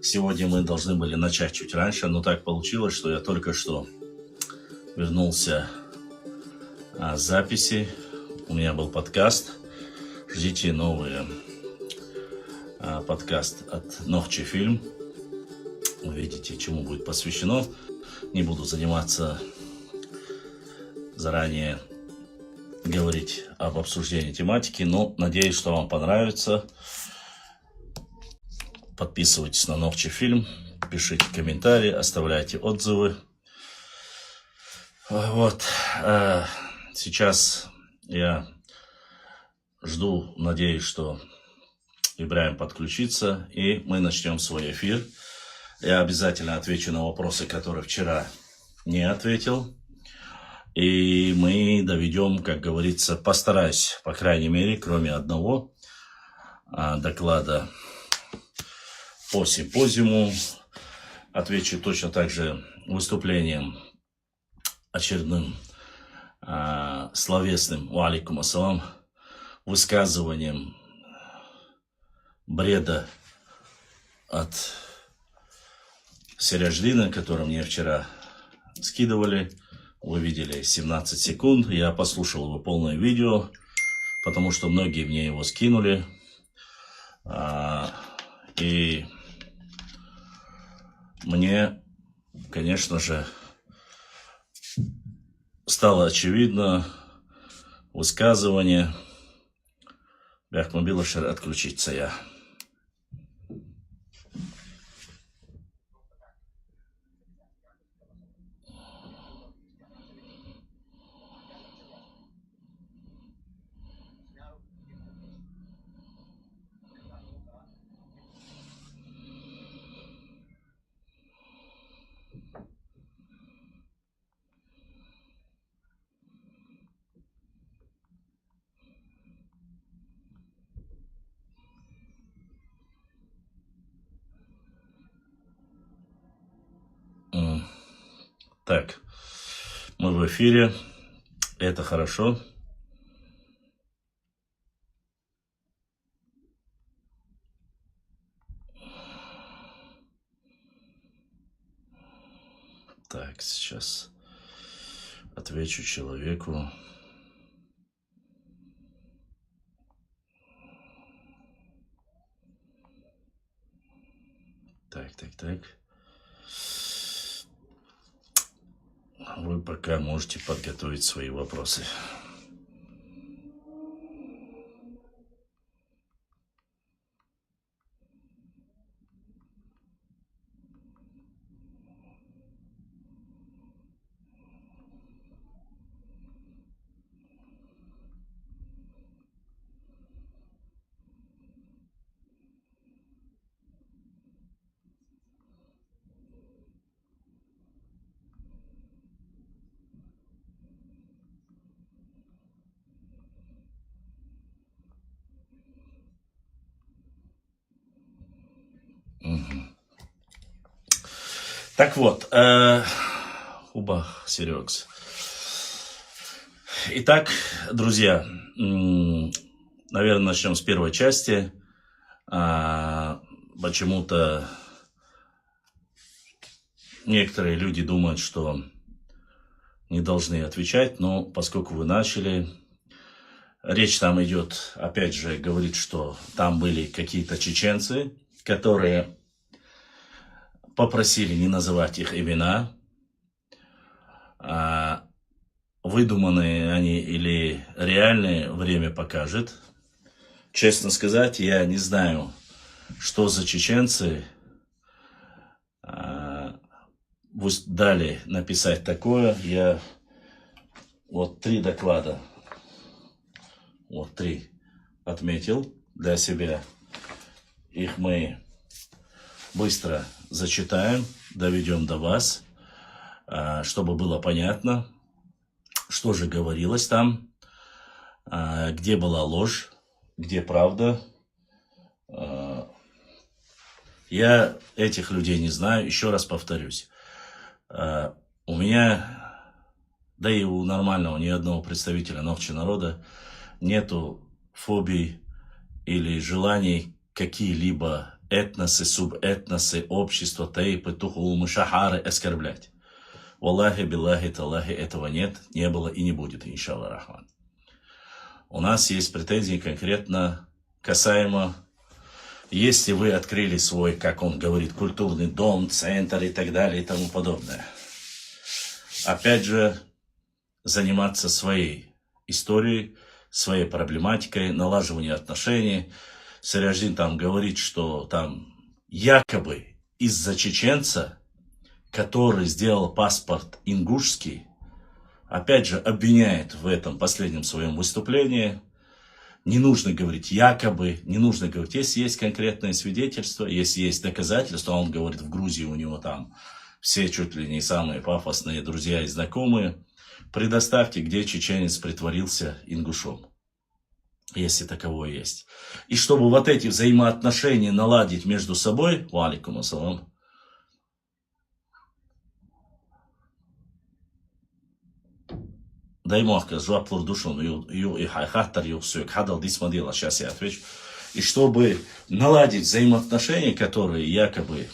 Сегодня мы должны были начать чуть раньше, но так получилось, что я только что вернулся с записи. У меня был подкаст. Ждите новый подкаст от Нохчи Фильм. Увидите, чему будет посвящено. Не буду заниматься заранее говорить об обсуждении тематики, но надеюсь, что вам понравится. Подписывайтесь на Нохчи Фильм, пишите комментарии, оставляйте отзывы. Вот. Сейчас я жду, надеюсь, что Ибрахим подключится, и мы начнем свой эфир. Я обязательно отвечу на вопросы, которые вчера не ответил. И мы доведем, как говорится, постараюсь, по крайней мере, кроме одного доклада по симпозиуму, отвечу точно так же выступлением очередным словесным, валикум ассалам, высказыванием бреда от Серяждина, который мне вчера скидывали. Вы видели 17 секунд. Я послушал его полное видео, потому что многие мне его скинули. И мне, конечно же, стало очевидно высказывание. Бяхмобилашер, отключиться я. Так, мы в эфире. Это хорошо. Так, сейчас отвечу человеку. Так. Вы пока можете подготовить свои вопросы. Так вот, Убах, Серегс. Итак, друзья, наверное, начнем с первой части. Почему-то некоторые люди думают, что не должны отвечать, но поскольку вы начали, речь там идет, опять же, говорит, что там были какие-то чеченцы, которые попросили не называть их имена. Выдуманные они или реальные, время покажет. Честно сказать, я не знаю, что за чеченцы дали написать такое. Я вот 3 доклада, вот 3 отметил для себя. Их мы быстро зачитаем, доведем до вас, чтобы было понятно, что же говорилось там, где была ложь, где правда. Я этих людей не знаю, еще раз повторюсь. У меня, да и у нормального ни одного представителя Нохчи народа нету фобий или желаний какие-либо этносы, субэтносы, общества, тейпы, тухулмы, шахары оскорблять. Валлахи, биллахи, таллахи, этого нет, не было и не будет, иншаллах рахман. У нас есть претензии конкретно касаемо, если вы открыли свой, как он говорит, культурный дом, центр и так далее и тому подобное. Опять же, заниматься своей историей, своей проблематикой, налаживанием отношений. Сираждин там говорит, что там якобы из-за чеченца, который сделал паспорт ингушский, опять же обвиняет в этом последнем своем выступлении. Не нужно говорить якобы, не нужно говорить, если есть конкретное свидетельство, если есть доказательства, он говорит, в Грузии у него там все чуть ли не самые пафосные друзья и знакомые, предоставьте, где чеченец притворился ингушом, если таковое есть. И чтобы вот эти взаимоотношения наладить между собой, ва алейкум ассалам, дай махка, жуаплур душу, и хайхаттар, и усюк, хадал дисмадила, сейчас я отвечу. И чтобы наладить взаимоотношения, которые якобы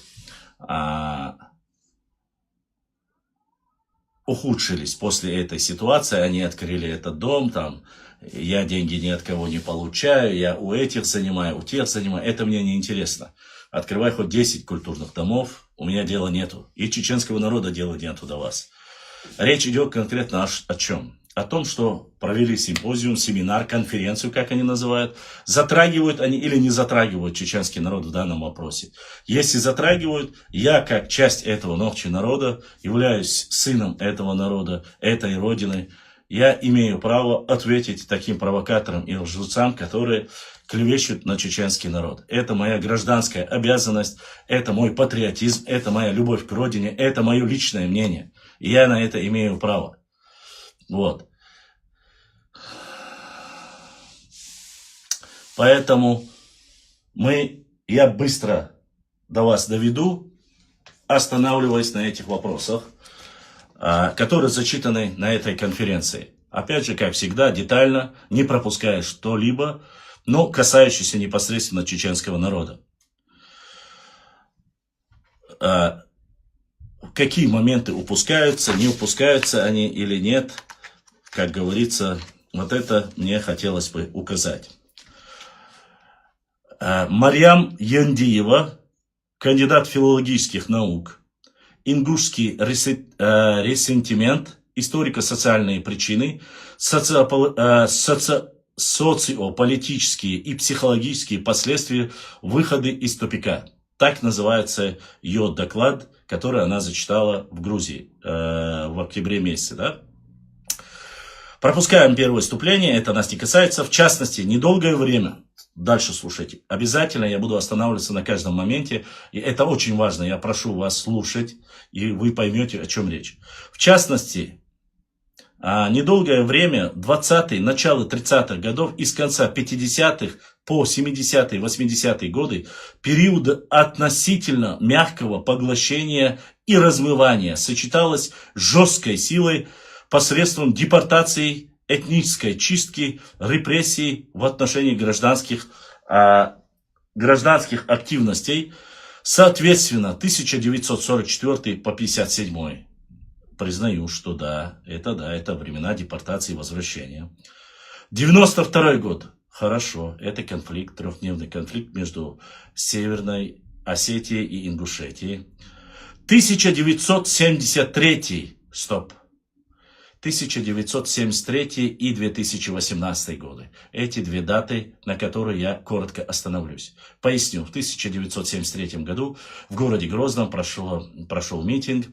ухудшились после этой ситуации, они открыли этот дом, там, я деньги ни от кого не получаю, я у этих занимаю, у тех занимаю, это мне не интересно. Открывай хоть 10 культурных домов, у меня дела нету. И чеченского народа дела нету до вас. Речь идет конкретно о чем? О том, что провели симпозиум, семинар, конференцию, как они называют. Затрагивают они или не затрагивают чеченский народ в данном вопросе. Если затрагивают, я как часть этого ногчи народа, являюсь сыном этого народа, этой родины, я имею право ответить таким провокаторам и лжецам, которые клевещут на чеченский народ. Это моя гражданская обязанность, это мой патриотизм, это моя любовь к родине, это мое личное мнение. И я на это имею право. Вот. Поэтому я быстро до вас доведу, останавливаясь на этих вопросах, которые зачитаны на этой конференции. Опять же, как всегда, детально, не пропуская что-либо, но касающееся непосредственно чеченского народа. Какие моменты упускаются, не упускаются они или нет, как говорится, вот это мне хотелось бы указать. Марьям Яндиева, кандидат филологических наук, ингушский ресентимент, историко-социальные причины, социополитические и психологические последствия выхода из тупика. Так называется ее доклад, который она зачитала в Грузии в октябре месяце. Да? Пропускаем первое выступление, это нас не касается. В частности, недолгое время, дальше слушайте, обязательно я буду останавливаться на каждом моменте. И это очень важно, я прошу вас слушать, и вы поймете, о чем речь. В частности, недолгое время, 20-е, начало 30-х годов, из конца 50-х по 70-е, 80-е годы, период относительно мягкого поглощения и размывания сочеталось с жесткой силой посредством депортации, этнической чистки, репрессий в отношении гражданских активностей, соответственно, 1944 по 57. Признаю, что да, это времена депортации и возвращения. 92 год. Хорошо, это конфликт, трехдневный конфликт между Северной Осетией и Ингушетией. 1973, 1973 и 2018 годы. Эти две даты, на которые я коротко остановлюсь. Поясню, в 1973 году в городе Грозном прошел митинг,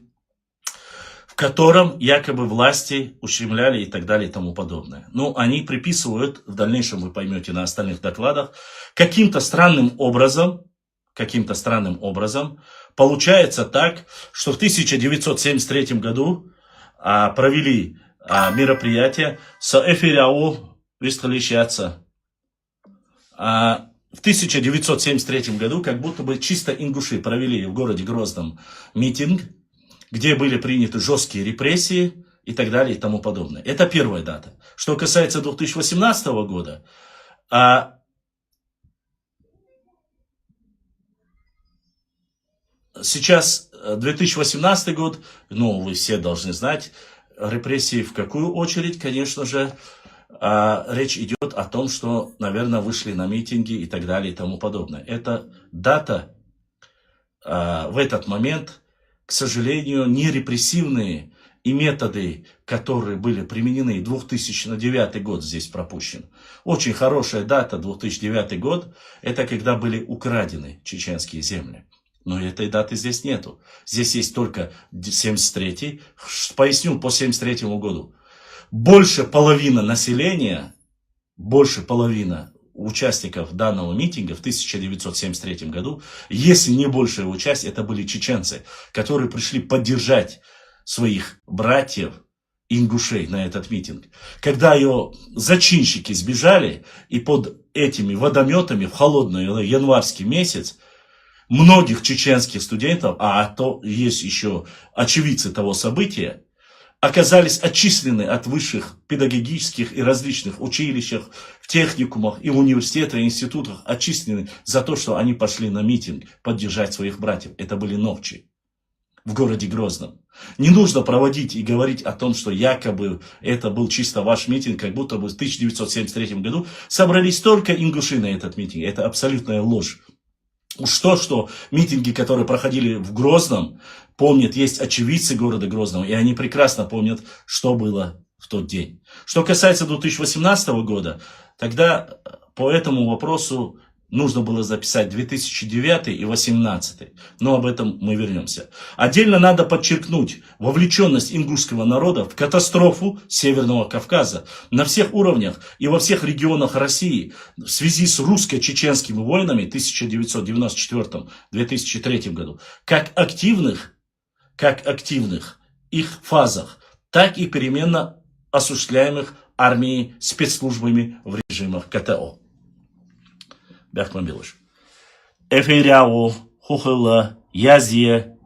в котором якобы власти ущемляли и так далее и тому подобное. Но они приписывают, в дальнейшем вы поймете на остальных докладах, каким-то странным образом, получается так, что в 1973 году провели мероприятие «Соэфиряу вистралищаться». В 1973 году как будто бы чисто ингуши провели в городе Грозном митинг, где были приняты жесткие репрессии и так далее и тому подобное. Это первая дата. Что касается 2018 года, сейчас 2018 год, ну, вы все должны знать, репрессии в какую очередь, конечно же, речь идет о том, что, наверное, вышли на митинги и так далее и тому подобное. Эта дата в этот момент, к сожалению, не репрессивные и методы, которые были применены, 2009 год здесь пропущен. Очень хорошая дата, 2009 год, это когда были украдены чеченские земли. Но этой даты здесь нету. Здесь есть только 73-й. Поясню по 73-му году. Больше половины населения, больше половины участников данного митинга в 1973 году, если не большая часть, это были чеченцы, которые пришли поддержать своих братьев ингушей на этот митинг. Когда ее зачинщики сбежали, и под этими водометами в холодный январский месяц многих чеченских студентов, а то есть еще очевидцы того события, оказались отчислены от высших педагогических и различных училищах, в техникумах и университетах, и институтах, отчислены за то, что они пошли на митинг поддержать своих братьев. Это были новчи в городе Грозном. Не нужно проводить и говорить о том, что якобы это был чисто ваш митинг, как будто бы в 1973 году собрались только ингуши на этот митинг. Это абсолютная ложь. Уж то, что митинги, которые проходили в Грозном, помнят, есть очевидцы города Грозного, и они прекрасно помнят, что было в тот день. Что касается 2018 года, тогда по этому вопросу нужно было записать 2009 и 2018, но об этом мы вернемся. Отдельно надо подчеркнуть вовлеченность ингушского народа в катастрофу Северного Кавказа на всех уровнях и во всех регионах России в связи с русско-чеченскими войнами в 1994-2003 году, как активных их фазах, так и переменно осуществляемых армией спецслужбами в режимах КТО. Бяхман Билыш. Эфиряу, Хухыла, Язия.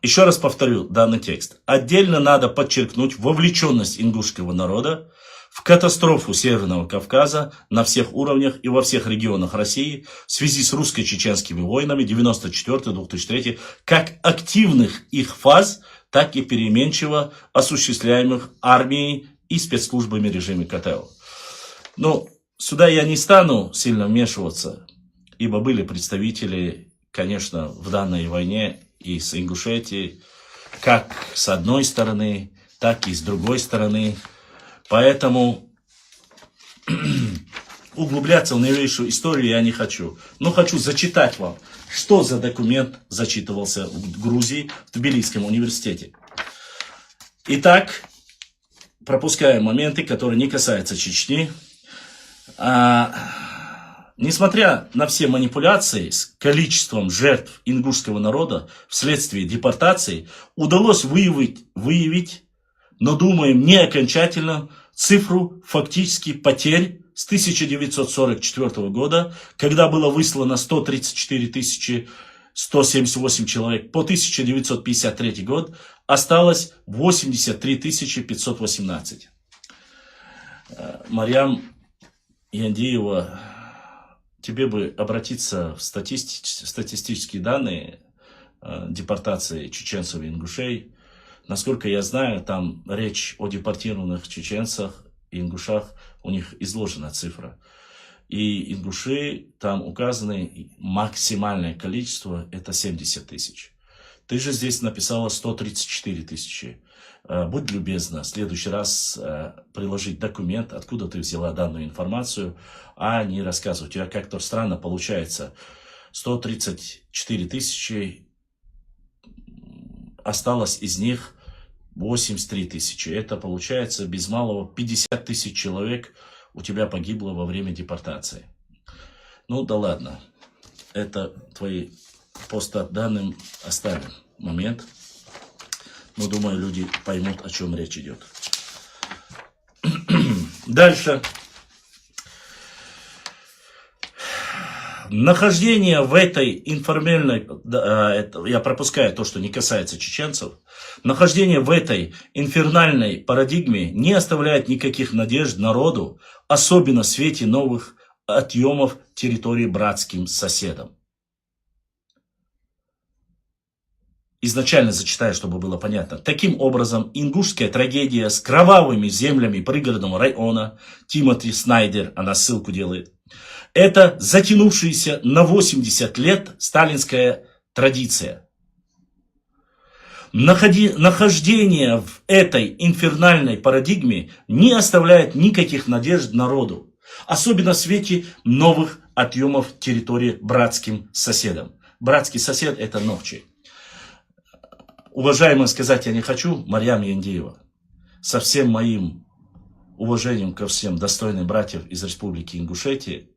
Еще раз повторю данный текст. Отдельно надо подчеркнуть вовлеченность ингушского народа в катастрофу Северного Кавказа на всех уровнях и во всех регионах России в связи с русско-чеченскими войнами 94-2003, как активных их фаз, так и переменчиво осуществляемых армией и спецслужбами режима КТО. Но сюда я не стану сильно вмешиваться, ибо были представители, конечно, в данной войне и с Ингушетией, как с одной стороны, так и с другой стороны. Поэтому углубляться в новейшую историю я не хочу. Но хочу зачитать вам, что за документ зачитывался в Грузии, в Тбилисском университете. Итак, пропускаем моменты, которые не касаются Чечни. Несмотря на все манипуляции с количеством жертв ингушского народа вследствие депортации, удалось выявить, но думаем не окончательно, цифру фактически потерь с 1944 года, когда было выслано 134 178 человек, по 1953 год осталось 83 518. Марьям Яндиева, тебе бы обратиться в статистические данные депортации чеченцев и ингушей. Насколько я знаю, там речь о депортированных чеченцах и ингушах, у них изложена цифра. И ингуши, там указаны максимальное количество, это 70 тысяч. Ты же здесь написала 134 тысячи. Будь любезна, в следующий раз приложить документ, откуда ты взяла данную информацию, а не рассказывать. У тебя как-то странно получается. 134 тысячи, осталось из них 83 тысячи. Это получается без малого 50 тысяч человек у тебя погибло во время депортации. Ну да ладно, это твои постданным оставим момент. Но думаю, люди поймут, о чем речь идет. Дальше. Нахождение в этой информальной, я пропускаю то, что не касается чеченцев, нахождение в этой инфернальной парадигме не оставляет никаких надежд народу, особенно в свете новых отъемов территории братским соседам. Изначально зачитаю, чтобы было понятно. Таким образом, ингушская трагедия с кровавыми землями пригородного района, Тимоти Снайдер, она ссылку делает, это затянувшаяся на 80 лет сталинская традиция. Нахождение в этой инфернальной парадигме не оставляет никаких надежд народу, особенно в свете новых отъемов территории братским соседам. Братский сосед – это Нохчи. Уважаемое сказать я не хочу, Марьям Яндиева, со всем моим уважением ко всем достойным братьям из Республики Ингушетия,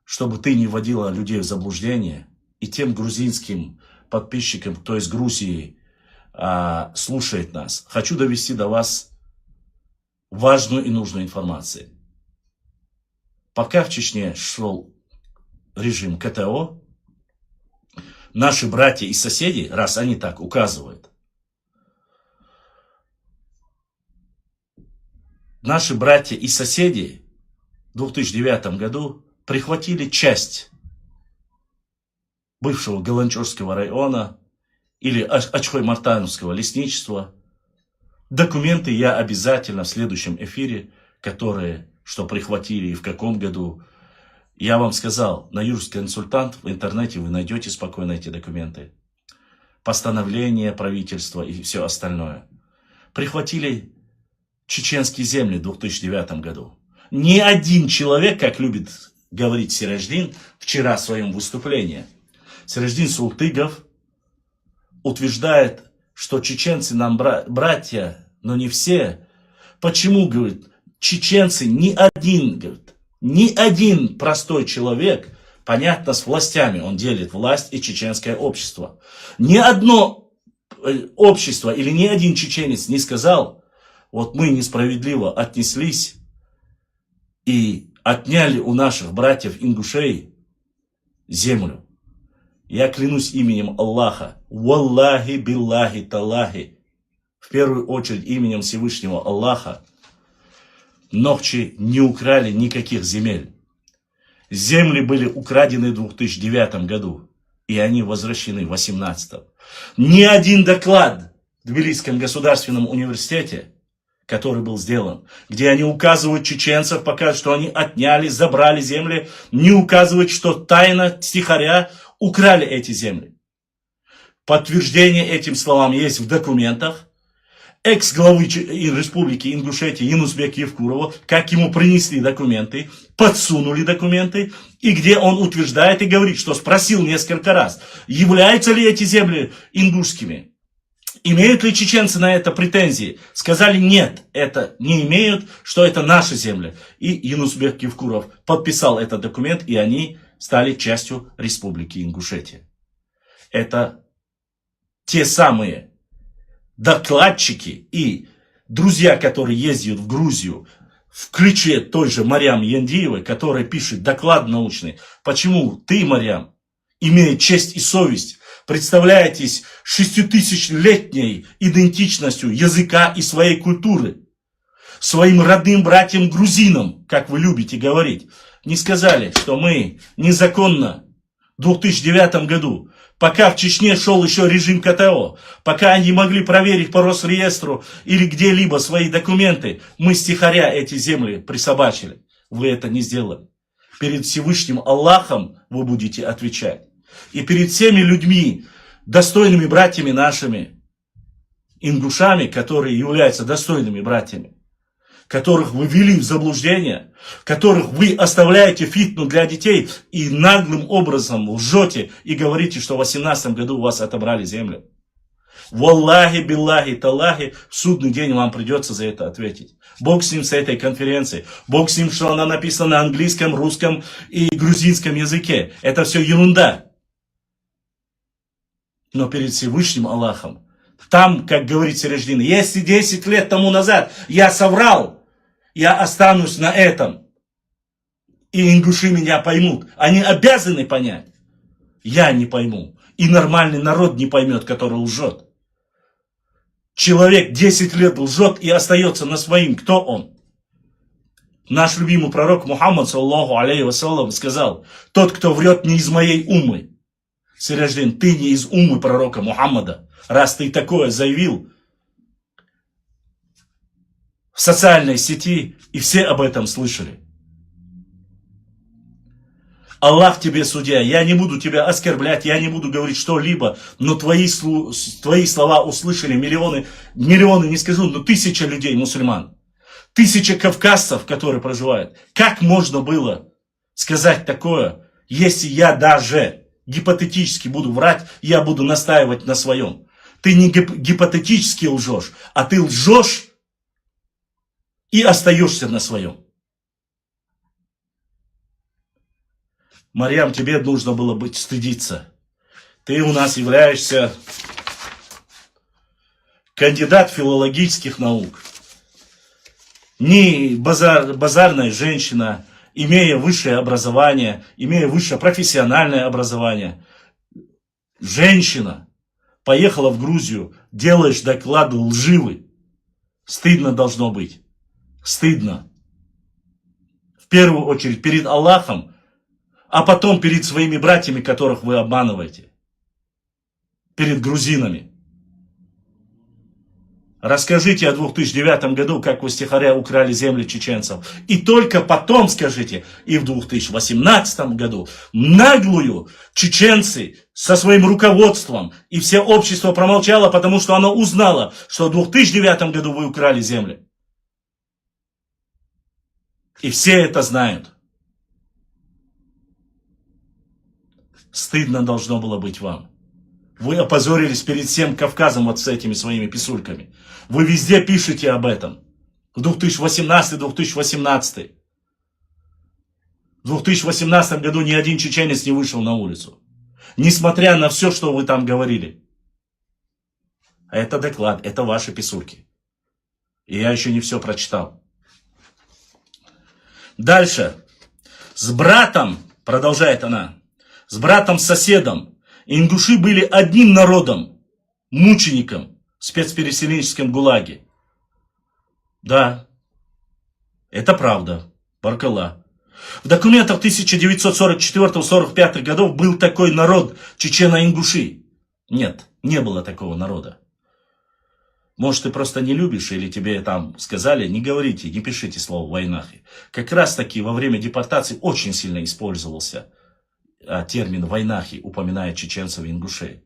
чтобы ты не вводила людей в заблуждение, и тем грузинским подписчикам, кто из Грузии слушает нас, хочу довести до вас важную и нужную информацию. Пока в Чечне шел режим КТО, наши братья и соседи, раз они так указывают, наши братья и соседи в 2009 году прихватили часть бывшего Галанчорского района или Ачхой-Мартановского лесничества. Документы я обязательно в следующем эфире, которые, что прихватили и в каком году, я вам сказал, на юрисконсультант в интернете вы найдете спокойно эти документы. Постановление правительства и все остальное. Прихватили чеченские земли в 2009 году. Ни один человек, как любит говорить Сираждин вчера в своем выступлении, Сираждин Султыгов утверждает, что чеченцы нам братья, но не все. Почему, говорит, чеченцы ни один простой человек, понятно, с властями, он делит власть и чеченское общество. Ни одно общество или ни один чеченец не сказал, вот мы несправедливо отнеслись и отняли у наших братьев-ингушей землю. Я клянусь именем Аллаха, валлахи, биллахи, таллахи, в первую очередь именем Всевышнего Аллаха, Нохчи не украли никаких земель. Земли были украдены в 2009 году, и они возвращены в 2018. Ни один доклад в Тбилисском государственном университете, который был сделан, где они указывают чеченцев, показывают, что они отняли, забрали земли, не указывают, что тайно, стихаря украли эти земли. Подтверждение этим словам есть в документах. Экс-главы Республики Ингушетия Юнусбек Евкурова, как ему принесли документы, подсунули документы, и где он утверждает и говорит, что спросил несколько раз, являются ли эти земли ингушскими. Имеют ли чеченцы на это претензии? Сказали, нет, это не имеют, что это наши земли. И Юнусбек Евкуров подписал этот документ, и они стали частью Республики Ингушетия. Это те самые докладчики и друзья, которые ездят в Грузию, в ключе той же Марьям Яндиевой, которая пишет доклад научный. Почему ты, Марьям, имея честь и совесть, представляетесь 6000-летней идентичностью языка и своей культуры, своим родным братьям-грузинам, как вы любите говорить, не сказали, что мы незаконно в 2009 году, пока в Чечне шел еще режим КТО, пока они могли проверить по Росреестру или где-либо свои документы, мы стихаря эти земли присобачили. Вы это не сделали. Перед Всевышним Аллахом вы будете отвечать. И перед всеми людьми, достойными братьями нашими, ингушами, которые являются достойными братьями, которых вы ввели в заблуждение, которых вы оставляете фитну для детей и наглым образом лжете и говорите, что в 2018 году у вас отобрали землю. Валлахи, биллахи, таллахи, в судный день вам придется за это ответить. Бог с ним, с этой конференцией. Бог с ним, что она написана на английском, русском и грузинском языке. Это все ерунда. Но перед Всевышним Аллахом, там, как говорит Сираждин, если 10 лет тому назад я соврал, я останусь на этом. и ингуши меня поймут. Они обязаны понять. Я не пойму. И нормальный народ не поймет, который лжет. Человек 10 лет лжет и остается на своим. Кто он? Наш любимый пророк Мухаммад, саллаху алейхи вассалам, сказал: тот, кто врет, не из моей уммы. Сираждин, ты не из уммы пророка Мухаммада. Раз ты такое заявил в социальной сети, и все об этом слышали. Аллах тебе судья, я не буду тебя оскорблять, я не буду говорить что-либо, но твои слова услышали миллионы, не скажу, но тысячи людей, мусульман, тысячи кавказцев, которые проживают. Как можно было сказать такое, если я даже гипотетически буду врать, я буду настаивать на своем? Ты не гипотетически лжешь, а ты лжешь и остаешься на своем. Марьям, тебе нужно было быть стыдиться. Ты у нас являешься кандидат филологических наук. Не базарная женщина, имея высшее образование, имея высшее профессиональное образование. Женщина поехала в Грузию, делаешь доклады лживые. Стыдно должно быть. Стыдно. В первую очередь перед Аллахом, а потом перед своими братьями, которых вы обманываете. Перед грузинами. Расскажите о 2009 году, как вы стихаря украли земли чеченцев. И только потом скажите, и в 2018 году наглую чеченцы со своим руководством, и все общество промолчало, потому что оно узнало, что в 2009 году вы украли земли. И все это знают. Стыдно должно было быть вам. Вы опозорились перед всем Кавказом вот с этими своими писульками. Вы везде пишете об этом. В 2018. В 2018 году ни один чеченец не вышел на улицу. Несмотря на все, что вы там говорили. А это доклад, это ваши писульки. И я еще не все прочитал. Дальше. С братом, продолжает она, с братом-соседом ингуши были одним народом, мучеником в спецпереселенческом ГУЛАГе. Да, это правда, баркалла. В документах 1944-45 годов был такой народ, чечено-ингуши. Нет, не было такого народа. Может, ты просто не любишь, или тебе там сказали, не говорите, не пишите слово войнахи. Как раз таки во время депортации очень сильно использовался термин войнахи, упоминая чеченцев и ингушей.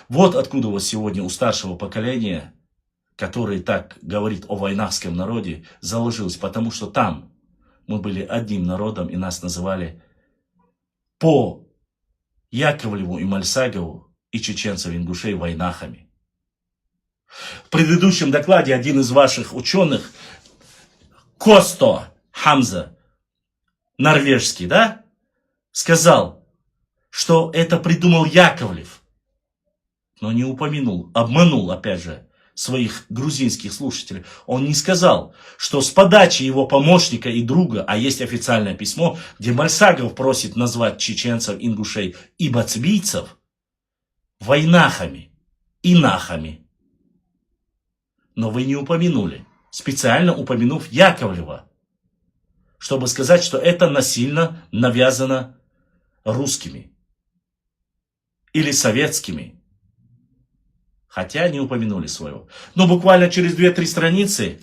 Вот откуда вот сегодня у старшего поколения, который так говорит о войнахском народе, заложилось, потому что там мы были одним народом, и нас называли по Яковлеву и Мальсагову и чеченцев и ингушей войнахами. В предыдущем докладе один из ваших ученых, Косто Хамза, норвежский, да, сказал, что это придумал Яковлев, но не упомянул, обманул, опять же, своих грузинских слушателей. Он не сказал, что с подачи его помощника и друга, а есть официальное письмо, где Мальсагов просит назвать чеченцев, ингушей и бацвийцев войнахами и нахами. Но вы не упомянули, специально упомянув Яковлева, чтобы сказать, что это насильно навязано русскими или советскими. Хотя не упомянули своего. Но буквально через 2-3 страницы,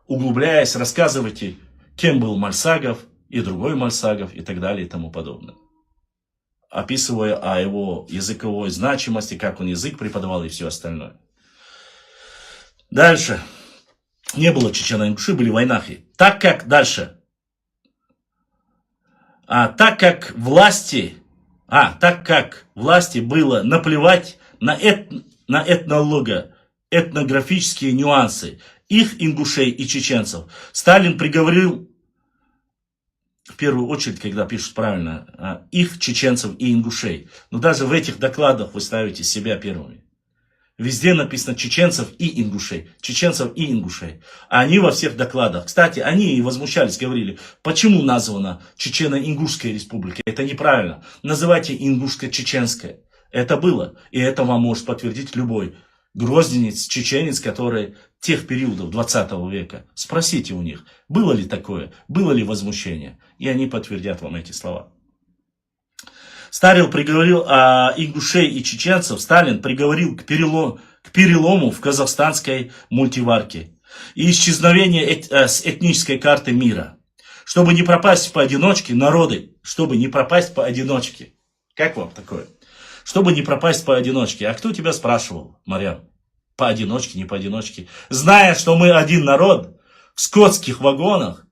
углубляясь, рассказывайте, кем был Мальсагов и другой Мальсагов и так далее и тому подобное. Описывая о его языковой значимости, как он язык преподавал и все остальное. Дальше. Не было чечено-ингуши, были войнахи. Так как дальше. Так как власти было наплевать на этнографические нюансы их ингушей и чеченцев, Сталин приговорил, в первую очередь, когда пишут правильно, их чеченцев и ингушей. Но даже в этих докладах вы ставите себя первыми. Везде написано чеченцев и ингушей. Чеченцев и ингушей. А они во всех докладах. Кстати, они и возмущались, говорили, почему названа Чечено-Ингушская республика. Это неправильно. Называйте Ингушско-Чеченская. Это было. И это вам может подтвердить любой грозненец, чеченец, который тех периодов 20 века. Спросите у них, было ли такое, было ли возмущение. И они подтвердят вам эти слова. Сталин приговорил ингушей и чеченцев, Сталин приговорил к перелому в казахстанской мультиварке и исчезновение с этнической карты мира. Чтобы не пропасть поодиночке, народы, чтобы не пропасть поодиночке. Как вам такое? Чтобы не пропасть поодиночке. А кто тебя спрашивал, Марьям? Поодиночке, не поодиночке. Зная, что мы один народ, в скотских вагонах,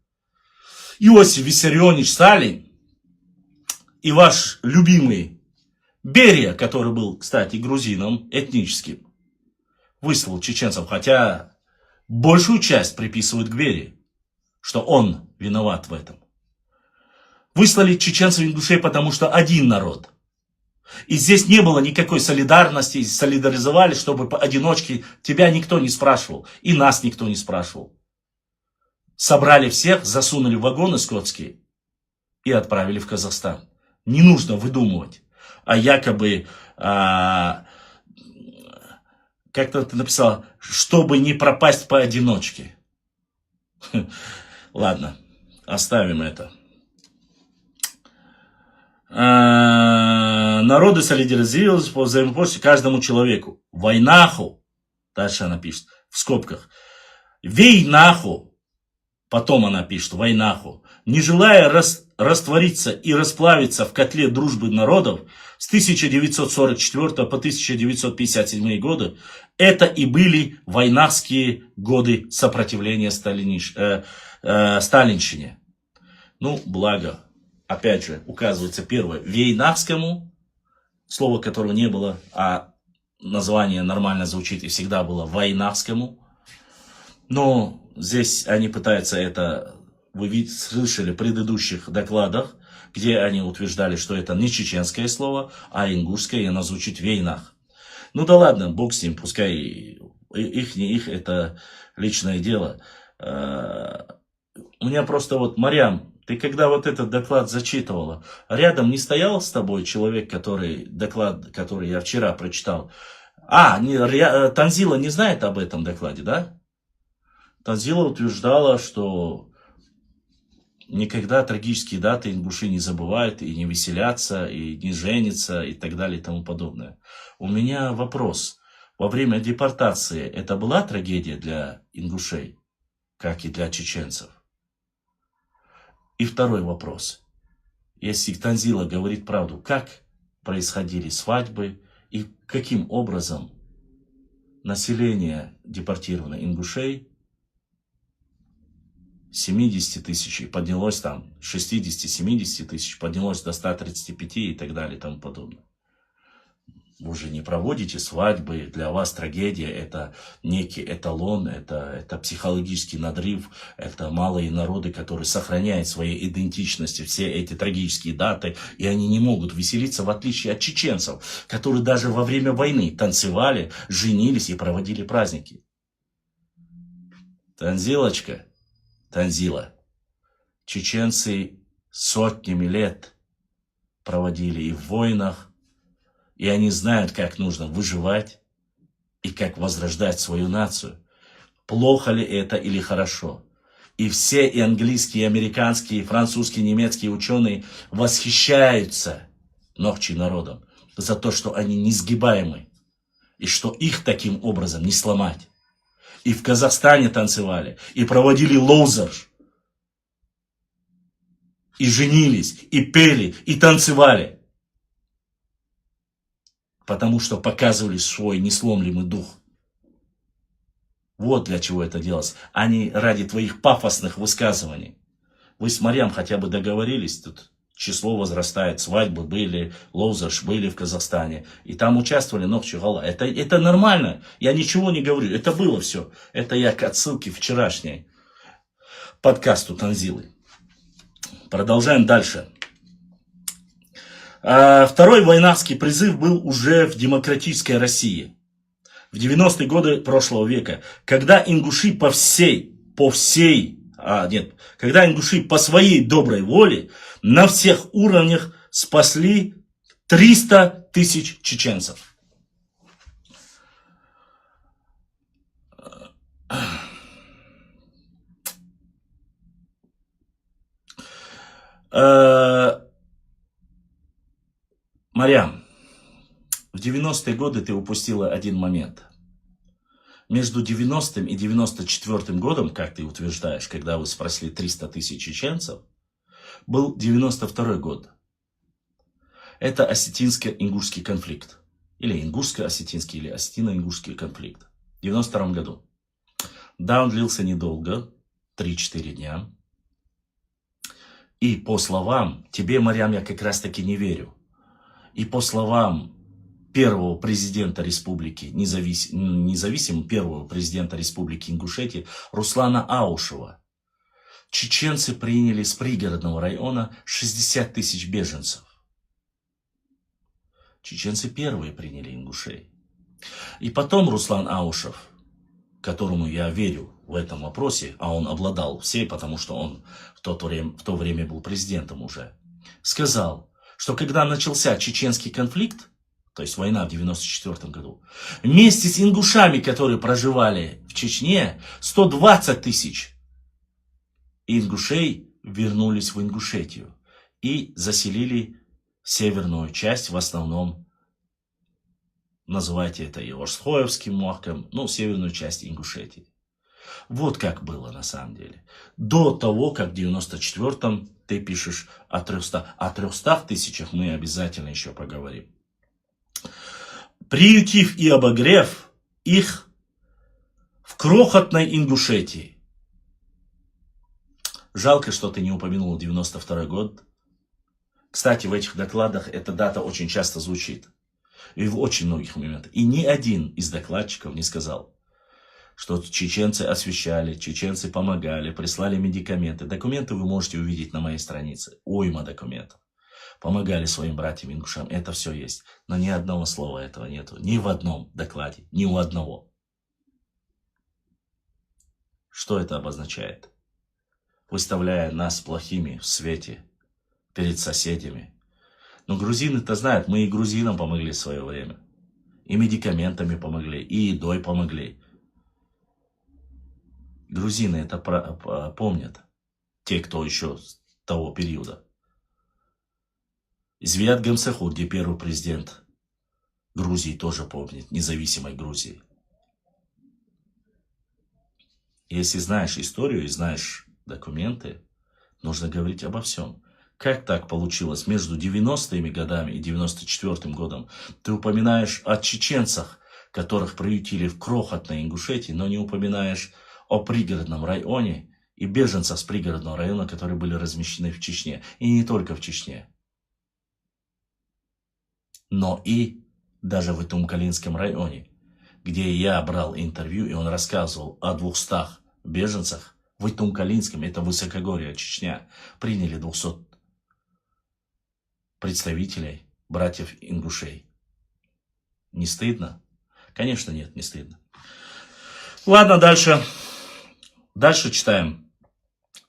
Иосиф Виссарионович Сталин и ваш любимый Берия, который был, кстати, грузином этническим, выслал чеченцев, хотя большую часть приписывают к Берии, что он виноват в этом. Выслали чеченцев и ингушей, потому что один народ. И здесь не было никакой солидарности, солидаризовали, чтобы поодиночке тебя никто не спрашивал, и нас никто не спрашивал. Собрали всех, засунули в вагоны скотские и отправили в Казахстан. Не нужно выдумывать. А якобы, как-то ты написал, чтобы не пропасть поодиночке. Ладно, оставим это. Народы солидаризировались по взаимопомощи каждому человеку. Войнаху, дальше она пишет, в скобках. Вейнаху, потом она пишет, войнаху. Не желая раствориться и расплавиться в котле дружбы народов с 1944 по 1957 годы, это и были войнахские годы сопротивления сталинщине. Ну, благо, опять же, указывается первое, вейнахскому, слово которого не было, а название нормально звучит и всегда было войнахскому. Но здесь они пытаются это... Вы слышали в предыдущих докладах, где они утверждали, что это не чеченское слово, а ингушское, и оно звучит вейнах. Ну да ладно, бог с ним, пускай их, не их, это личное дело. У меня просто вот, Марьям, ты когда вот этот доклад зачитывала, рядом не стоял с тобой человек, доклад, который я вчера прочитал? Танзила не знает об этом докладе, да? Танзила утверждала, что никогда трагические даты ингуши не забывают, и не веселятся, и не женятся, и так далее, и тому подобное. У меня вопрос. Во время депортации это была трагедия для ингушей, как и для чеченцев? И второй вопрос. Если Танзила говорит правду, как происходили свадьбы, и каким образом население депортированных ингушей 70 тысяч, поднялось там 60-70 тысяч, поднялось до 135 и так далее и тому подобное. Вы же не проводите свадьбы, для вас трагедия это некий эталон, это психологический надрыв, это малые народы, которые сохраняют свои идентичности, все эти трагические даты, и они не могут веселиться, в отличие от чеченцев, которые даже во время войны танцевали, женились и проводили праздники. Танзилочка, Танзила, чеченцы сотнями лет проводили и в войнах, и они знают, как нужно выживать и как возрождать свою нацию. Плохо ли это или хорошо? И все и английские, и американские, и французские, и немецкие ученые восхищаются ногчи народом за то, что они несгибаемы, и что их таким образом не сломать. И в Казахстане танцевали, и проводили лоузерш, и женились, и пели, и танцевали. Потому что показывали свой несломленный дух. Вот для чего это делалось, а не ради твоих пафосных высказываний. Вы с Марьям хотя бы договорились, тут число возрастает, свадьбы были, лоузерш были в Казахстане, и там участвовали Нохчи-Гала. Это нормально, я ничего не говорю, это было все. Это я к отсылке вчерашней подкасту Танзилы. Продолжаем дальше. Второй войнахский призыв был уже в демократической России. в 90-е годы прошлого века, когда ингуши когда ингуши по своей доброй воле на всех уровнях спасли 300 тысяч чеченцев. Марьям, в 90-е годы ты упустила один момент. Между 90-м и 94-м годом, как ты утверждаешь, когда вы спросили 300 тысяч чеченцев, был 92-й год. Это осетинско-ингушский конфликт. Или ингушско-осетинский, или осетино-ингушский конфликт. В 92-м году. Да, он длился недолго, 3-4 дня. И по словам, тебе, Марьям, я как раз таки не верю. И по словам первого президента республики, первого президента республики Ингушетия Руслана Аушева, чеченцы приняли с пригородного района 60 тысяч беженцев. Чеченцы первые приняли ингушей. И потом Руслан Аушев, которому я верю в этом вопросе, а он обладал всей, потому что он в то время был президентом уже, сказал, что когда начался чеченский конфликт, то есть война в 94 году, вместе с ингушами, которые проживали в Чечне, 120 тысяч ингушей вернулись в Ингушетию и заселили северную часть, в основном, называйте это и Орсхоевским махом, северную часть Ингушетии. Вот как было на самом деле. До того, как в 94-м ты пишешь о 300. О 300 тысячах мы обязательно еще поговорим. Приютив и обогрев их в крохотной Ингушетии. Жалко, что ты не упомянул 92-й год. Кстати, в этих докладах эта дата очень часто звучит. И в очень многих моментах. И ни один из докладчиков не сказал, что чеченцы освещали, чеченцы помогали, прислали медикаменты. Документы вы можете увидеть на моей странице. Уйма документов. Помогали своим братьям ингушам. Это все есть. Но ни одного слова этого нету. Ни в одном докладе. Ни у одного. Что это обозначает? Выставляя нас плохими в свете перед соседями. Но грузины-то знают, мы и грузинам помогли в свое время. И медикаментами помогли, и едой помогли. Грузины это помнят. Те, кто еще с того периода. Зviad Gamsakhuр, где первый президент Грузии, тоже помнит, независимой Грузии. Если знаешь историю и знаешь документы, нужно говорить обо всем. Как так получилось между 90-ми годами и 94-м годом? Ты упоминаешь о чеченцах, которых приютили в крохотной Ингушетии, но не упоминаешь о пригородном районе и беженцах с пригородного района, которые были размещены в Чечне. И не только в Чечне. Но и даже в Итумкалинском районе, где я брал интервью, и он рассказывал о 200 беженцах в Итумкалинском, это высокогорье Чечня, приняли 200 представителей, братьев ингушей. Не стыдно? Конечно, нет, не стыдно. Ладно, дальше. Дальше читаем.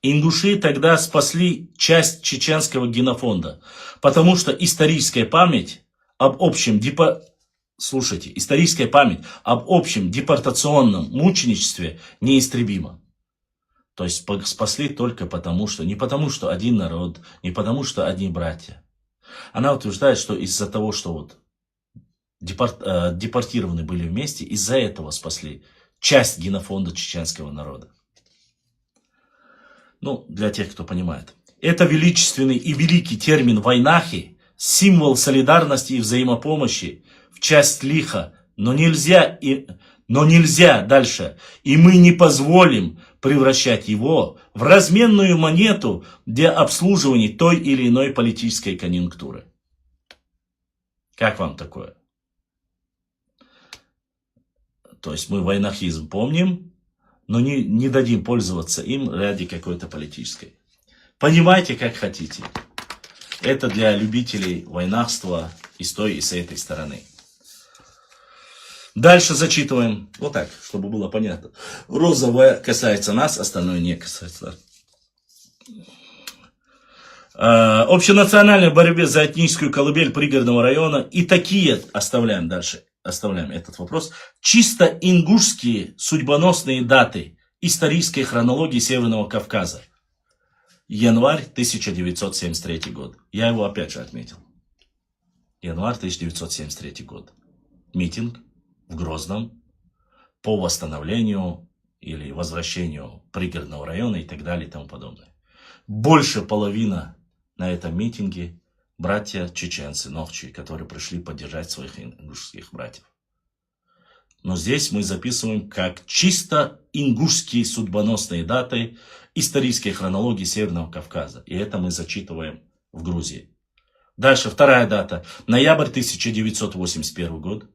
Ингуши тогда спасли часть чеченского генофонда, потому что историческая память об общем депортационном мученичестве неистребима. То есть спасли только потому, что не потому, что один народ, не потому, что одни братья. Она утверждает, что из-за того, что депортированы были вместе, из-за этого спасли часть генофонда чеченского народа. Для тех, кто понимает. Это величественный и великий термин «вайнахи», символ солидарности и взаимопомощи в часть лиха, но нельзя дальше, и мы не позволим превращать его в разменную монету для обслуживания той или иной политической конъюнктуры. Как вам такое? То есть мы войнахизм помним, но не дадим пользоваться им ради какой-то политической. Понимайте, как хотите. Это для любителей войнахства и с той, и с этой стороны. Дальше зачитываем. Вот так, чтобы было понятно. Розовое касается нас, остальное не касается нас. Общенациональной борьбе за этническую колыбель пригородного района. И такие, оставляем дальше, оставляем этот вопрос. Чисто ингушские судьбоносные даты исторической хронологии Северного Кавказа. Январь 1973 год. Я его опять же отметил. Январь 1973 год. Митинг в Грозном по восстановлению или возвращению пригородного района и так далее и тому подобное. Больше половины на этом митинге братья-чеченцы, новчи, которые пришли поддержать своих ингушских братьев. Но здесь мы записываем как чисто ингушские судьбоносные даты исторической хронологии Северного Кавказа. И это мы зачитываем в Грузии. Дальше, вторая дата. Ноябрь 1981 год.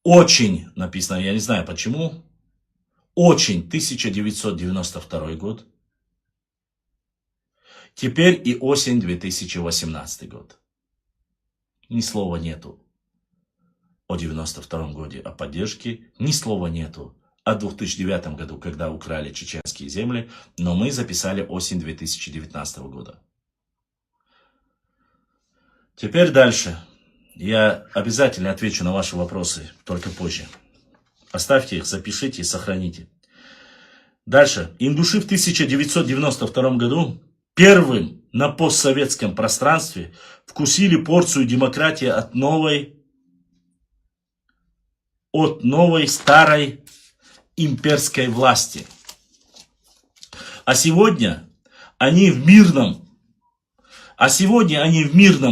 Очень написано, я не знаю почему. Очень 1992 год. Теперь и осень 2018 год. Ни слова нету о 92 году о поддержке, ни слова нету о 2009 году, когда украли чеченские земли, но мы записали осень 2019 года. Теперь дальше. Я обязательно отвечу на ваши вопросы, только позже. Оставьте их, запишите и сохраните. Дальше. Ингуши в 1992 году первым на постсоветском пространстве вкусили порцию демократии от новой старой имперской власти. А сегодня они в мирном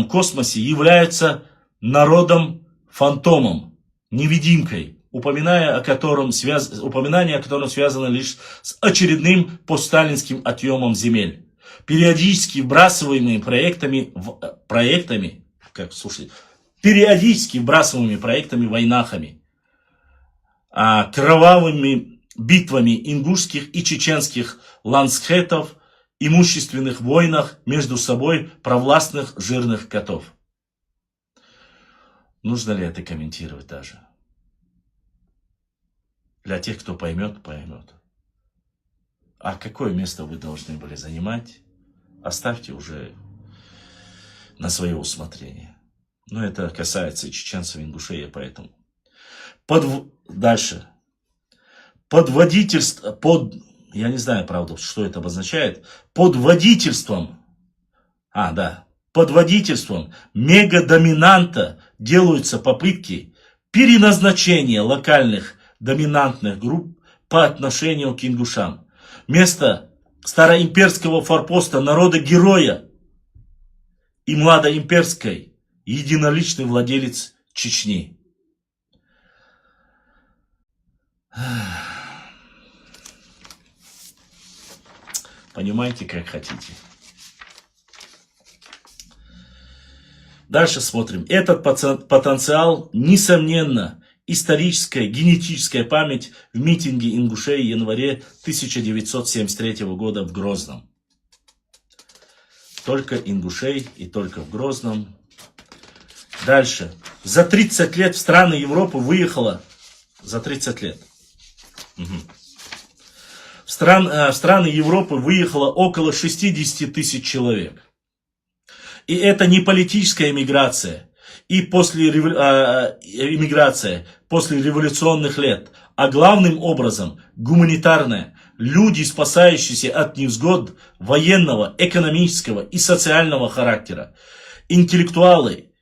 космосе являются народом-фантомом, невидимкой, упоминание о котором связано лишь с очередным постсталинским отъемом земель. Периодически вбрасываемыми войнахами, кровавыми битвами ингушских и чеченских ландсхетов, имущественных войнах между собой провластных жирных котов. Нужно ли это комментировать даже? Для тех, кто поймет, поймет. А какое место вы должны были занимать, оставьте уже на свое усмотрение. Но это касается и чеченцев, и ингушей, поэтому. Дальше. Я не знаю, правда, что это обозначает. Под водительством мегадоминанта делаются попытки переназначения локальных доминантных групп по отношению к ингушам. Вместо староимперского форпоста народа-героя и младоимперской единоличный владелец Чечни. Понимаете, как хотите. Дальше смотрим. Этот потенциал, несомненно, историческая, генетическая память в митинге ингушей в январе 1973 года в Грозном. Только ингушей и только в Грозном. Дальше. За 30 лет в страны Европы выехало. За 30 лет. В страны Европы выехало около 60 тысяч человек. И это не политическая эмиграция и эмиграция после революционных лет, а главным образом гуманитарная. Люди, спасающиеся от невзгод военного, экономического и социального характера. Интеллектуалы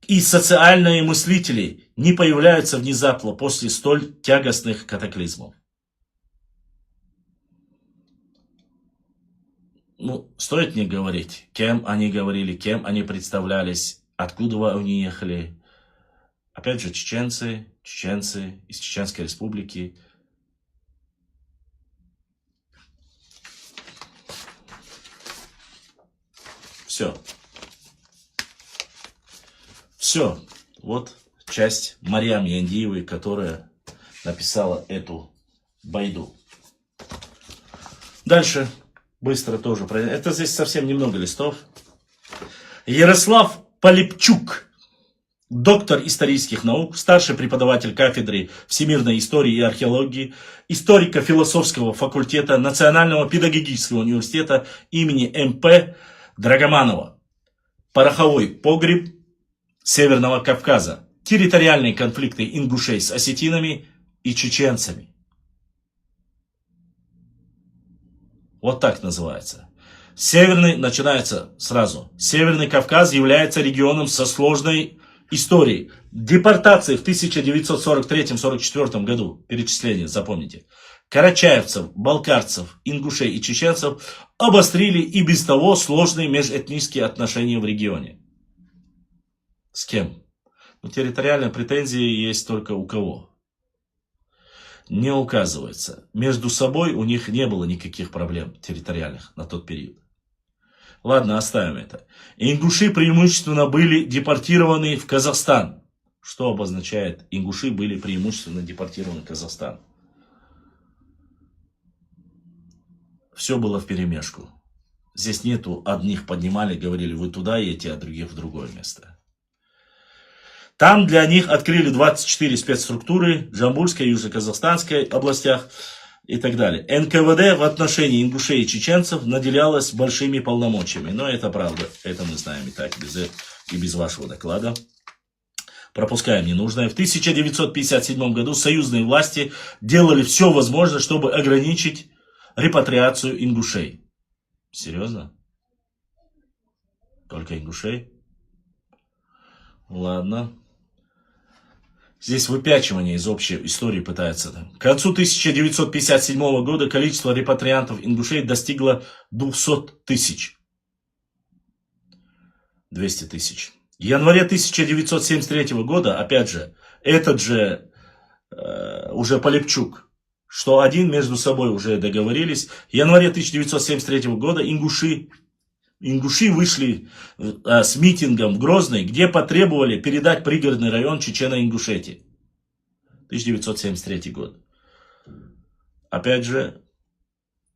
и социальные мыслители не появляются внезапно после столь тягостных катаклизмов. Стоит мне говорить, кем они говорили, кем они представлялись, откуда они ехали. Опять же, чеченцы из Чеченской Республики. Все. Вот часть Марьям Яндиевой, которая написала эту байду. Дальше. Быстро тоже. Это здесь совсем немного листов. Ярослав Полипчук. доктор исторических наук, старший преподаватель кафедры всемирной истории и археологии, историко-философского факультета Национального педагогического университета имени М.П. Драгоманова, пороховой погреб Северного Кавказа, территориальные конфликты ингушей с осетинами и чеченцами. Вот так называется. Начинается сразу. Северный Кавказ является регионом со сложной историей. Депортации в 1943-1944 году, перечисление, запомните, карачаевцев, балкарцев, ингушей и чеченцев обострили и без того сложные межэтнические отношения в регионе. С кем? Ну, территориальные претензии есть только у кого? Не указывается. Между собой у них не было никаких проблем территориальных на тот период. Ладно, оставим это. Ингуши преимущественно были депортированы в Казахстан. Что обозначает ингуши были преимущественно депортированы в Казахстан? Все было вперемешку. Здесь нету одних поднимали, говорили вы туда едете, а других в другое место. Там для них открыли 24 спецструктуры в Джамбульской, Южно-Казахстанской областях и так далее. НКВД в отношении ингушей и чеченцев наделялось большими полномочиями. Но это правда, это мы знаем и так, и без вашего доклада. Пропускаем ненужное. В 1957 году союзные власти делали все возможное, чтобы ограничить репатриацию ингушей. Серьезно? Только ингушей? Ладно. Здесь выпячивание из общей истории пытается. К концу 1957 года количество репатриантов ингушей достигло 200 тысяч. 200 тысяч. В январе 1973 года, опять же, этот же уже Полепчук, что один между собой уже договорились. В январе 1973 года ингуши вышли с митингом в Грозный, где потребовали передать пригородный район Чечено-Ингушетии. 1973 год. Опять же,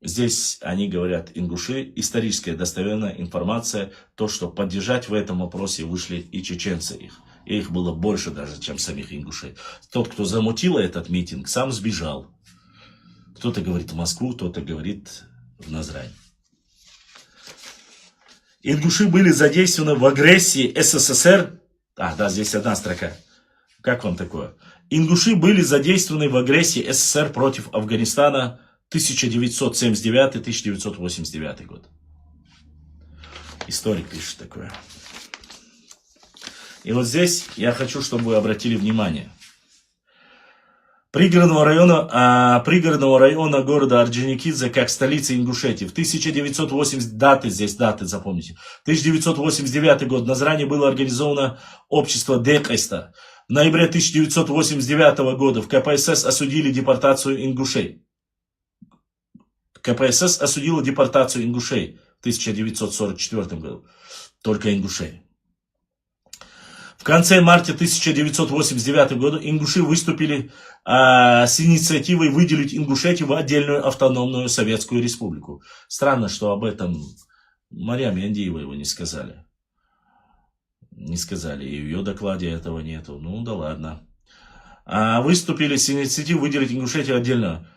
здесь они говорят ингуши, историческая достоверная информация, то, что поддержать в этом вопросе вышли и чеченцы их. И их было больше даже, чем самих ингушей. Тот, кто замутил этот митинг, сам сбежал. Кто-то говорит в Москву, кто-то говорит в Назрань. Ингуши были задействованы в агрессии СССР. Да, здесь одна строка. Как вам такое? Ингуши были задействованы в агрессии СССР против Афганистана 1979-1989 год. Историк пишет такое. И вот здесь я хочу, чтобы вы обратили внимание. Пригородного района города Орджоникидзе как столицы Ингушетии. В 1980, даты запомните. 1989 год в Назране было организовано общество Декайста. В ноябре 1989 года в КПСС осудили депортацию ингушей. КПСС осудила депортацию ингушей в 1944 году. Только ингушей. В конце марта 1989 года ингуши выступили с инициативой выделить Ингушетию в отдельную автономную Советскую Республику. Странно, что об этом Марьям Яндиева не сказали. Не сказали, и в ее докладе этого нету. Ну да ладно. Выступили с инициативой выделить Ингушетию отдельно.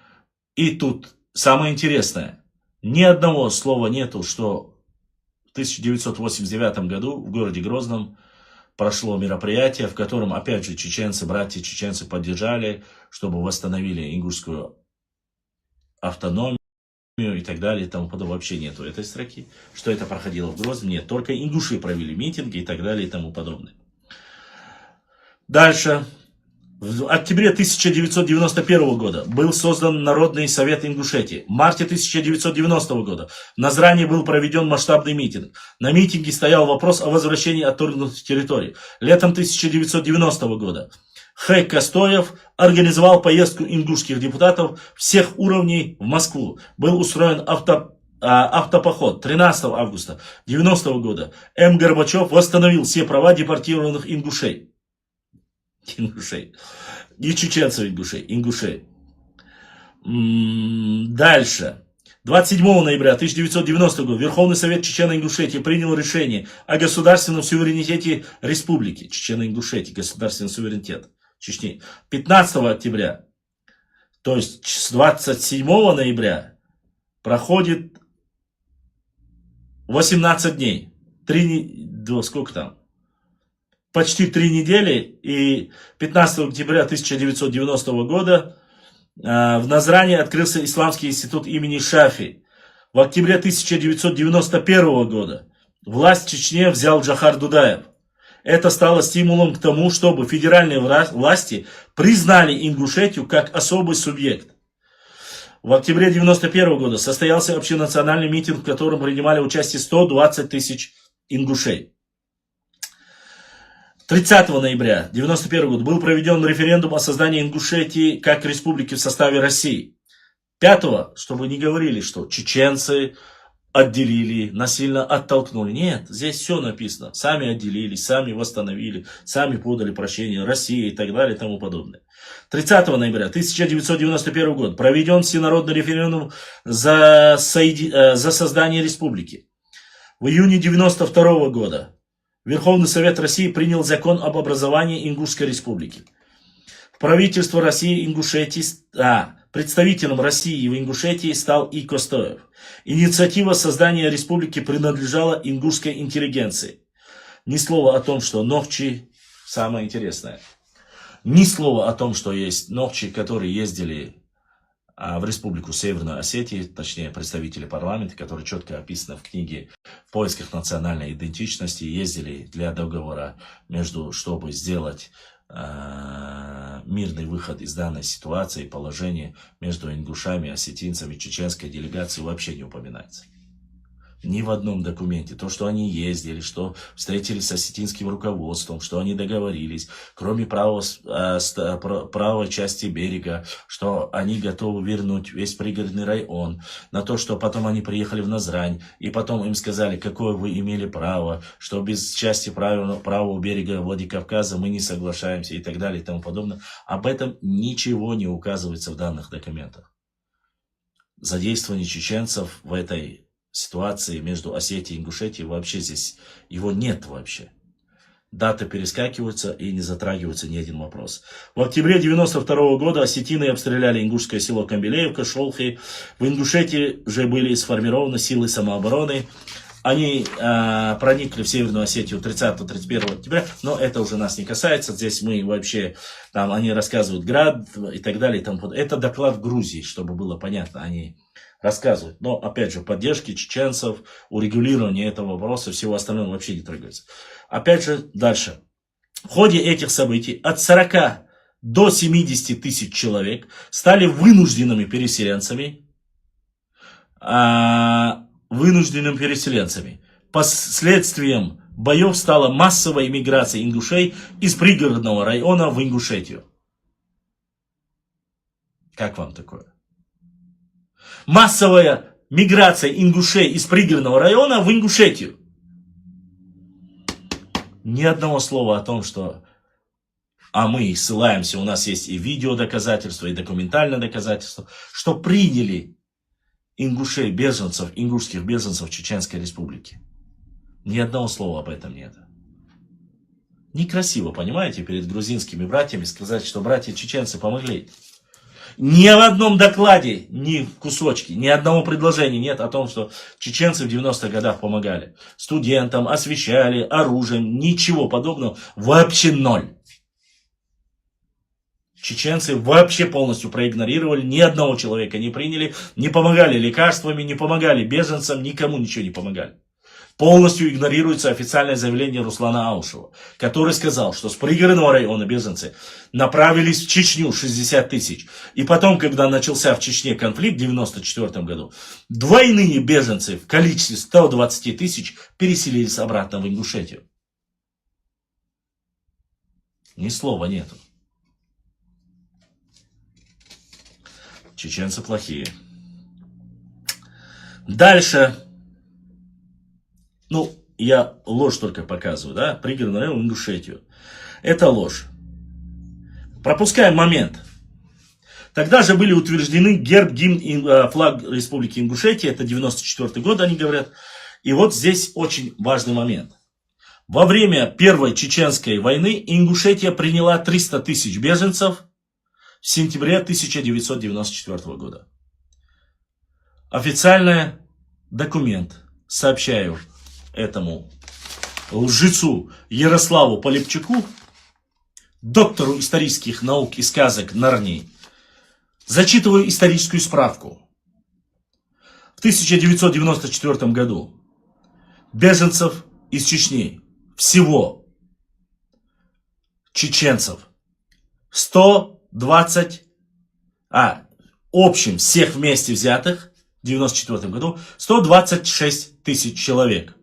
И тут самое интересное. Ни одного слова нету, что в 1989 году в городе Грозном прошло мероприятие, в котором, опять же, братья чеченцы поддержали, чтобы восстановили ингушскую автономию и так далее, и тому подобное. Вообще нету этой строки. Что это проходило в Грозном? Нет, только ингуши провели митинги и так далее, и тому подобное. Дальше. В октябре 1991 года был создан Народный совет Ингушетии. В марте 1990 года в Назрани был проведен масштабный митинг. На митинге стоял вопрос о возвращении отторгнутых территорий. Летом 1990 года Х. Костоев организовал поездку ингушских депутатов всех уровней в Москву. Был устроен автопоход. 13 августа 1990 года М. Горбачев восстановил все права депортированных ингушей. И чеченцев ингушей. Дальше. 27 ноября 1990 года Верховный Совет Чечено-Ингушетии принял решение о государственном суверенитете Республики Чечено-Ингушетии, государственный суверенитет Чечни. 15 октября, то есть с 27 ноября, проходит 18 дней. Сколько там? Почти 3 недели. И 15 октября 1990 года в Назране открылся Исламский институт имени Шафи. В октябре 1991 года власть в Чечне взял Джохар Дудаев. Это стало стимулом к тому, чтобы федеральные власти признали Ингушетию как особый субъект. В октябре 1991 года состоялся общенациональный митинг, в котором принимали участие 120 тысяч ингушей. 30 ноября 1991 года был проведен референдум о создании Ингушетии как республики в составе России. 5, чтобы не говорили, что чеченцы отделили, насильно оттолкнули. Нет, здесь все написано. Сами отделились, сами восстановили, сами подали прощение России и так далее и тому подобное. 30 ноября 1991 года проведен всенародный референдум за создание республики. В июне 1992 года Верховный Совет России принял закон об образовании Ингушской республики. Правительство России Ингушетии, представителем России в Ингушетии стал И. Костоев. Инициатива создания республики принадлежала ингушской интеллигенции. Ни слова о том, что Нохчи, самое интересное, ни слова о том, что есть Нохчи, которые ездили в Республику Северную Осетию, точнее представители парламента, которые четко описаны в книге «В поисках национальной идентичности», ездили для договора чтобы сделать мирный выход из данной ситуации, положение между ингушами, осетинцами, чеченской делегацией вообще не упоминается. Ни в одном документе. То, что они ездили, что встретились с осетинским руководством, что они договорились, кроме правой части берега, что они готовы вернуть весь пригородный район, на то, что потом они приехали в Назрань, и потом им сказали, какое вы имели право, что без части правого берега Владикавказа мы не соглашаемся и так далее и тому подобное. Об этом ничего не указывается в данных документах. Задействование чеченцев в этой ситуации между Осетией и Ингушетией вообще здесь, его нет вообще. Даты перескакиваются и не затрагивается ни один вопрос. В октябре 1992 года осетины обстреляли ингушское село Камбелеевка, Шолхи. В Ингушетии же были сформированы силы самообороны. Они проникли в Северную Осетию 30-31 октября, но это уже нас не касается. Здесь мы вообще, там они рассказывают град и так далее. Это доклад в Грузии, чтобы было понятно, они рассказывают. Но, опять же, поддержки чеченцев, урегулирование этого вопроса, всего остального вообще не трогается. Опять же, дальше. В ходе этих событий от 40 до 70 тысяч человек стали вынужденными переселенцами. Последствием боев стала массовая иммиграция ингушей из пригородного района в Ингушетию. Как вам такое? Массовая миграция ингушей из пригородного района в Ингушетию. Ни одного слова о том, что мы ссылаемся, у нас есть и видео доказательства, и документальное доказательство, что приняли ингушей, беженцев, ингушских беженцев Чеченской Республики. Ни одного слова об этом нет. Некрасиво, понимаете, перед грузинскими братьями сказать, что братья-чеченцы помогли. Ни в одном докладе, ни в кусочке, ни одного предложения нет о том, что чеченцы в 90-х годах помогали. Студентам, освещали, оружием, ничего подобного. Вообще ноль. Чеченцы вообще полностью проигнорировали, ни одного человека не приняли, не помогали лекарствами, не помогали беженцам, никому ничего не помогали. Полностью игнорируется официальное заявление Руслана Аушева, который сказал, что с пригородного района беженцы направились в Чечню 60 тысяч. И потом, когда начался в Чечне конфликт в 1994 году, двойные беженцы в количестве 120 тысяч переселились обратно в Ингушетию. Ни слова нету. Чеченцы плохие. Дальше. Я ложь только показываю, да? Пригородный район, Ингушетию. Это ложь. Пропускаем момент. Тогда же были утверждены герб, гимн, флаг Республики Ингушетия. Это 94 год, они говорят. И вот здесь очень важный момент. Во время Первой Чеченской войны Ингушетия приняла 300 тысяч беженцев в сентябре 1994 года. Официальный документ, сообщаю этому лжецу Ярославу Полипчуку, доктору исторических наук и сказок Нарнии, зачитываю историческую справку. В 1994 году беженцев из Чечни, всего чеченцев общем всех вместе взятых в 1994 году 126 тысяч человек.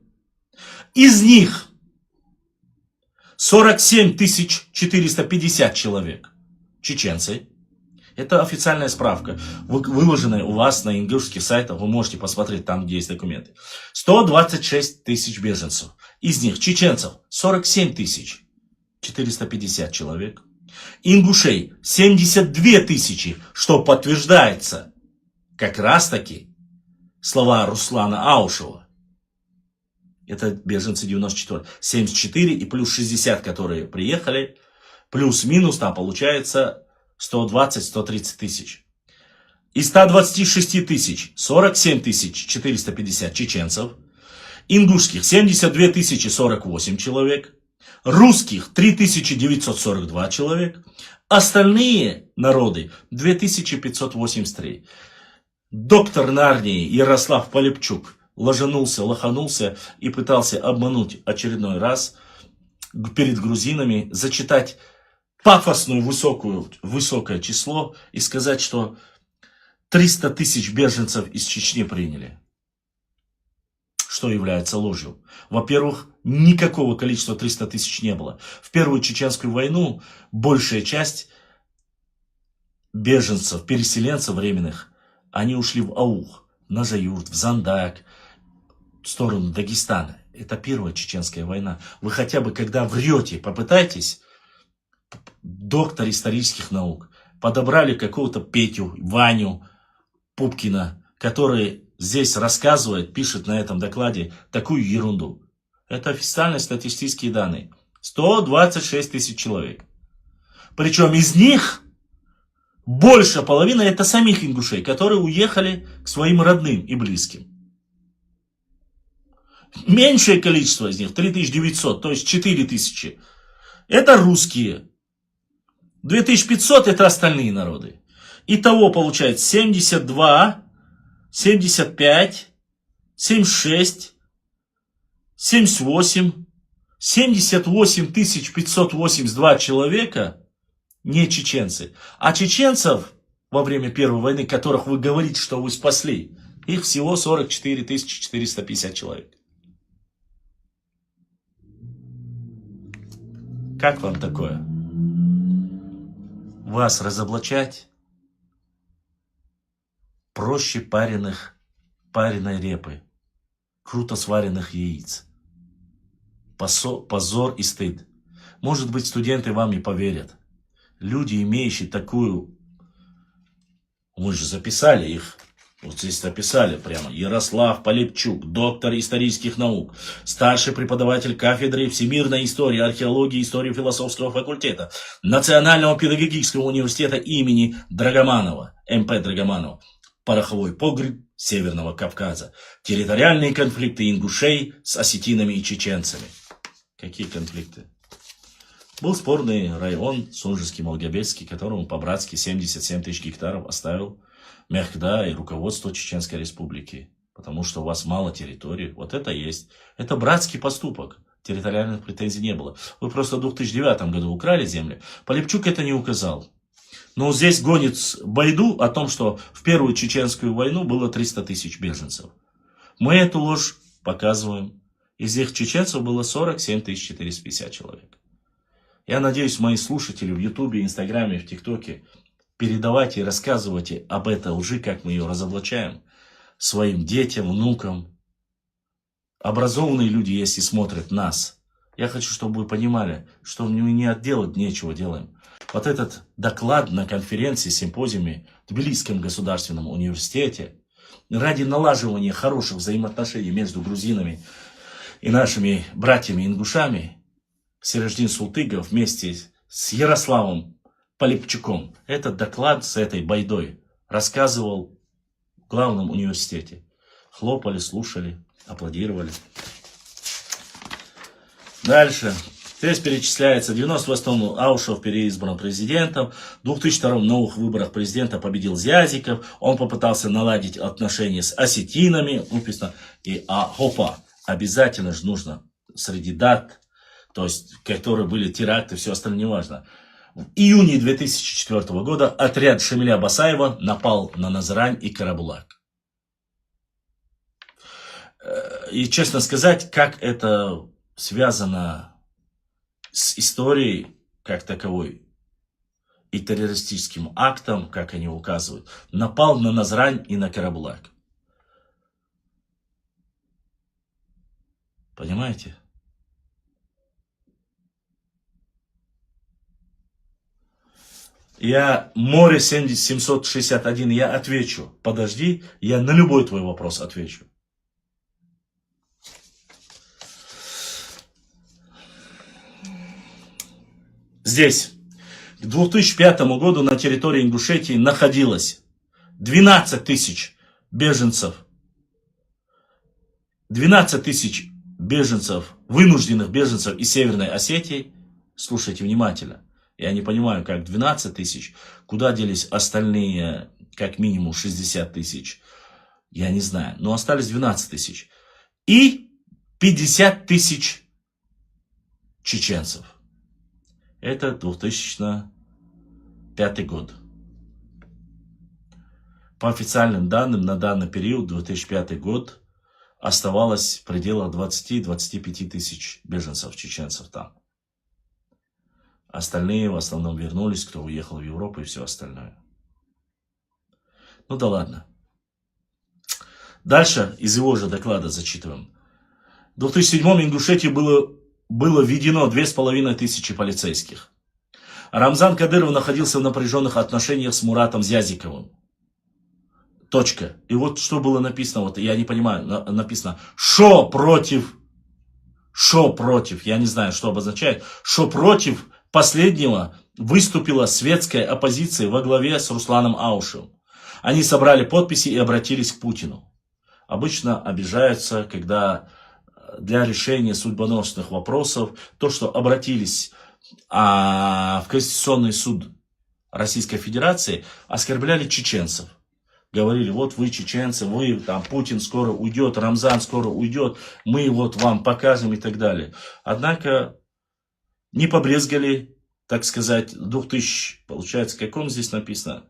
Из них 47 450 человек чеченцы. Это официальная справка, выложенная у вас на ингушских сайтах. Вы можете посмотреть там, где есть документы. 126 тысяч беженцев. Из них чеченцев 47 450 человек. Ингушей 72 тысячи, что подтверждается как раз таки слова Руслана Аушева. Это беженцы 94. 74 и плюс 60, которые приехали. Плюс-минус там получается 120-130 тысяч. Из 126 тысяч 47 450 чеченцев. Ингушских 72 048 человек. Русских 3942 человек. Остальные народы 2583. Доктор Нарнии Ярослав Полипчук лоханулся и пытался обмануть очередной раз перед грузинами, зачитать пафосную высокое число и сказать, что 300 тысяч беженцев из Чечни приняли. Что является ложью. Во-первых, никакого количества 300 тысяч не было. В Первую Чеченскую войну большая часть беженцев, переселенцев временных, они ушли в Аух, на Жаюрт, в Зандак, в сторону Дагестана. Это Первая Чеченская война. Вы хотя бы, когда врете, попытайтесь, доктор исторических наук, подобрали какого-то Петю, Ваню Пупкина, который здесь рассказывает, пишет на этом докладе такую ерунду. Это официальные статистические данные. 126 тысяч человек. Причем из них больше половины это самих ингушей, которые уехали к своим родным и близким. Меньшее количество из них, 3900, то есть 4000, это русские. 2500 это остальные народы. Итого получается 72, 75, 76, 78, 78 582 человека не чеченцы. А чеченцев во время Первой войны, которых вы говорите, что вы спасли, их всего 44 450 человек. Как вам такое? Вас разоблачать проще пареной репы, круто сваренных яиц. Позор и стыд. Может быть, студенты вам и поверят. Люди, имеющие такую... Мы же записали их. Вот здесь написали прямо. Ярослав Полипчук, доктор исторических наук, старший преподаватель кафедры всемирной истории, археологии и истории философского факультета Национального педагогического университета имени Драгоманова, МП Драгоманова, пороховой погреб Северного Кавказа, территориальные конфликты ингушей с осетинами и чеченцами. Какие конфликты? Был спорный район Сунжский, Малгобекский, которому по-братски 77 тысяч гектаров оставил Мехда и руководство Чеченской Республики. Потому что у вас мало территории. Вот это есть. Это братский поступок. Территориальных претензий не было. Вы просто в 2009 году украли земли. Полипчук это не указал. Но здесь гонит байду о том, что в Первую Чеченскую войну было 300 тысяч беженцев. Мы эту ложь показываем. Из них чеченцев было 47 450 человек. Я надеюсь, мои слушатели в Ютубе, Инстаграме, в ТикТоке передавайте и рассказывайте об этой лжи, как мы ее разоблачаем своим детям, внукам. Образованные люди, если смотрят нас, я хочу, чтобы вы понимали, что мы не отделать нечего делаем. Вот этот доклад на конференции, симпозиуме в Тбилисском государственном университете ради налаживания хороших взаимоотношений между грузинами и нашими братьями-ингушами Сереждин Султыгов вместе с Ярославом Полипчуком этот доклад с этой байдой рассказывал в главном университете. Хлопали, слушали, аплодировали. Дальше. Здесь перечисляется: в 98-м Аушев переизбран президентом, в 2002-м новых выборах президента победил Зязиков, он попытался наладить отношения с осетинами, написано, и хопа, обязательно же нужно среди дат, то есть, которые были теракты, все остальное неважно. В июне 2004 года отряд Шамиля Басаева напал на Назрань и Карабулак. И, честно сказать, как это связано с историей как таковой и террористическим актом, как они указывают, напал на Назрань и на Карабулак. Понимаете? Я море 761, я отвечу. Подожди, я на любой твой вопрос отвечу. Здесь к 2005 году на территории Ингушетии находилось 12 тысяч беженцев. 12 тысяч беженцев, вынужденных беженцев из Северной Осетии. Слушайте внимательно. Я не понимаю, как 12 тысяч. Куда делись остальные, как минимум 60 тысяч? Я не знаю. Но остались 12 тысяч. И 50 тысяч чеченцев. Это 2005 год. По официальным данным, на данный период, 2005 год, оставалось в пределах 20-25 тысяч беженцев, чеченцев там. Остальные в основном вернулись, кто уехал в Европу и все остальное. Ну да ладно. Дальше из его же доклада зачитываем. В 2007 в Ингушетии было введено 2500 полицейских. Рамзан Кадыров находился в напряженных отношениях с Муратом Зязиковым. Точка. И вот что было написано, вот я не понимаю, написано «шо против», я не знаю, что обозначает, «шо против» последнего выступила светская оппозиция во главе с Русланом Аушевым. Они собрали подписи и обратились к Путину. Обычно обижаются, когда для решения судьбоносных вопросов, то, что обратились в Конституционный суд Российской Федерации, оскорбляли чеченцев. Говорили: вот вы чеченцы, вы там, Путин скоро уйдет, Рамзан скоро уйдет, мы вот вам покажем и так далее. Однако не побрезгали, так сказать, в 2000, получается, каком здесь написано,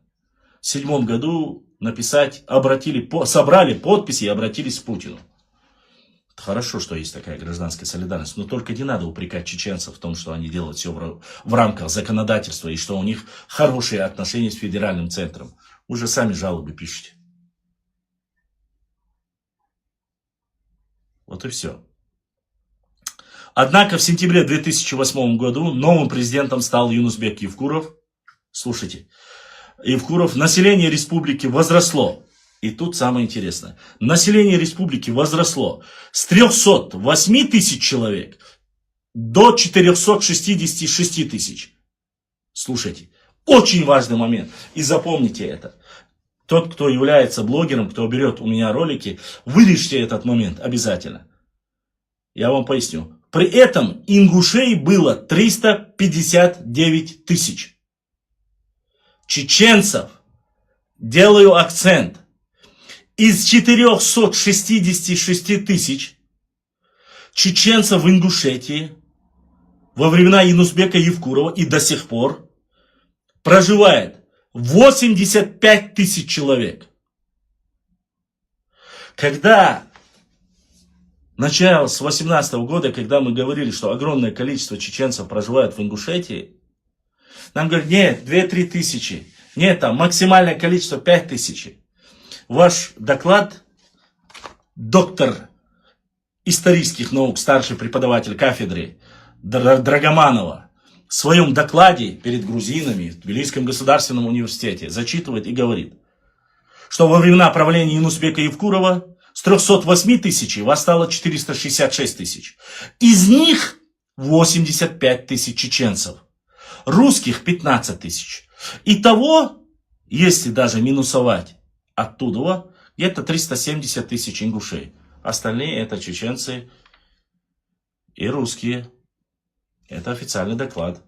в 2007 году написать, собрали подписи и обратились к Путину. Хорошо, что есть такая гражданская солидарность, но только не надо упрекать чеченцев в том, что они делают все в рамках законодательства и что у них хорошие отношения с федеральным центром. Вы же сами жалобы пишете. Вот и все. Однако в сентябре 2008 году новым президентом стал Юнусбек Евкуров. Слушайте, Евкуров: население республики возросло. И тут самое интересное. Население республики возросло с 308 тысяч человек до 466 тысяч. Слушайте, очень важный момент. И запомните это. Тот, кто является блогером, кто берет у меня ролики, вырежьте этот момент обязательно. Я вам поясню. При этом ингушей было 359 тысяч. Чеченцев, делаю акцент, из 466 тысяч чеченцев в Ингушетии во времена Юнусбека Евкурова и до сих пор проживает 85 тысяч человек. Когда начало с 2018 года, когда мы говорили, что огромное количество чеченцев проживает в Ингушетии, нам говорят: нет, 2-3 тысячи, нет, там максимальное количество 5 тысяч. Ваш доклад, доктор исторических наук, старший преподаватель кафедры Драгоманова, в своем докладе перед грузинами в Тбилисском государственном университете зачитывает и говорит, что во времена правления Юнусбека Евкурова с 308 тысяч восстало 466 тысяч. Из них 85 тысяч чеченцев. Русских 15 тысяч. Итого, если даже минусовать оттуда, где-то 370 тысяч ингушей. Остальные это чеченцы и русские. Это официальный доклад.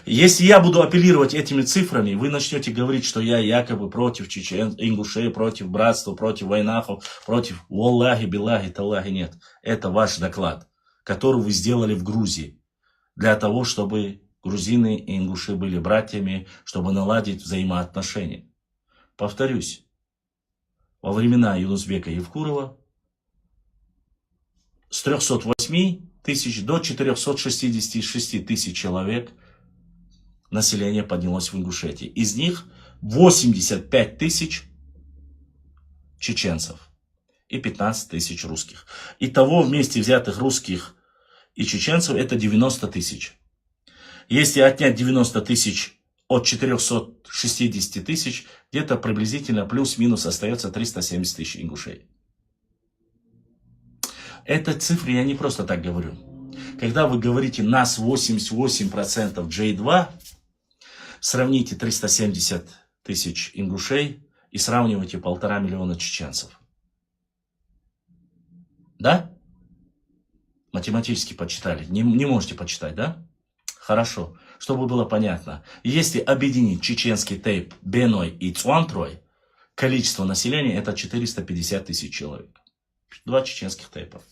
Если я буду апеллировать этими цифрами, вы начнете говорить, что я якобы против ингушей, против братства, против войнахов, против валлахи, билахи, таллахи. Нет. Это ваш доклад, который вы сделали в Грузии. Для того, чтобы грузины и ингуши были братьями, чтобы наладить взаимоотношения. Повторюсь, во времена Юнусбека Евкурова с 308 тысяч до 466 тысяч человек население поднялось в Ингушетии. Из них 85 тысяч чеченцев и 15 тысяч русских. Итого вместе взятых русских и чеченцев это 90 тысяч. Если отнять 90 тысяч от 460 тысяч, где-то приблизительно плюс-минус остается 370 тысяч ингушей. Это цифры я не просто так говорю. Когда вы говорите нас 88% J2, сравните 370 тысяч ингушей и сравнивайте 1,5 миллиона чеченцев. Да? Математически почитали. Не можете почитать, да? Хорошо. Чтобы было понятно. Если объединить чеченский тейп Беной и Цуантрой, количество населения это 450 тысяч человек. 2 чеченских тейпа.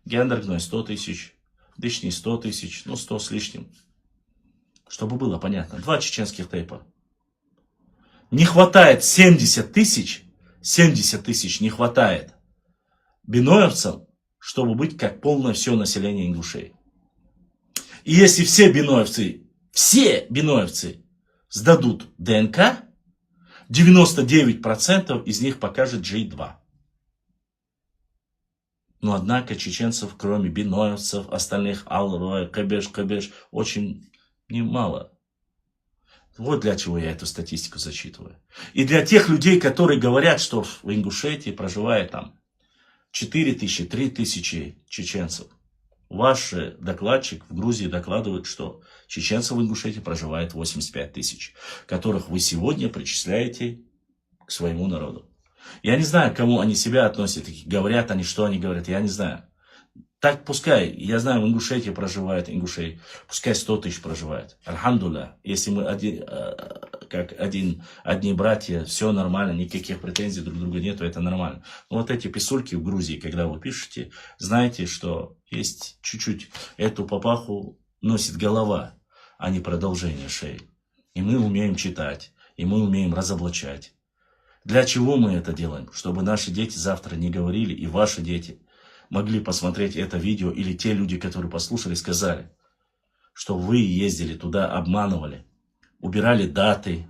Гендергной 100 тысяч. Дышни 100 тысяч. 100 с лишним. Чтобы было понятно. 2 чеченских тейпа. Не хватает 70 тысяч. 70 тысяч не хватает биноевцам, чтобы быть как полное все население ингушей. И если все биноевцы сдадут ДНК, 99% из них покажет J2. Но однако чеченцев, кроме биноевцев, остальных Алроя, Кабеш, очень немало. Вот для чего я эту статистику зачитываю. И для тех людей, которые говорят, что в Ингушетии проживает там 4000, 3000 чеченцев. Ваш докладчик в Грузии докладывает, что чеченцев в Ингушетии проживает 85 тысяч, которых вы сегодня причисляете к своему народу. Я не знаю, к кому они себя относят, говорят они, что они говорят, я не знаю. Так пускай, я знаю, в Ингушетии проживает ингушей, пускай 100 тысяч проживает. Альхамдулилля, если мы одни братья, все нормально, никаких претензий друг к другу нету, это нормально. Но вот эти писульки в Грузии, когда вы пишете, знаете, что есть чуть-чуть эту папаху носит голова, а не продолжение шеи. И мы умеем читать, и мы умеем разоблачать. Для чего мы это делаем? Чтобы наши дети завтра не говорили, и ваши дети могли посмотреть это видео, или те люди, которые послушали, сказали, что вы ездили туда, обманывали, убирали даты.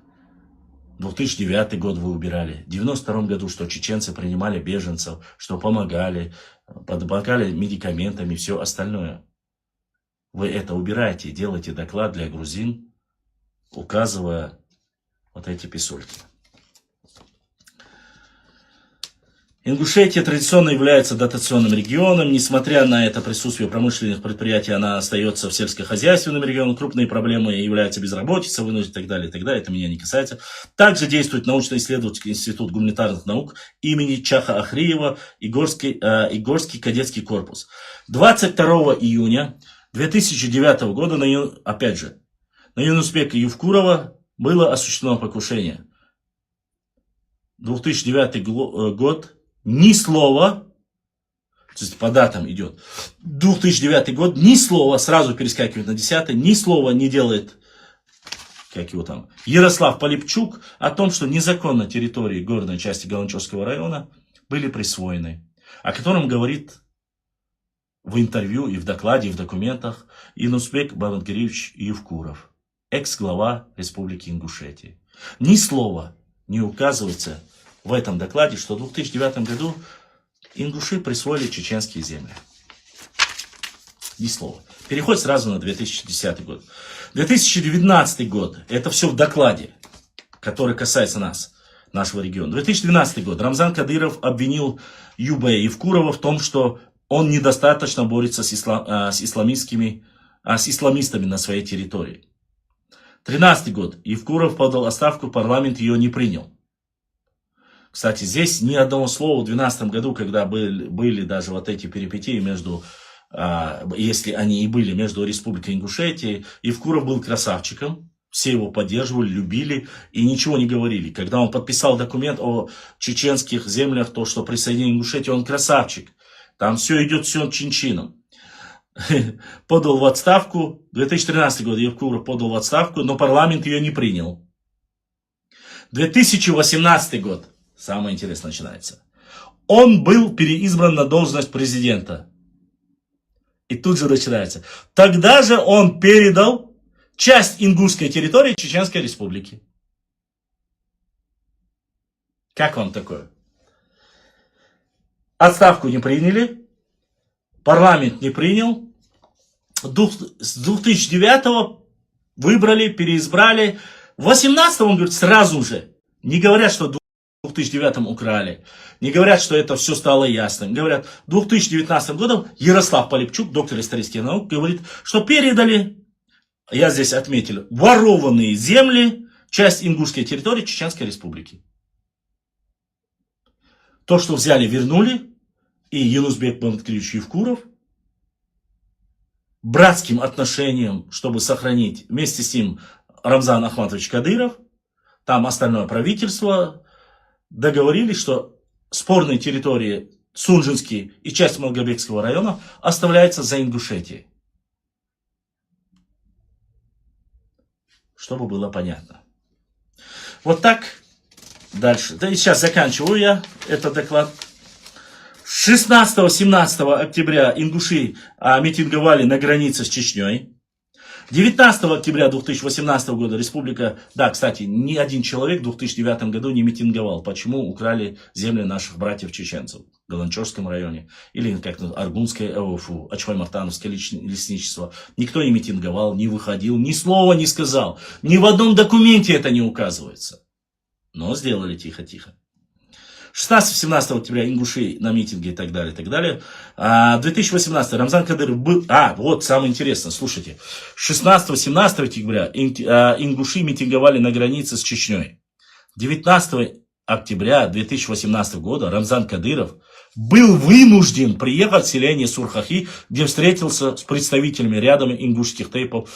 2009 год вы убирали. В 1992 году, что чеченцы принимали беженцев, что помогали медикаментами и все остальное. Вы это убираете, делаете доклад для грузин, указывая вот эти писульки. Ингушетия традиционно является дотационным регионом. Несмотря на это присутствие промышленных предприятий, она остается в сельскохозяйственном регионе. Крупные проблемы являются безработица, вынужденность и так далее, и так далее. Это меня не касается. Также действует научно-исследовательский институт гуманитарных наук имени Чаха Ахриева и Горский кадетский корпус. 22 июня 2009 года, опять же, на Юнусбека Евкурова было осуществлено покушение. 2009 год. Ни слова, то есть по датам идет, 2009 год, ни слова, сразу перескакивает на 10, ни слова не делает, как его там, Ярослав Полипчук о том, что незаконно территории горной части Галанчевского района были присвоены, о котором говорит в интервью и в докладе, и в документах Юнусбек Бабангериевич Евкуров, экс-глава Республики Ингушетия. Ни слова не указывается в этом докладе, что в 2009 году ингуши присвоили чеченские земли. Ни слова. Переход сразу на 2010 год. 2012 год. Это все в докладе, который касается нас, нашего региона. 2012 год. Рамзан Кадыров обвинил Юбая Евкурова в том, что он недостаточно борется с исламистами на своей территории. 2013 год. Евкуров подал отставку, парламент ее не принял. Кстати, здесь ни одного слова в 2012 году, когда были даже вот эти перипетии между, если они и были, между Республикой Ингушетия, Евкуров был красавчиком, все его поддерживали, любили и ничего не говорили. Когда он подписал документ о чеченских землях, то, что присоединение Ингушетии, он красавчик. Там все идет все чин-чином. Подал в отставку. 2013 год Евкуров подал в отставку, но парламент ее не принял. 2018 год. Самое интересное начинается. Он был переизбран на должность президента. И тут же начинается. Тогда же он передал часть ингушской территории Чеченской Республики. Как вам такое? Отставку не приняли. Парламент не принял. С 2009 выбрали, переизбрали. В 2018 он говорит сразу же. Не говорят, что в 2009 украли. Не говорят, что это все стало ясным. Говорят, в 2019 году Ярослав Полипчук, доктор исторических наук, говорит, что передали, я здесь отметил, ворованные земли, часть ингушской территории Чеченской Республики. То, что взяли, вернули. И Юнусбек Маматкалиевич Евкуров братским отношением, чтобы сохранить вместе с ним Рамзан Ахматович Кадыров, там остальное правительство, договорились, что спорные территории Сунжинский и часть Малгобекского района оставляется за Ингушетией. Чтобы было понятно. Вот так. Дальше. Да и сейчас заканчиваю я этот доклад. 16-17 октября ингуши митинговали на границе с Чечней. 19 октября 2018 года республика... Да, кстати, ни один человек в 2009 году не митинговал. Почему украли земли наших братьев-чеченцев в Галанчорском районе. Или как-то Аргунское, Ачхой-Мартановское лесничество. Никто не митинговал, не выходил, ни слова не сказал. Ни в одном документе это не указывается. Но сделали тихо-тихо. 16-17 октября ингуши на митинге и так далее, и так далее. 2018 Рамзан Кадыров был... вот самое интересное, слушайте. 16-17 октября ингуши митинговали на границе с Чечней. 19 октября 2018 года Рамзан Кадыров был вынужден приехать в селение Сурхахи, где встретился с представителями рядом ингушских тейпов.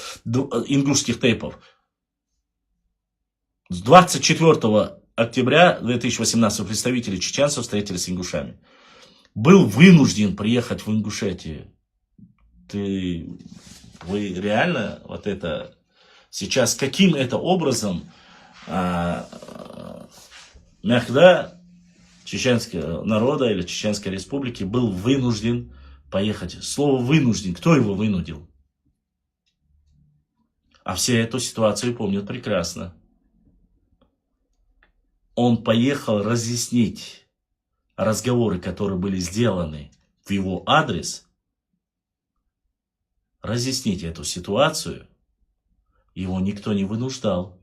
С 24 октября 2018 представители чеченцев встретились с ингушами. Был вынужден приехать в Ингушетию. Вы реально вот это сейчас каким это образом мягко чеченского народа или Чеченской Республики был вынужден поехать. Слово вынужден. Кто его вынудил? А все эту ситуацию помнят прекрасно. Он поехал разъяснить разговоры, которые были сделаны в его адрес, разъяснить эту ситуацию. Его никто не вынуждал.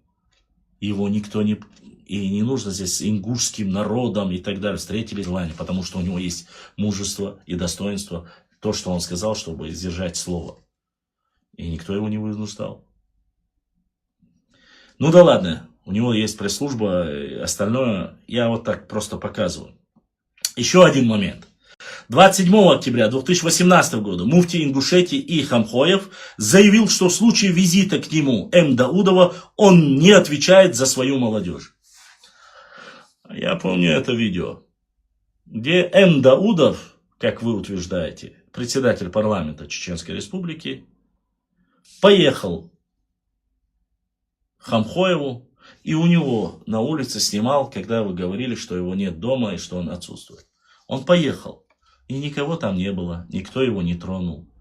Его никто не... И не нужно здесь с ингушским народом и так далее встретили желание, потому что у него есть мужество и достоинство. То, что он сказал, чтобы сдержать слово. И никто его не вынуждал. Ну да ладно. У него есть пресс-служба, остальное я вот так просто показываю. Еще один момент. 27 октября 2018 года муфти Ингушетии И Хамхоев заявил, что в случае визита к нему М. Даудова он не отвечает за свою молодежь. Я помню это видео, где М. Даудов, как вы утверждаете, председатель парламента Чеченской Республики, поехал к Хамхоеву. И у него на улице снимал, когда вы говорили, что его нет дома и что он отсутствует. Он поехал. И никого там не было. Никто его не тронул.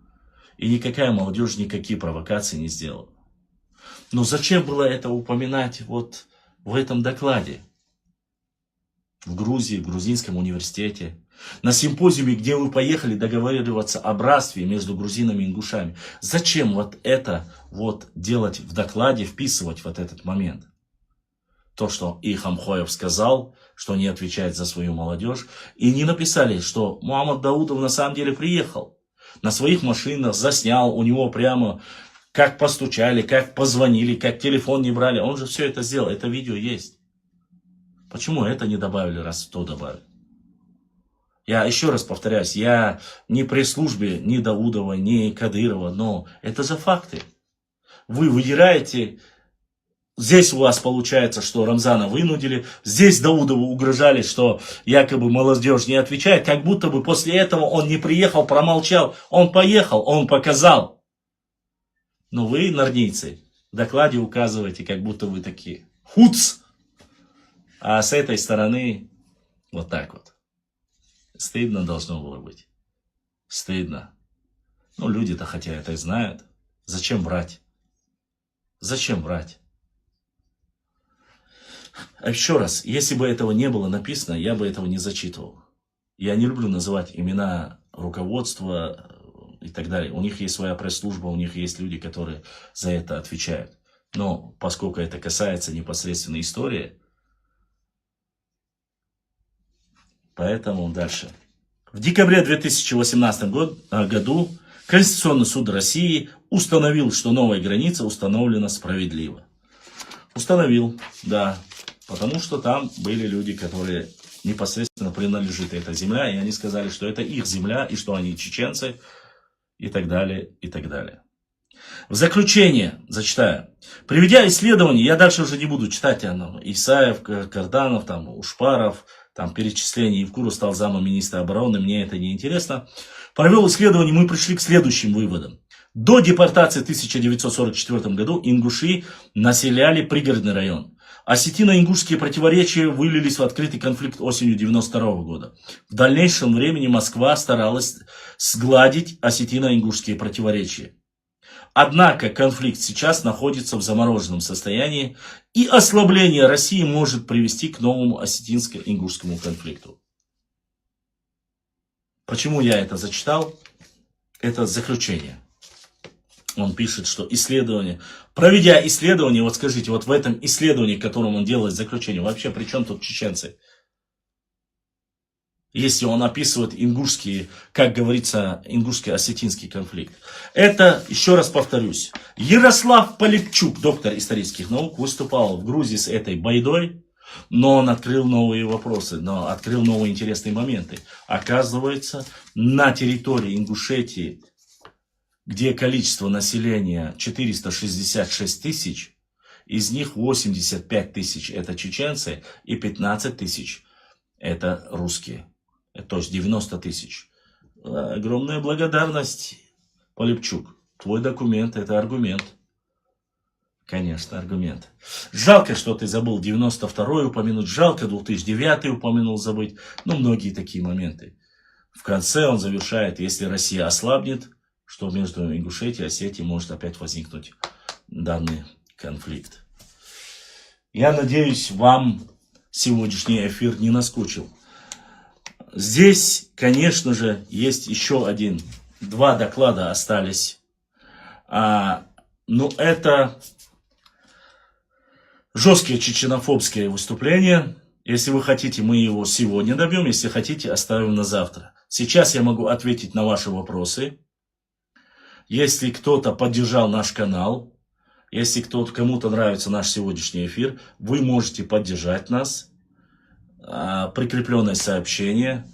И никакая молодежь никакие провокации не сделала. Но зачем было это упоминать вот в этом докладе? В Грузии, в грузинском университете. На симпозиуме, где вы поехали договариваться о братстве между грузинами и ингушами. Зачем вот это вот делать в докладе, вписывать вот этот момент? То, что и Хамхоев сказал, что не отвечает за свою молодежь. И не написали, что Мухаммад Даудов на самом деле приехал. На своих машинах заснял, у него прямо как постучали, как позвонили, как телефон не брали. Он же все это сделал, это видео есть. Почему это не добавили, раз то добавили? Я еще раз повторяюсь, я не при службе ни Даудова, ни Кадырова, но это же факты. Вы выдираете, здесь у вас получается, что Рамзана вынудили, здесь Даудову угрожали, что якобы молодежь не отвечает, как будто бы после этого он не приехал, промолчал, он поехал, он показал. Но вы, норнийцы, в докладе указываете, как будто вы такие хуц, а с этой стороны вот так вот. Стыдно должно было быть. Стыдно. Ну, люди-то хотя это и знают. Зачем врать? Зачем врать? А еще раз, если бы этого не было написано, я бы этого не зачитывал. Я не люблю называть имена руководства и так далее. У них есть своя пресс-служба, у них есть люди, которые за это отвечают. Но поскольку это касается непосредственно истории, поэтому дальше. В декабре 2018 году Конституционный суд России установил, что новая граница установлена справедливо. Установил, да, потому что там были люди, которые непосредственно принадлежит эта земля, и они сказали, что это их земля, и что они чеченцы, и так далее, и так далее. В заключение, зачитаю. Приведя исследования, я дальше уже не буду читать, Исаев, Карданов, там, Ушпаров, там перечисление, Евкуров стал замом министра обороны, мне это не интересно. Провел исследование, мы пришли к следующим выводам. До депортации в 1944 году ингуши населяли пригородный район. Осетино-ингушские противоречия вылились в открытый конфликт осенью 1992 года. В дальнейшем времени Москва старалась сгладить осетино-ингушские противоречия. Однако конфликт сейчас находится в замороженном состоянии, и ослабление России может привести к новому осетинско-ингушскому конфликту. Почему я это зачитал? Это заключение. Он пишет, что исследование, проведя исследование, вот скажите, вот в этом исследовании, которым он делает заключение, вообще при чем тут чеченцы? Если он описывает ингушский, как говорится, ингушско-осетинский конфликт. Это, еще раз повторюсь, Ярослав Полипчук, доктор исторических наук, выступал в Грузии с этой байдой, но он открыл новые вопросы, но открыл новые интересные моменты. Оказывается, на территории Ингушетии, где количество населения 466 тысяч, из них 85 тысяч это чеченцы и 15 тысяч это русские. То есть 90 тысяч. Огромная благодарность, Полипчук. Твой документ это аргумент. Конечно, аргумент. Жалко, что ты забыл 92-й упомянуть. Жалко 2009-й упомянул забыть. Ну, многие такие моменты. В конце он завершает, если Россия ослабнет, что между Ингушетией и Осетией может опять возникнуть данный конфликт. Я надеюсь, вам сегодняшний эфир не наскучил. Здесь, конечно же, есть еще два доклада остались. Но это жесткие чеченофобские выступления. Если вы хотите, мы его сегодня добьем. Если хотите, оставим на завтра. Сейчас я могу ответить на ваши вопросы. Если кто-то поддержал наш канал, если кому-то нравится наш сегодняшний эфир, вы можете поддержать нас. Прикрепленное сообщение.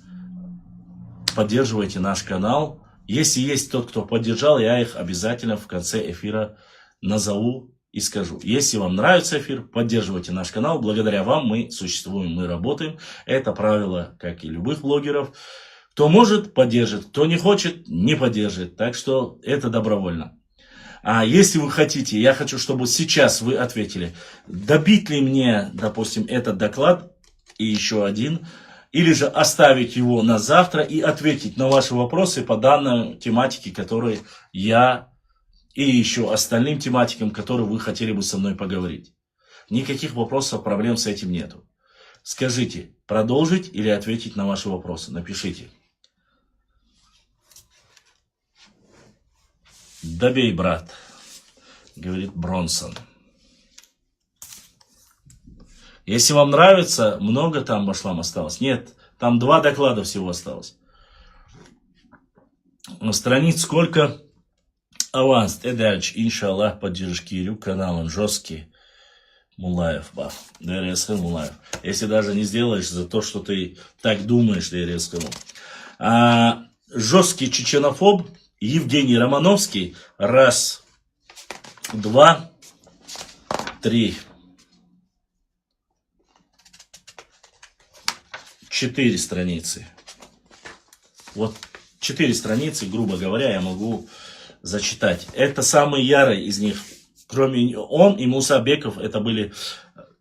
Поддерживайте наш канал. Если есть тот, кто поддержал, я их обязательно в конце эфира назову и скажу. Если вам нравится эфир, поддерживайте наш канал. Благодаря вам мы существуем, мы работаем. Это правило, как и любых блогеров. Кто может, поддержит. Кто не хочет, не поддержит. Так что это добровольно. А если вы хотите, я хочу, чтобы сейчас вы ответили, добить ли мне, допустим, этот доклад и еще один, или же оставить его на завтра и ответить на ваши вопросы по данной тематике, которые я и еще остальным тематикам, которые вы хотели бы со мной поговорить. Никаких вопросов, проблем с этим нету. Скажите, продолжить или ответить на ваши вопросы? Напишите. Добей, брат, говорит Бронсон. Если вам нравится, много там башлам осталось? Нет, там 2 доклада всего осталось. Страниц сколько? Аванс, дальше, иншаллах, поддержишь Кирю каналом жесткий. Мулаев, бах, ДРСХ Мулаев. Если даже не сделаешь за то, что ты так думаешь, ДРСХ. Жесткий чеченофоб Евгений Романовский. 1, 2, 3, 4 страницы. Вот 4 страницы, грубо говоря, я могу зачитать. Это самый ярый из них. Кроме он и Муса Беков, это были,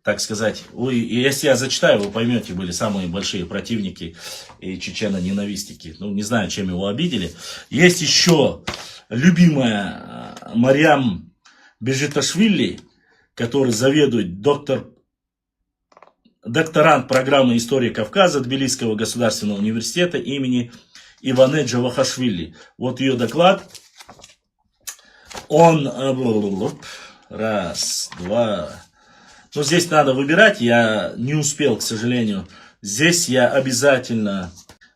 так сказать, если я зачитаю, вы поймете, были самые большие противники и чечено-ненавистники. Ну, не знаю, чем его обидели. Есть еще любимая Марьям Бежиташвили, который заведует докторант программы «История Кавказа» Тбилисского государственного университета имени Иване Джавахашвили. Вот ее доклад. Он... 1, 2... Ну, здесь надо выбирать. Я не успел, к сожалению. Здесь я обязательно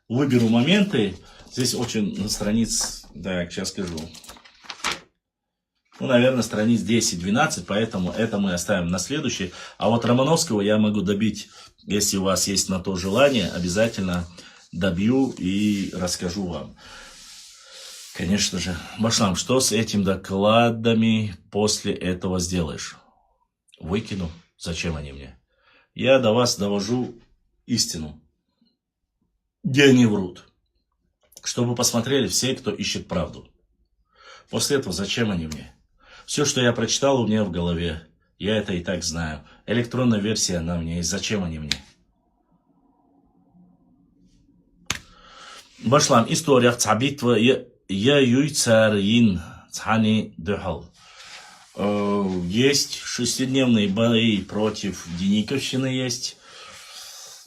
выберу моменты. Здесь очень страниц... Так, сейчас скажу. Ну, наверное, страниц 10-12, поэтому это мы оставим на следующий. А вот Романовского я могу добить, если у вас есть на то желание, обязательно добью и расскажу вам. Конечно же. Башлам, что с этими докладами после этого сделаешь? Выкину. Зачем они мне? Я до вас довожу истину, где они врут. Чтобы посмотрели все, кто ищет правду. После этого зачем они мне? Все, что я прочитал, у меня в голове. Я это и так знаю. Электронная версия на мне. И зачем они мне? Башлам, история битва я юйцарин цхани дыхал. Есть 6-дневные бои против Дениковщины есть.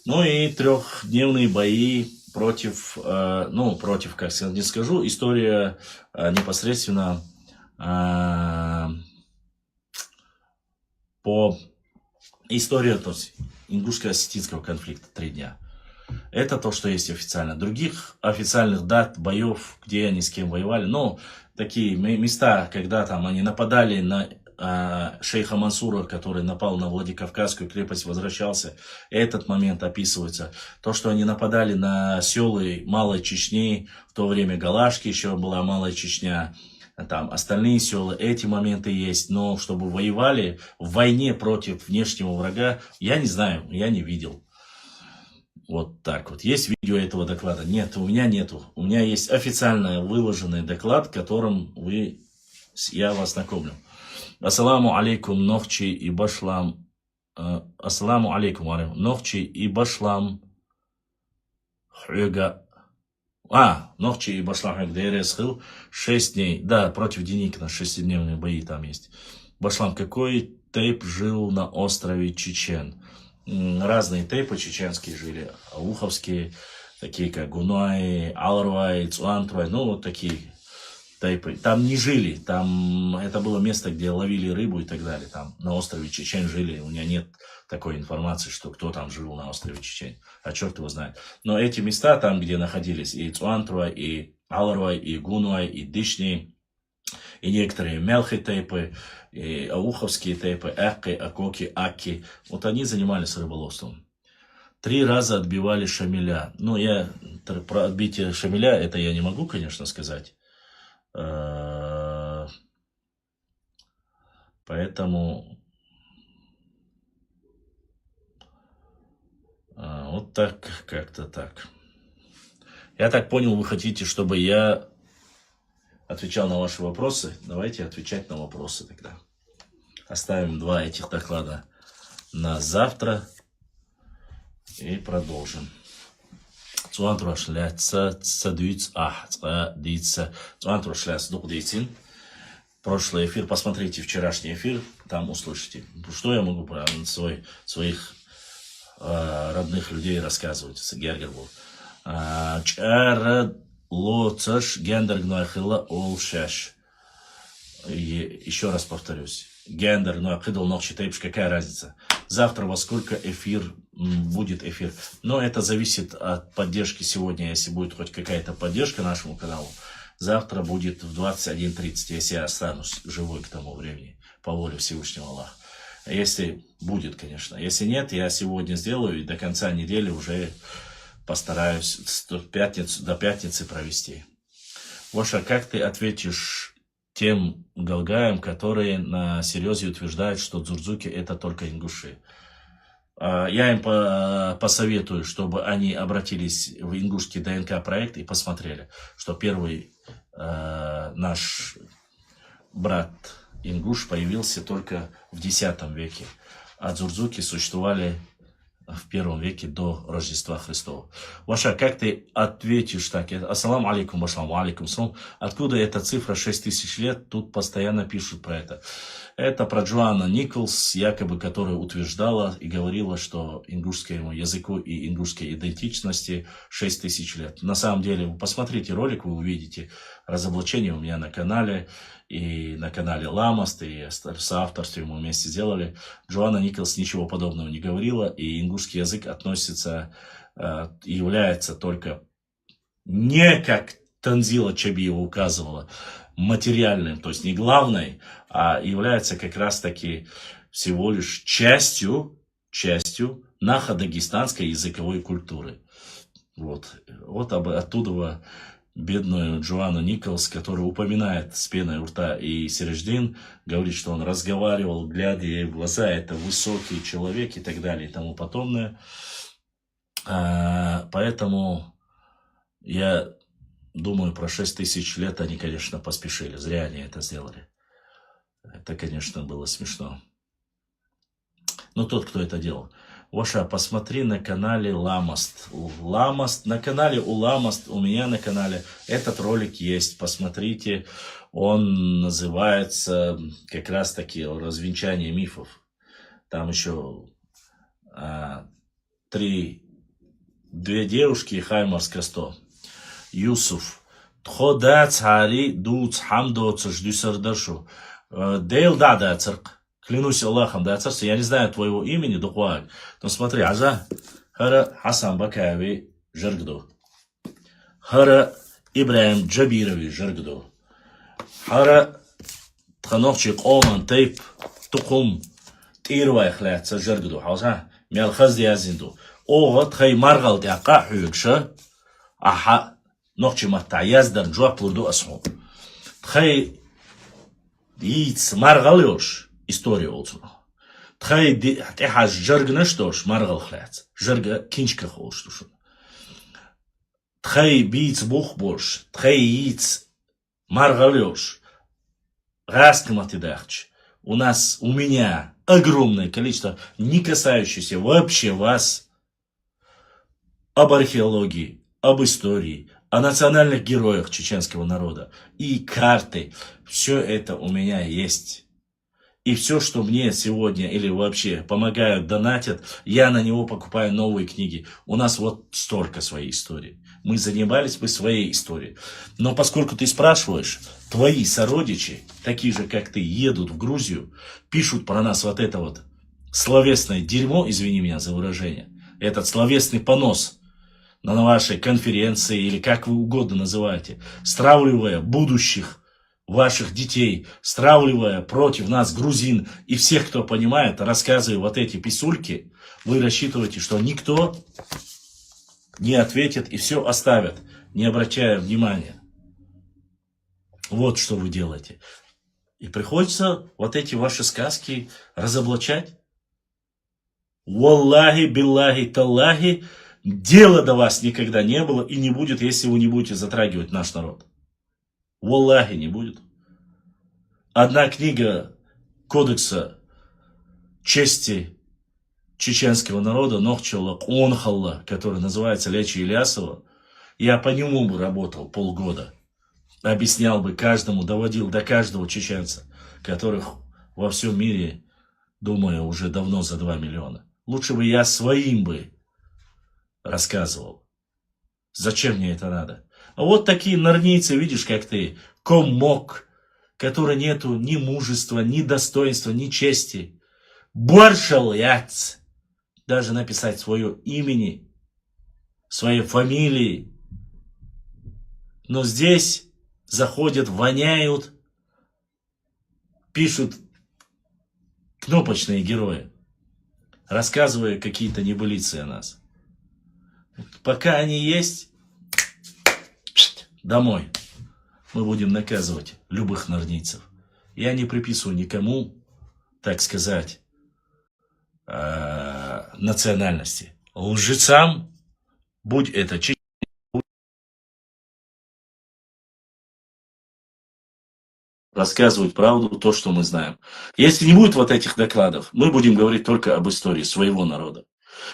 Ну и 3-дневные бои против, против, как не скажу, история непосредственно по истории ингушско-осетинского конфликта 3 дня. Это то, что есть официально. Других официальных дат боев, где они с кем воевали, но такие места, когда там они нападали на шейха Мансура, который напал на Владикавказскую крепость, возвращался, этот момент описывается. То, что они нападали на селы Малой Чечни, в то время Галашки еще была Малая Чечня, там остальные села, эти моменты есть, но чтобы воевали в войне против внешнего врага, я не знаю, я не видел. Вот так вот. Есть видео этого доклада? Нет, у меня нету. У меня есть официально выложенный доклад, которым я вас знакомлю. Ассаламу алейкум, нохчи и башлам. Ассаламу алейкум, нохчи и башлам. Нохчи и башлам. ДРСХ 6 дней. Да, против Деникина 6-дневные бои там есть. Башлам, какой тейп жил на острове Чечен? Разные тейпы чеченские жили, ауховские, такие как Гунай, Аларвай, Цуантрвай, ну вот такие тейпы. Там не жили, там это было место, где ловили рыбу и так далее. Там на острове Чечен жили, у меня нет такой информации, что кто там жил на острове Чечен, а черт его знает. Но эти места там, где находились и Цуантрвай, и Аларвай, и Гунай, и Дышни, и некоторые мелкие тейпы, и ауховские тейпы, Экки, Акоки, Аки, вот они занимались рыболовством. 3 раза отбивали Шамиля. Ну, про отбитие Шамиля, это я не могу, конечно, сказать. Поэтому вот так, как-то так. Я так понял, вы хотите, чтобы я отвечал на ваши вопросы. Давайте отвечать на вопросы тогда. Оставим 2 этих доклада на завтра и продолжим. Прошлый эфир, посмотрите вчерашний эфир, там услышите. Что я могу про своих родных людей рассказывать. Чара лоцаш гендер олшаш. Еще раз повторюсь. Гендер, какая разница? Завтра во сколько будет эфир? Но это зависит от поддержки сегодня. Если будет хоть какая-то поддержка нашему каналу, завтра будет в 21:30, если я останусь живой к тому времени, по воле Всевышнего Аллаха. Если будет, конечно. Если нет, я сегодня сделаю и до конца недели уже постараюсь до пятницы провести. Воша, как ты ответишь тем галгаям, которые на серьезе утверждают, что дзурзуки это только ингуши? Я им посоветую, чтобы они обратились в ингушский ДНК проект и посмотрели, что первый наш брат ингуш появился только в X веке, а дзурзуки существовали в 1 веке до Рождества Христова. Ваша, как ты ответишь так? Ассаламу алейкум, вашалам алейкум салам. Откуда эта цифра 6000 лет? Тут постоянно пишут про это. Это про Джоанна Николс, якобы, которая утверждала и говорила, что ингушскому языку и ингушской идентичности 6000 лет. На самом деле, вы посмотрите ролик, вы увидите разоблачение у меня на канале. И на канале Ламаст, и в соавторстве мы вместе сделали. Джоанна Николс ничего подобного не говорила, и ингушский язык относится, является только не как Танзила Чабиева указывала, материальным, то есть не главной, а является как раз таки всего лишь частью нахо-дагестанской языковой культуры. Вот оттуда бедную Джоанну Николс, которая упоминает с пеной у рта и Сереждин, говорит, что он разговаривал, глядя ей в глаза, это высокий человек и так далее и тому подобное. Поэтому я думаю, про 6000 лет они, конечно, поспешили. Зря они это сделали. Это, конечно, было смешно. Но тот, кто это делал. Воша, посмотри на канале Ламаст. На канале у Ламаст, у меня на канале этот ролик есть. Посмотрите, он называется как раз таки «Развенчание мифов». Там еще две девушки и Хаймарс Касто. Юсуф. Тходац хари дуц хамдоцаш дюсардашу. Дейл да цирк. Клянусь Аллахом, да, царство, я не знаю твоего имени, Духуак. Но смотри, Аза, Хара Хасан Бакаеви Жиргду. Хара Ибраим Джабирови Жиргду. Хара Тханохчик Оман Тейп Тукум Тирвай Хляца Жиргду. Хауса, Мялхазди Азинду. Оғат Хай Маргал Дяка Хюкша. Аха Нохчи Матта Яздар Джуаплурду Асху. Хай Иц Маргал Йош. История olsun. Тхай тихаш жиргна штош маргал хляц. Жирга кинчка холш тушун. Тхай биц бух борш. Тхай иц маргал ёш. Раскамати дахч. У меня огромное количество, не касающееся вообще вас, об археологии, об истории, о национальных героях чеченского народа. И карты. Все это у меня есть. И все, что мне сегодня или вообще помогают, донатят, я на него покупаю новые книги. У нас вот столько своей истории. Мы занимались бы своей историей. Но поскольку ты спрашиваешь, твои сородичи, такие же, как ты, едут в Грузию, пишут про нас вот это вот словесное дерьмо, извини меня за выражение, этот словесный понос на вашей конференции или как вы угодно называете, стравливая будущих ваших детей, стравливая против нас грузин и всех, кто понимает, рассказывая вот эти писульки, вы рассчитываете, что никто не ответит и все оставят, не обращая внимания. Вот что вы делаете. И приходится вот эти ваши сказки разоблачать. Валлахи, биллахи, таллахи, дела до вас никогда не было и не будет, если вы не будете затрагивать наш народ. Валлахи не будет. Одна книга кодекса чести чеченского народа, Нохчала Онхалла, который называется Лечи Ильясова, я по нему бы работал полгода. Объяснял бы каждому, доводил до каждого чеченца, которых во всем мире, думаю, уже давно за 2 миллиона. Лучше бы я своим бы рассказывал. Зачем мне это надо? А вот такие норнийцы, видишь, как ты, комок, который нету ни мужества, ни достоинства, ни чести. Боршал яц. Даже написать свое имени, своей фамилии. Но здесь заходят, воняют, пишут кнопочные герои, рассказывая какие-то небылицы о нас. Пока они есть, домой. Мы будем наказывать любых норнийцев. Я не приписываю никому, так сказать, национальности. Лжецам, будь это честь, рассказывать правду, то, что мы знаем. Если не будет вот этих докладов, мы будем говорить только об истории своего народа.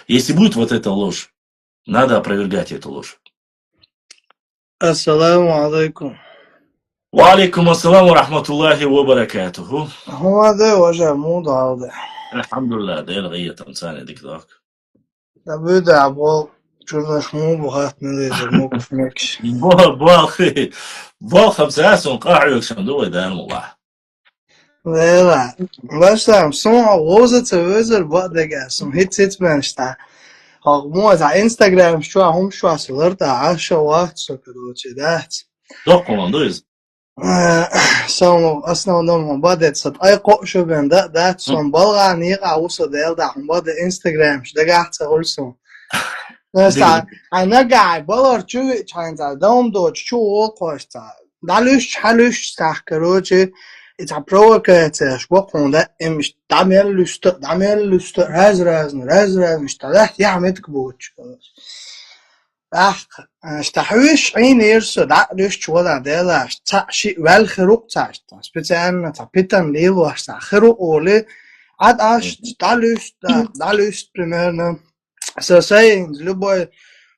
Если будет вот эта ложь, надо опровергать эту ложь. Ассаламу алейкум. Ва алейкум ассалам ва рахматуллахи ва баракатуху. هو ده وجه مو ده Alhamdulillah, ده الغية تنساني ديك ذاك. ده بده عبال شورناش مو بخات نليزر مو بفمكش بال خمسة قاعد يكشن دوي دان والله. لا باش هم سمع ووزة تبزر بقدر سم هيت بنشتا مو از انستغرام شو هم شو سلرت عاشا وقت سكروتش دات دوقهم دويز. سام اصلا نم بعد صد اي قوشو بين دات سم بلغا نيقع وصل ديل دا هم بعد انستغرام شو دقعت تقول سم نستا انا قاعد بلر شو چند دوم دو شو قوشتا دالوش حلوش تحكروتش It's a provocator وقوندا مش تعمل لست راز مش تلاح يعمل كبوش استحوش عين يرسو دعوش ولا دلاش تعشي والخروق تعش سبتان تعبتن ليلو استخروق أولي عاد عش دالوش примерно so saying любой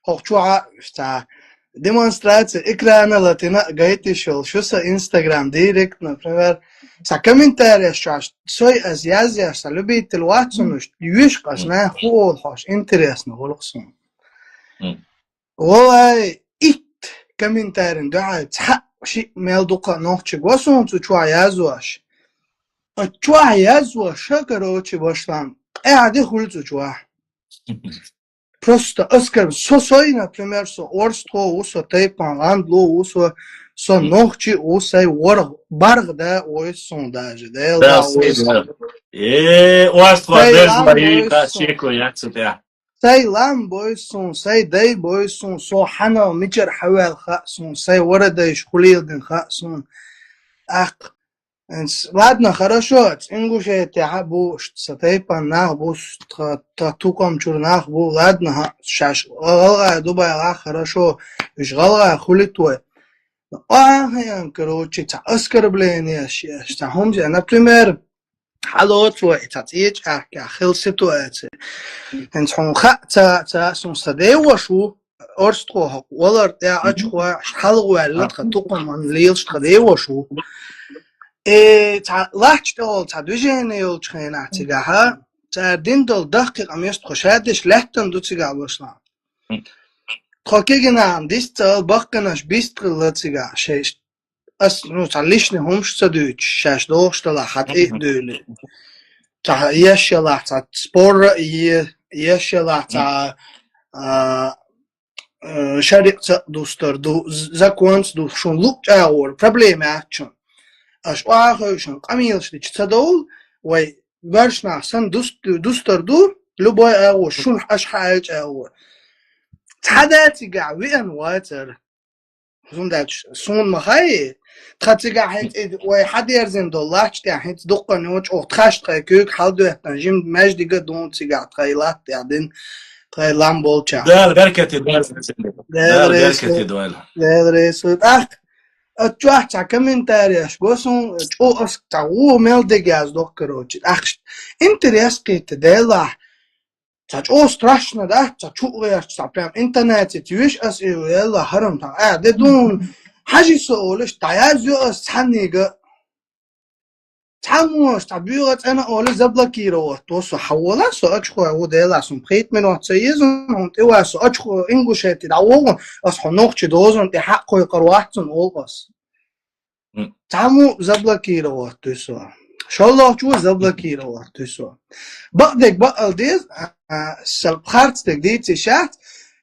хохчуа ста демонстрация экрана латина гайти шел шуса инстаграм директ например sa комментария шаш сой аз язя са любит الواتسون يوش قشنا خول خوش интересно голоксон والله ит комментарин да ца شي ميل دوقا نوخچ گوسون تو چوا يازواش چوا يازواش короче башлам عادي خول تو چوا Просто Оскар сосой, например, со орсто, усо тейпан, андло, усо со ногчи, усай ворг, барг, да, ой, сон даже, да, Да, орство, дезмари, качеко, як цепя. сай лам бойсон, сай дей бойсон, со хана, мичер хавел хасун, сай вордайш хулилдин хасун, ах, ладно, хорошо, ингуше тябу сатейпан нахбу татукам чурнахбу, ладно, шаш галга дубайга хорошо, уж галга хулитвой. Короче, это оскорбление, что хомзе, например, حالات تعطيك أخيل سيتواتي إنت حنخا تا سنستدي وشو أرستوها ولا رتاع أشخوا حلقوا على تقوم من ليلش تدي وشو تا لاحظت أول تدوجين يول تخينا تجاها تا ديندل دقيق أم يست خشادش لحتن دو تجاه بسلام خاكينا عم ديستل بقناش بيستل تجاه شيء أس نو تعليشني همش تدوج شاش دوش تلا حد إيه دولي تا يشلا تا سبور يشلا تا شريك دوستر دو زكوانس دو شون لوك جاور проблемы أكشن أش واخوشن قميلش دي تدول وي برشنا سن دوستر دو لبوي أول شون أش حاج أول تحداتي قاع وين واتر زونداتش سون مخاي تخاتيغا حيت وي حد يرزن دولارش تاع حيت دقه نوش او تخاش تخيك حالدو تنجم ماجديغا دون تيغا تخيلات تاعدين تخيل لامبول تاع دار بركه دوال دار بركه دوال دريس اخ اتوح تاع كومنتارياش بوسون او اس تاع و ميل ديغاز دوكروچ اخ انتريسكي تدلا تاع او страшно да تاع чугуяш تاع прям интернет тюш ас يلا هرم تاع دون حاجة سؤالش تعازو سحنيجا تعموش تعبيرات أنا أقول زبلكيرو توصو حولا سو أشخو عوديلا سو بخيت من واتسيزن هم توا سو أشخو إنجوشيتي دعوهم أصحو نوخش دوزن تحقو يقرواتن أولغس تعمو زبلكيرو توصو شالله شو زبلكيرو توصو بقدك بقل ديز سلبخارتك ديتي شات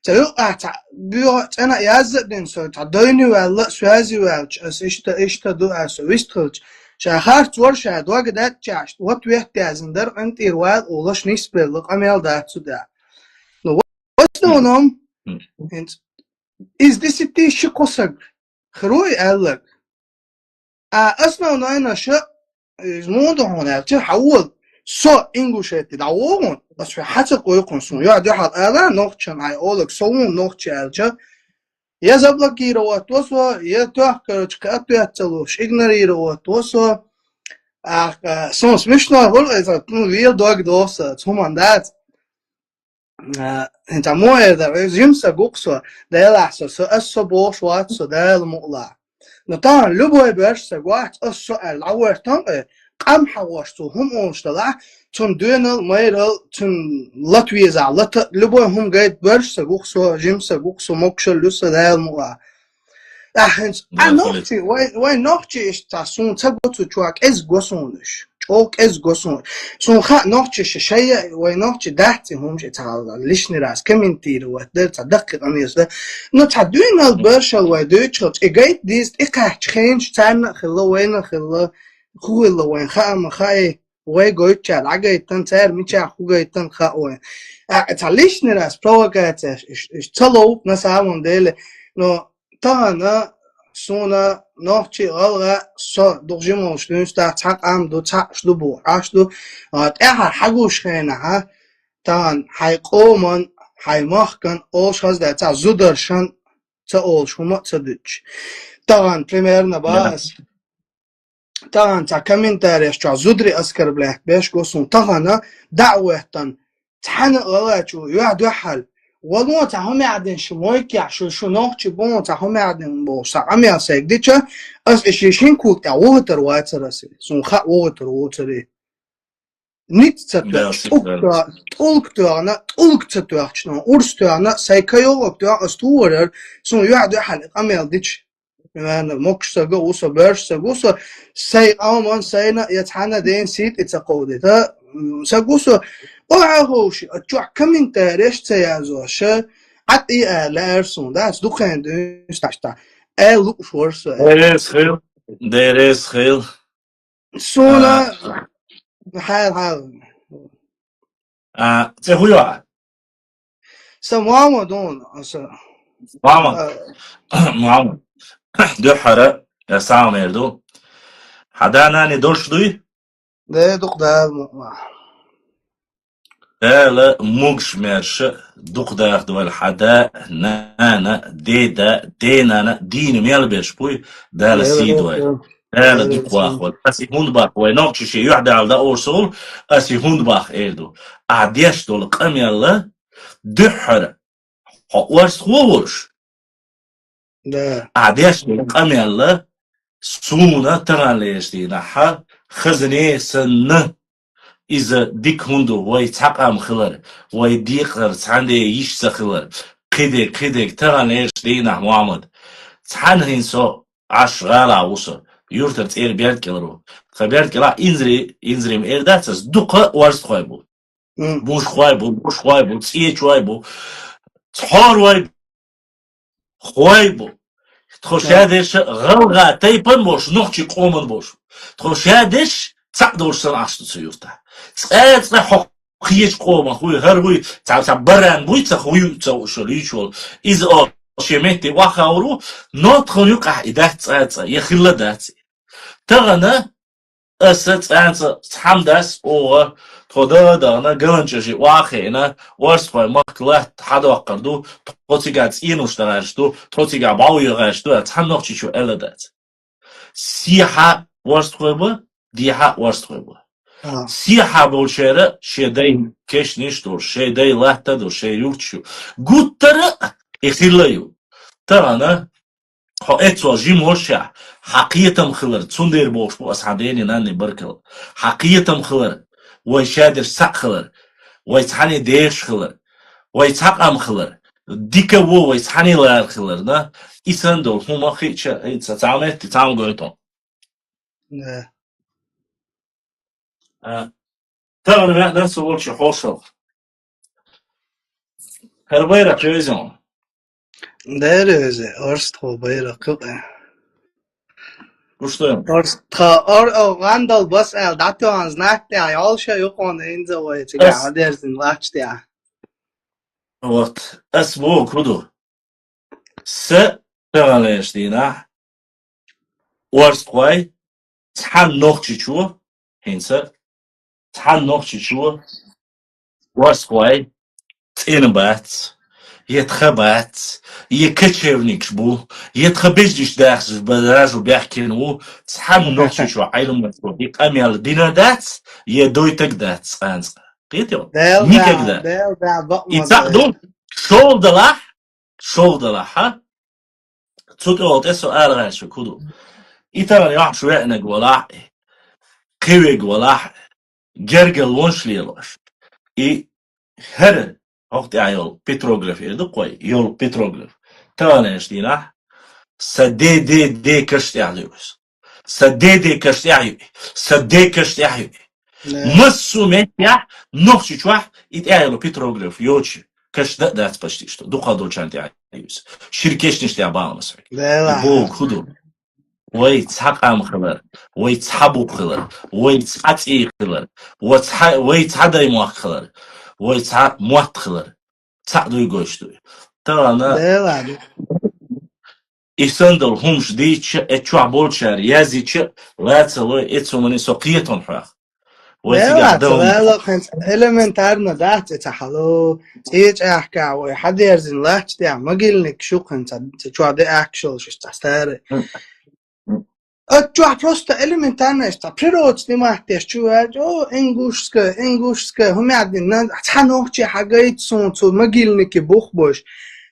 تلقى تعبيرات أنا يازدن سو تعديني ولا سوازي والش أس إشتا دو أس ويستخلش شاخارت ورشا دوغ دات جاشت وات ويحت ازندر انت إرواد أولش نسبة لق أميال دات سودا نو وستونهم انت إز دي ستي شكوسق خروي ألق أسمع ناينا شا إز موندو هون ألتي حول سو إنجوشيتي دعوون بس في حتى قويقون سون يعد يحط ألا نوخشن هاي أولك سوون نوخشي ألتي يا زبلكيروات وصو يا توحكرش كأتو يتلوش إغنريروات وصو Som смешно выглядит, вил дог доса, цумандат. Инта моя да зимса гуксо, да эласо, со эссо бош ватсо, да эл мула. Но там любой берш сагват, эссо эл ауэртан, قام حواشتو هم اونشتلا تون دونل مايرل تون لاتويزا لات لبوي هم جايد برش سغوخسو جيمسا غوخسو موكشل لوسا دا ال مولا Ahens, anochtje, wij nochtje is dat zo'n tabotu chuak is gosonisch. Ook is gosonisch. Zo'n gaat nochtje shaya, wij nochtje dachti homje taal, lischneras, commenteren wat dat tadakket aan is. No taduin al bershal wij Duitsland. Ik weet dit, ik ga geen staan gelo wena gelo, goelo wen ga ga wij goitja, lagay tan ter micha gooi tan ga wen. Het lischneras provocaat is talo na samen dele. No تانا سونا نوحتي غلغة صا دغجمو شلونش تا تحق عام دو تحق شلو بو عشلو تأها حقوش خينا ها تان حي قومن حي مخكن أوش هز دا تا زودرشن تا أولش هما تدوش تان بريميرنا باس تان تا كمنتاريش تا زودري أسكر بلاك بيش قوسون تانا دعوة تان تحن غلغة شو يوعد يحل والله تعهم يعدن شمويك شو نوخش بون تعهم يعدن بو سعم يا سيديتش اس اشيشين كوك تا ووتر واترسي سون خا ووتر ووتري نيت تتوخش تولك تتوخش نو اورستوانا سايكايوك تا استورر سون يعد يحل اميل ديتش انا موكش سغو وسو برش سغو ساي امان ساينا يتحنا دين سيت اتقودي تا سغوسو وعهوش أتوع كمين تاريش تيازوش عطي آلارسون داس دوخين دونش تاشتا آلوك شورسو Der is heel. سونا حال Zeg hoe ja. سماما دون أسا Mama. Mama. De hara. Ya saam erdo. Hadana ni dorsh dui. ده دوق ده لا موكش مارش دوق داخ دوال حدا نانا ديدا دينانا دين ميال بيشبوي دالا سيدوي دالا دوق واخوال اسي هوند باخ وي نوكش شي يحدى على دا اورسول اسي هوند باخ ايردو عديش دول قمي الله دحر ورس خوش ده عديش دول قمي الله سونا تغان ليش دينا حا خزني سنه إذا ديك هندو واي تقام خلر واي ديقر تعني يش سخلر قدك تغن إيش دينا محمد تحن هنسو عشغالا وصو يورتر تير بيركلرو خبيركلا إنزري ميرداتس دوقة وارست خوايبو بوش خوايبو تسيج خوايبو تحار خوايبو تخشادش غلغا تيبن بوش نوخشي قومن بوش تخشادش تقدرش عشت سيورتا تقاط حق خيش قوم خوي هروي تاع بران بوي تخوي تو شليشول از شمتي واخاورو نوت يقع ايدات يخلدات تغنا اسات انت حمداس او تودا دانا گلنچشي واخينا ورسخوي مقله حدا وقردو توتيگات ينوشتراشتو توتيگا باويغاشتو تحنوخشي شو الدات سيحا ورسخوي ديها ورسخوي سيحا بولشيرا شيداي كيش نيشتور شيداي لاتدو شي يوتشو قوتر اخيلايو ترانا اتوا جيم ورشع حقيتم خلر تسندر بوش بو أصحابيني ناني بركل حقيتم خلر ويشادر سق خلر ويتحني ديش خلر ويتحق أم خلر ديكا وو ويتحني لار خلر نا إسندول هما خيتشا إيتسا تعمت تعم قويتون نه ترى ما نفس ولش حوصل هربيرا كويزون داره ارست خوبه رقیقه وشتم ارست تا غندال بس ال داتو از نکته یالشه یکونه اینجا وای چیگه أس درزین لحچته وقت أسبوع كدو س تغليش دينا ورس قوي تحن نوخشي شو هنسا تحن نوخشي شو ورس قوي تينبات يتخبات يكتشفنيك شبو يتخبجدش داخل بدراجو بيحكينو تحن نوخشي شو عيلم مسؤول يقاميال دينا دات يدويتك دات أنس قيتيو ميكك دات دل دا يتعدو بقمضه شول دلاح ها تقول تسو أرغاش كدو إتمنى يوم شوية نقولاح قوي قولاح جرجل ونش ليلوش إي هر وقت عيال بتروغراف يردو قوي يول بتروغراف توانا يشتينا سدي دي كشت يعليوس سدي كشت يعيوي سدي كشت يعيوي نه مسو متيا نوخشي شوح إتعيالو بتروغراف يوتشي كشت دات بشتيشتو دو قادو چانت يعيوس شركش نشتي عبانا مسوي دل يبو كدو ويتحقم خلر ويتحبو خلر ويتحتي خلر ويتحدي موخ خلر موت خلر تعدو يقوشتو ترى أنا دل إسندل همش دي اتشوع بولشار يازي لا تلوي اتسو مني سوقيتون حراخ ويتي دل قاعدهم تلا كنت elementarna دات تحلو تيج احكا وحد يرزن لحچته مگilnik شو كنت تشوا دي actual شو تستاره Čuva prosto elementarna je šta prirodni mahteš čuva o engušska humjadni na ta nohče hagajt suncu magilnike buhboš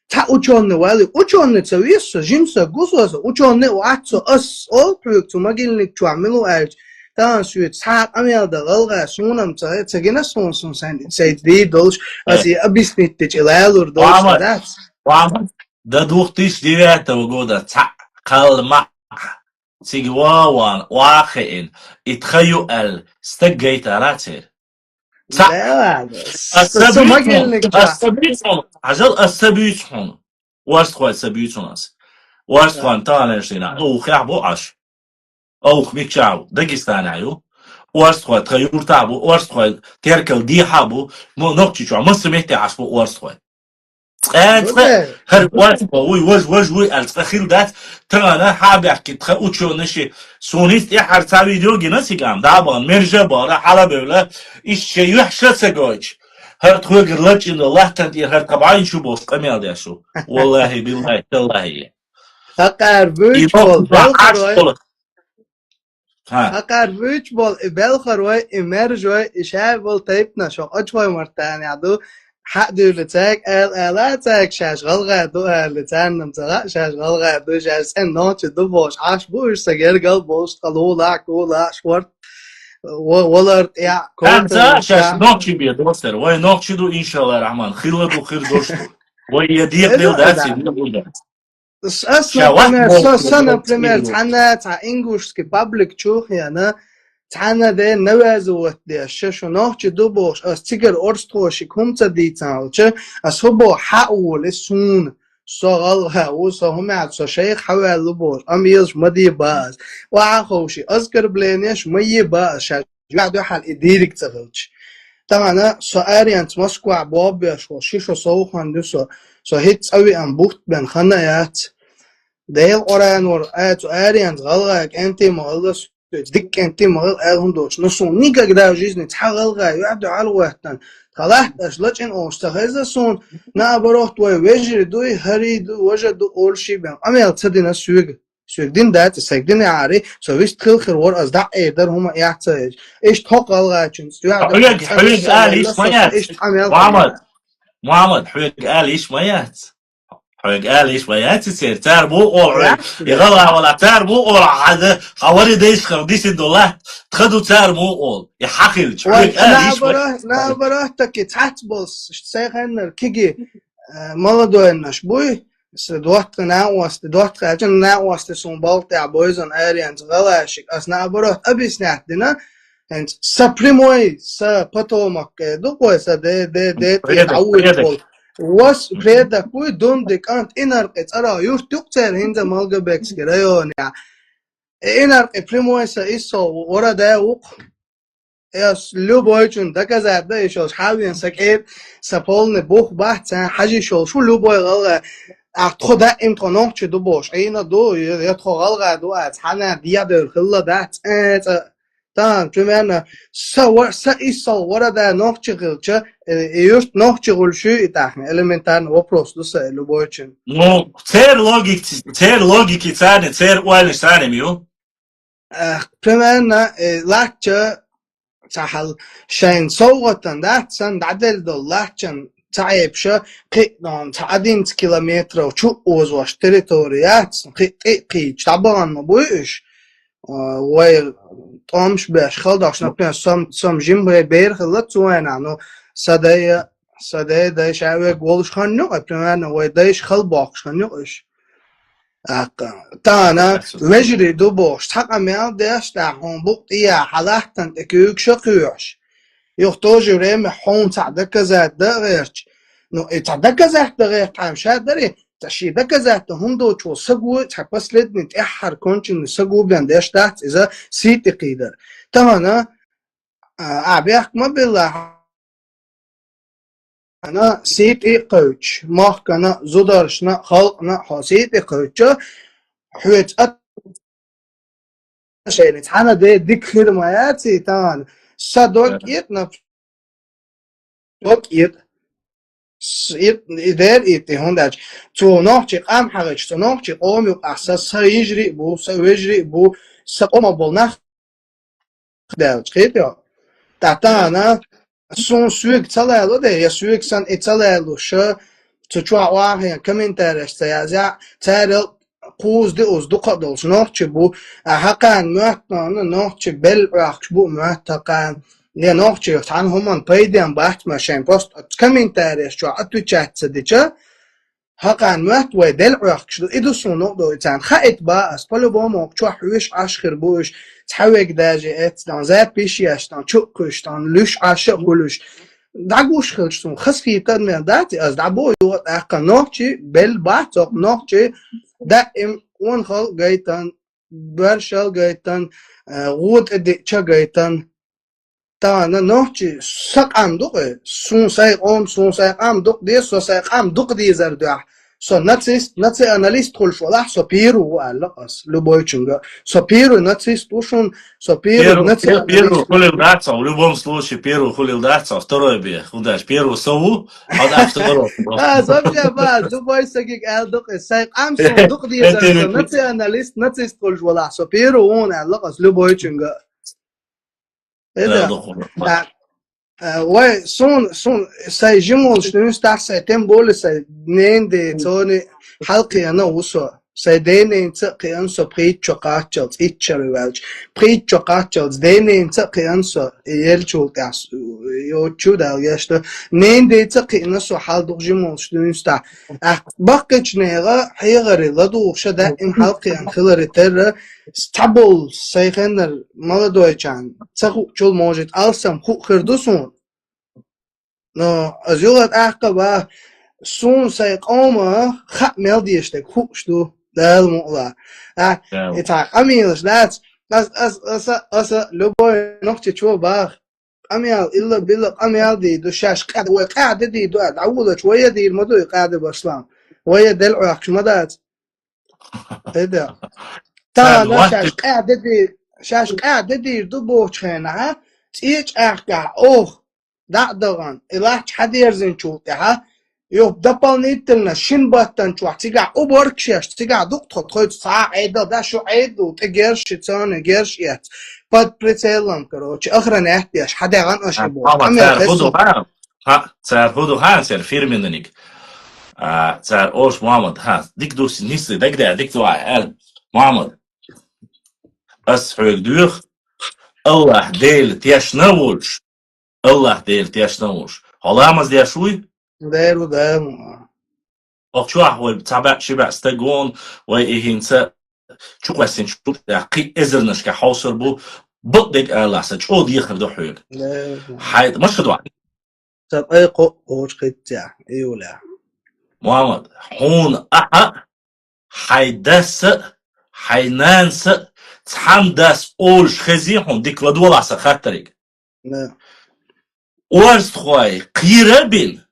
ta učonne vali učonne ca viso jimsa gusosa učonne u atso as ol projektu magilnik čuva milu erç dan süet ta amyalda galga sunam ca gene sun sen seydi dolş asi abisnittiç ilalur dolş dat وعمل ده دوختيش ديفاتا وجودا قال تيجي واوان واخئن اتخيل استجيت راتر لا so magilnik čuva السبيتون عجل السبيتون وارستخوال السبيتون وارستخوال تانشتنا او خيعبو عش او خميك شعبو داجستان عيو وارستخوال تغيور تعبو وارستخوال تركل دي حابو مو نوكتي شو مصر مهتي عشبو وارستخوال هر وي التخيل دات ترى انا حابب احكي تخو شو نشي سونيست يا حرتا فيديو جينا سيقام دابان مرجع بارا حالا بولا ايش شي وحشة سقايج هر تخوي قرلج ان الله تنتي هر طبعا شو بوس قميال دي شو والله بالله تالله Hakar vüç bol belkharoy ها Hakar vüç bol belkharoy emerjoy işe bol taypna şo açvoy martan yadu حدولتك الالاتك شاشغل غادو الاتان نمتغا شاشغل غادو جالسن نوتش دو بوش عاش بوش سجل قل بوش قلولا كولا شورت ولرت يا كنت انت شاش نوكشي بيا دوستر وي نوكشي دو ان شاء الله الرحمن خير دو خير دوستو وي يديق ديل داسي ديل أصلا بريمير تحنا تاع إنجلشكي بابليك تشوخ يعني تحنا ده نوازوت ده الشاشة نوخش دوبوش أس تيجر أرستوشي كومتا دي تاوش أس هو حاول السون صغلها وصهم عاد شيخ حوال لبوش أميز مدي باز وعخوشي أذكر بلينيش مي باز شاش بعد حال إديرك تغلش طبعا سؤالي أنت مسكو عباب يشو شيشو صوخ عندو سو هيتس أوي أن بوخت بين خنايات ديل أوران ور آتو آريانز غلغاك أنتي مغلس ديك أنتي مغل آلهم دوش نصون نيجا قداو جيزني تحا غلغا يعبدو على وقتن خلاحت أشلج إن أوشتخيزة سون نا بروحت وي ويجري دوي هريدو وجدو أولشي بهم أميال تصدينا سويق دين دات سيقدين عاري سويش تخيل خير ور أزدع إيدر هما يحتاج إيش تحق غلغاكين حلق آل إيش ميات محمد حلق آل إيش ميات حق قاليش وياتي سير تار بو قول Yaxshi. يغلى ولا تار بو قول هذا خواري ديش خرديش الدولار تخدو تار بو قول يحقل حق Vay قاليش nabarah taki tatbos sayhanlar kigi молодойнаш буй se docht na was de docht gajen na was de son balt der boys on aliens galashik as nabarah abisnat dina and sa primoy sa potomak do ko sa de تعود bol was preda kuy don de kant inar qara yurtuk ter hinda malgabex gerayon ya inar primoy sa iso ora da اس لوبويچون دکه زده ایشوش حاوی انسکیت سپولن بوخ بحث حاجی شو لوبوی غلق اخت خدا امکانات چه دو باش اینا دو یا تو غلق دو از حنا دیا در خلا دات تمام چون سا ایسال ورده نوخ چه چه ایوش نوخ چه گلشو ایتاخن elementar вопрос دو سه لوبویچون Ну, цер логики царни, цер уайлиш царни миу. примерно лача تحل شين صوغتن داتسن دعدل دولاتشن تعيب شا قيدان تعدين كيلومتر وشو اوزواش تريتورياتسن قي طبعا ما بويش وي طامش باش خلداش نبين سم جيم بير خلت سوين عنو صدايا دايش عاوي قولش خانيو ابرمان وي دايش خل باقش خانيوش تانا وجري دوبوش تحقا ميال داش دا هون بوق إيا حلاحتن تكيوك شقيوش يختوج ريم حون تعدك زاد دا غيرش نو تعدك زاد دا غير تعمشات داري تشي دك زاد هم دو چو سقو تحبس لدني تأحر كونشن سقو بيان داش داحت إذا سيتي قيدر تانا أعبيح ما بالله أنا سيتي قوش ماخكنا زودارشنا خلقنا حاسيتي قوش حويت شيء نتحنا ديك خدماتي تان صدق يتنا دوك إدار إتي هنداج تو نوعي قام حاجة تو نوعي قوم يقص سيجري بو سويجري بو سقوم بالنخ داج خير تانا son sürekli çalıyor da ya sürekli sen çalıyor şu çocuğa var ya komentarişte ya terel قوز دي أوز دو قدوس نوحش بو حقان مهتنا نوحش بالعقش بو مهتقان ليه نوحش يفتحان همان بايدين بحث ماشين بوست كومنتاريش شو عطو چات سديچه حقان مهت ويدل عقش دو إدو سونو دو إتان خائت با أسپلو با موقچو حوش عشخر بوش تحويق داجي إتدان زاد بيشياشتان چوكوشتان لوش عشق بلوش دعوش خلشتون خسكي تدمين داتي از دعبو يوغت أحقا نوحشي بالبحث نوحشي دائم اون خال گایتن برشال گایتن غود ادچا گایتن تا نه چی سقام دوغه سون سای ام دوغ دی سو سای ام دوغ دی زرده سو نتس انالیست خل شو سو پیرو ولا اس لو بويچنگا سو پیرو نتس توشون سو پیرو نتس Первый хулил даться, в любом случае первый хулил даться, второй бе, худач, первый сову, а второй. زوجة با دو بايسكيك ال دوغ سای ام سو دوغ دی زرده نتس انالیست نتس خل ولا سو پیرو اون ولا اس لو بويچنگا وای سون سای جمول شنو ستار سای تم بول سای نين دي توني حلقي انا وسو سای دين تقي انسو بريت چوقاتچلز اتشريوالج بريت چوقاتچلز دين تقي انسو يلچول تاس يو چودال يشت نين دي تقي انسو حال دوغ جمول شنو ستار باقچ نيغا حيغري لدو شدا ام حلقي ان خلري تر ستابل سایخنر молодойчан цаху чул может алсам ху خردوسون но азюлат ахкаба сун сай qoма خا ملديشتك ху шту дал мула итак амилш дат as любой ногти чو бах اميال الا بالله اميال دي دو شاش قاعد وقاعد دي دو عوضه شويه دي المدو قاعد بسلام ويا دلع شمدات هدا تا شاش قاعد دي دو بوچخنا تيچ اخا اوه دعدغان الاح حد يرزن شوتها يو дополнительно شين باتن شو تيغا اوبركشاش تيغا دكتور تخوت ساعده دا شو عيدو تجرش تاني جرشيت под прицелом короче охрана احتياج حدا غن اشبو Царь Худу Хансер, фирменник. Цар ош Muhammed ها ديك دوس نيسي ديك ده ديك دوا Muhammed أسحق دوخ الله ديل تيشنوش الله ديل تيشنوش هلا مز ديشوي Değer bu değer. أخشوا هو تابع شبع استجون وإهينسا شو قاسين شو قي إزرنش كحاصر بو بدك الله سج أو دي يخرج حيل حيد مش خدوا Sen ay koç kıtça. İyola. Muhammed هون أحا حيدس حينانس تحمدس أولش خزيهم ديك ودولا سخاتريك Ne? ورس خوي قيرة بين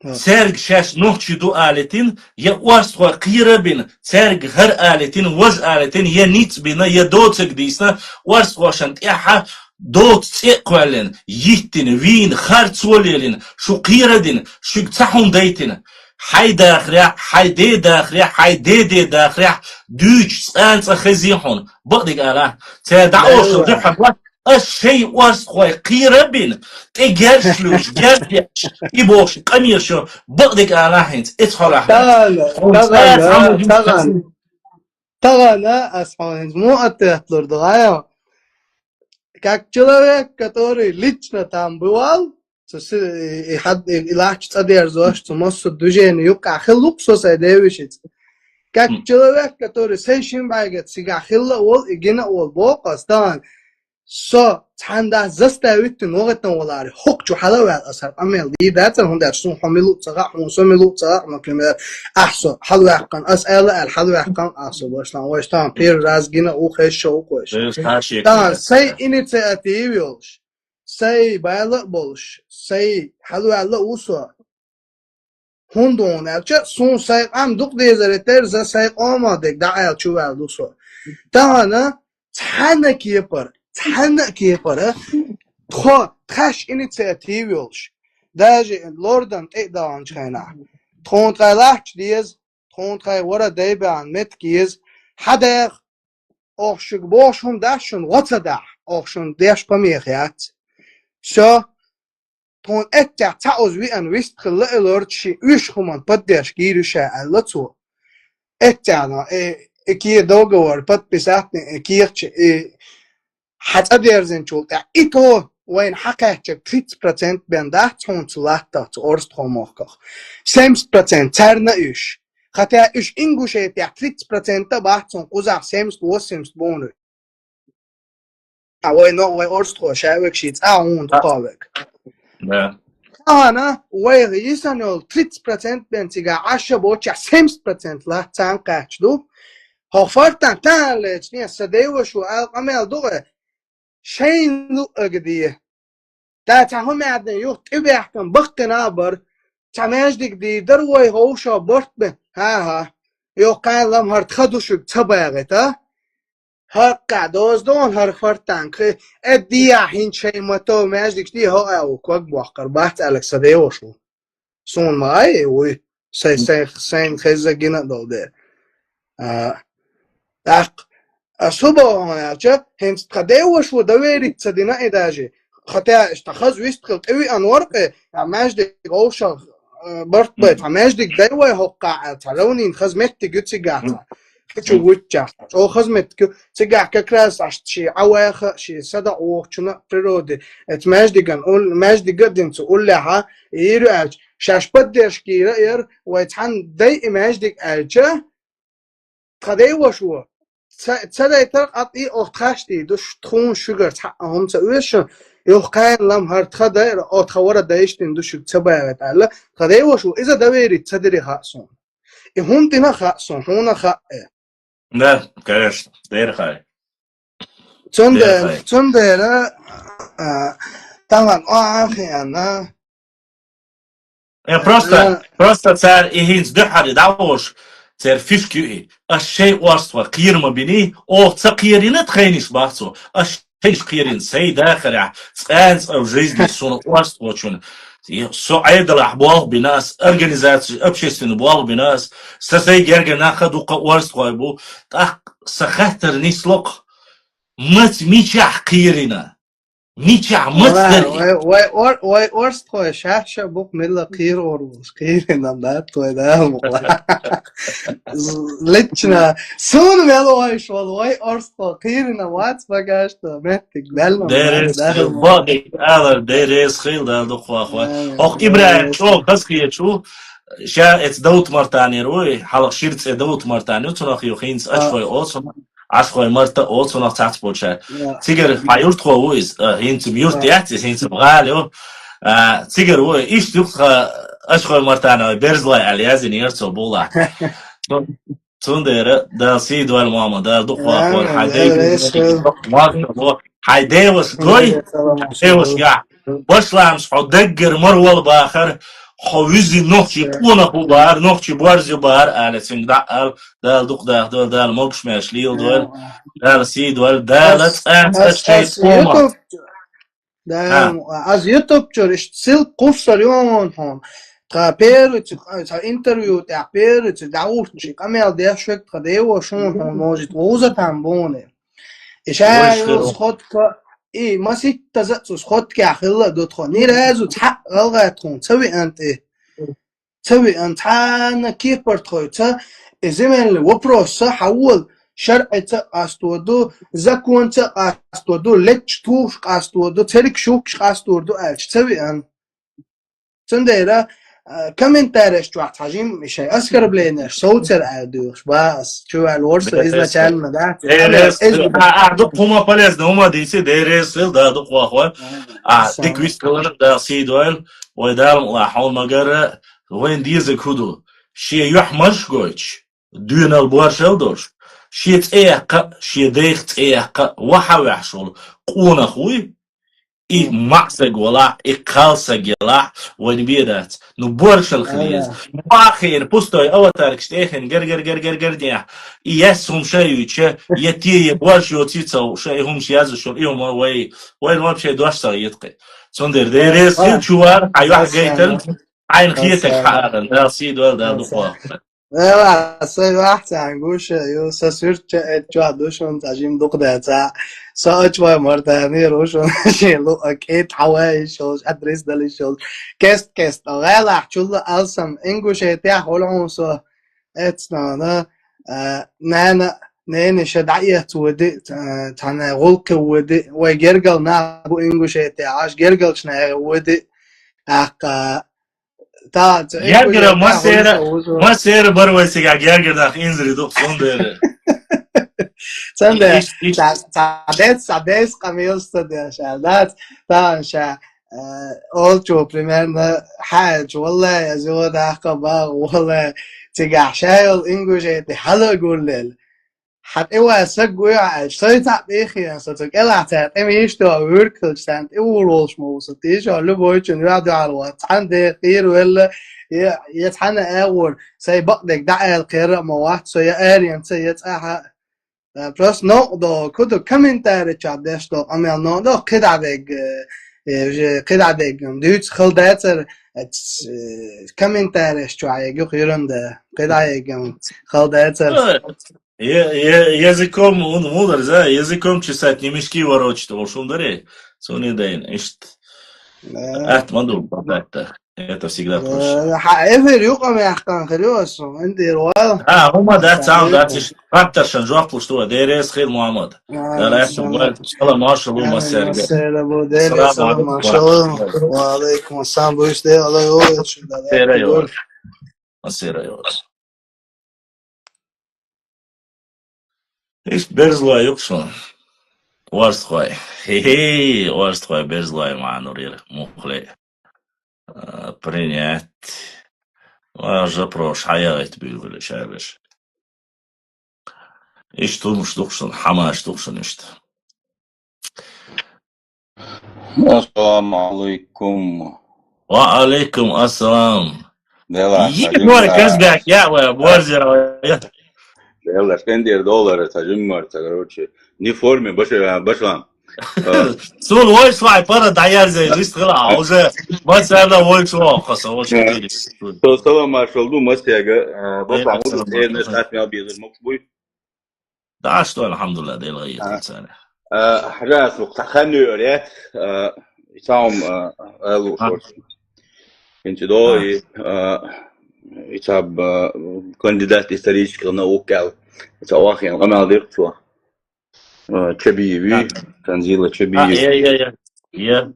Ha. سرق شاش نوحشي دو آلتين يا ورس خوي قيرة بين سرق هر آلتين وز آلتين يا نيت بينا يا دوتك ديسنا ورس خوشنت إحا دوت تقوالين يهتين وين خارتوليلين شو قيرة دين شو تحون ديتين حي داخريا حي دي داخريا حي دي داخريا دوش سانس خزيحون بقدك آلا تدعوش الضحك الشيء ورس خوي قيرة بين تجرشلوش جرش يبوش قميشو بقدك آلا هنت اتحول Тагана асханец му ответлурдая. Как человек, который лично там бывал, и лахчит одерживаешь, что может движение юка хилук сосайдевичит. Как человек, который сещин байгет сига хилла ол и гена ол бокастан, со цанда заставит ноготан олари хокчу халават асар амел дидатан хондер сун хамилу цага хонсомилу цага например ахсо халвакан асала алхалвакан ахсо башлан ваштан пир разгина у хешо кош dan say initiativos say bayla boluş say halwala uso hondon elçe son say am duk dezereter za say olmadık da el chuval uso dana tana ki yapar تحنق كيفره خو خش initiative yolş. Daje Lordan edan chayna. Trontralach dies trontray wara deban met gies hader och shug boshum dashun watada och shun desh pamiert. So ton etta tauz wi an wist khallor chi üsh khuman paddesh girusha allatsu. Etta na ki dogor pad pisatne kirch حتى ديرزن شولت إتو وين حكيت 30% بين ده تون تلاته تورست خموخك 7% ترنا إيش خاطر إيش إنجوش يتيا 30% تبع تون قزع 7 بونو وين وين أورست خو شاوك شيت أون تقابك أنا وين يسانول 30% بين تيجا 10 بوتشا 7% لا تانكاتش دو هفرتن تانلش نيا سديوش وعمل دوغه شين لو أقديه تا تهم عدنا يوت إبيحكم بقنا بر تماج دي دروي هوشا برت به ها يو قال لم هرت خدوش تباغتا هر قدوز دون هر فرتان كي اديا هين شيء متو ماج دي هو او كوك بوخر بحت على سديوشو سون ماي وي سين خزا جينا دول ده أصبح هناك هم تقديوش ودويري تصدينا إداجي خطأ اشتخذ ويستخل قوي أنورق عماش ديك أوشا برت بيت عماش ديك دايوة هقع تعلوني نخذ متي جوت سيجاتا كتشو ويتجا أو خزمت سيجا ككراس عشت عواخ شي صدق وشنا برودي اتماش ديك نقول ماش ديك قدن تقول لها يرأج شاش بدرش كيرا ير ويتحن داي ماش ديك أجا تقديوش هو تسدى يترق أطي أختاشتي دوش تخون شجر هم تقولش يوقعن لم هر تخدى أو تخورة دايشتين دوش تبايع تعالى تخدى وشو إذا دويري تسدري خاصون هم تنا خاصون هون خاء لا كارش دير خاي تندر طبعا أخي أنا просто царь إهينز دحر دعوش царь фишки الشيء واسطة قير ما بيني أو تقيرين تخينش بحثه الشيء قيرين سيد آخر سانس أو жизни سون واسطة شون سعيد الأحوال بناس أورجانيزاتي أبشيستين بوال بناس سسي جرجع ناخد واسطة يبو تأخ سخطر نسلق مت ميشح قيرنا Nici Vai, mățări. ors tvoje šaša, buk mila kir orus, kir nam da, to je da, lična, sun melo šol, ors tvoje kir nam vats bagašta, metik, belnom There da, is da, body other there is khil da do khwa khwa. Och Ibrahim شو خسكي شو شا ات دوت مرتاني روي حلق شيرت دوت مرتاني تنخ يخينس اشخوي اوتسون اشخوي مرتا اوتسون تاعت بولشا تيجر فايورت خو ويز هينت ميورت يات هينت بغاليو تيجر وي ايش تخ اشخوي مرتاني بيرزلاي عليازين يرتو بولا تندر دا سيد والماما دا دو خوا خو حيدي was goy was ja Boslams xo degger marwal baakhir خويزي نوخشي قونا خوبار نوخشي بارزي بار على سنجدع دال دوق دال دال موكش ماشليل دول دال سي دول دالت شيء قوما YouTube, ها az YouTube ist sil qufsarion hon. Tra peru tra interview ta peru da urchi kamel der schwek tra dewo schon hon mojit rosa tambone. Ich ويش خد ايه ما سيت تزقص خد كاخلا دوت خني رازو تحق غلطون تسوي انت ايه تسوي انت حانا كيف برتخوي تا زمن الوبروس حول شرع تا استودو زكون تا استودو لتش توش استودو ترك شوكش استودو الش تسوي ان تنديرا كومنتاريش تروح تحجيم مش اسكر بلينش صوت الادوش بس شو الورس اذا كان مدات أعدق هما باليز هما ديسي ديريس دا دق واخوان ديك ويستلن دا سيدوين ويدال لاحول مجرى وين ديزك هدو شي يحمش جوتش دون البوار دوش شي تيقا شي ديخ تيقا وحا وحشول قون اخوي إيه معسق ولا إيه خالصق يلا وين بيدات نبورش الخليز باخير بوستوي أو تاركش تيخن جر ديح يسهم شيء يتش يتي يبورش يوتيتو شيء هم شيازو شو إيهم وين ما بشي دوش صغيتقي سندر ديريس خيل شوار حيوح جيتن عين خيتك حقا دا سيد والدا دقوا لا سوي واحد عنقوش يو سسيرت جوا دوشون تجيم دوق داتا ساعة شوي مرتاني روشون شيلو أكيد حواي شوش أدريس دلي شوش كست غالا حشول ألسم إنقوش يتيح هولعون سو اتنا نانا نين شدعية تودي تانا غلق ودي ويجرقل نابو إنقوش يتيحاش جرقل شنا ودي أقا Gergera masera barwaysiga gergerda inzri duq sondere Sen de sades قميص ده شالات طبعا شا أولتو بريميرنا حاج والله يا زود عقبة والله تجع شايل إنجوش يتحلق قول حتى إيوه سجوا عايش سيتع بيخي يعني ستك إلا تعت إمي يشتوا ويركل سنت إيوه روش موسى تيجي على بويتشن يعدوا على الوقت عندي خير ولا يتحنى أول سي بقدك دعي القراء موات سي أريان سي يتأحى بس نقطة كده كومنتاري تشادش دو أمي نقطة كده عدك دوت خل داتر كومنتاري شوية جو خيرن ده كده عدك خل داتر языком мудр за языком чесать не мешки ворочать волшундаре сони дайн ишт атмаду батта это всегда проще эфир юк ами ахтан خليوسو عندي رواية هما ده ساوند داتش حتى شنجوق что дерес خير محمد لا يسمع الله ما شاء الله مسير السلام ما شاء الله وعليكم السلام بوش ده الله يقول مسير ايش بيرزلا يقصون وارستخوي هي وارستخوي بيرزلا مع نورير مخلي принять وارجا بروش حياة بيقول شابش ايش تمش تقصن حماش تقصن اشت السلام عليكم. وعليكم السلام يجي كزقك يا بورزر يلا سكندر دولار تجمع تقولش ني فورمي بشلام سول وای سوای پر دایر زی لیست غلا عاوزه ما سرنا وای شو خاصه وش كده تو سلام ماشالله مستيغا بطعمو ايه ناس عارف يا بيزر مقبول داش تو الحمد لله دي الغيت انسان حاجة وقت خانوا ريت يتعم قالوا شورت كنت دوي يتعب كانديدات исторических наук يتواخي أنا عذرت شو تشبيبي تنزيل تشبيبي я.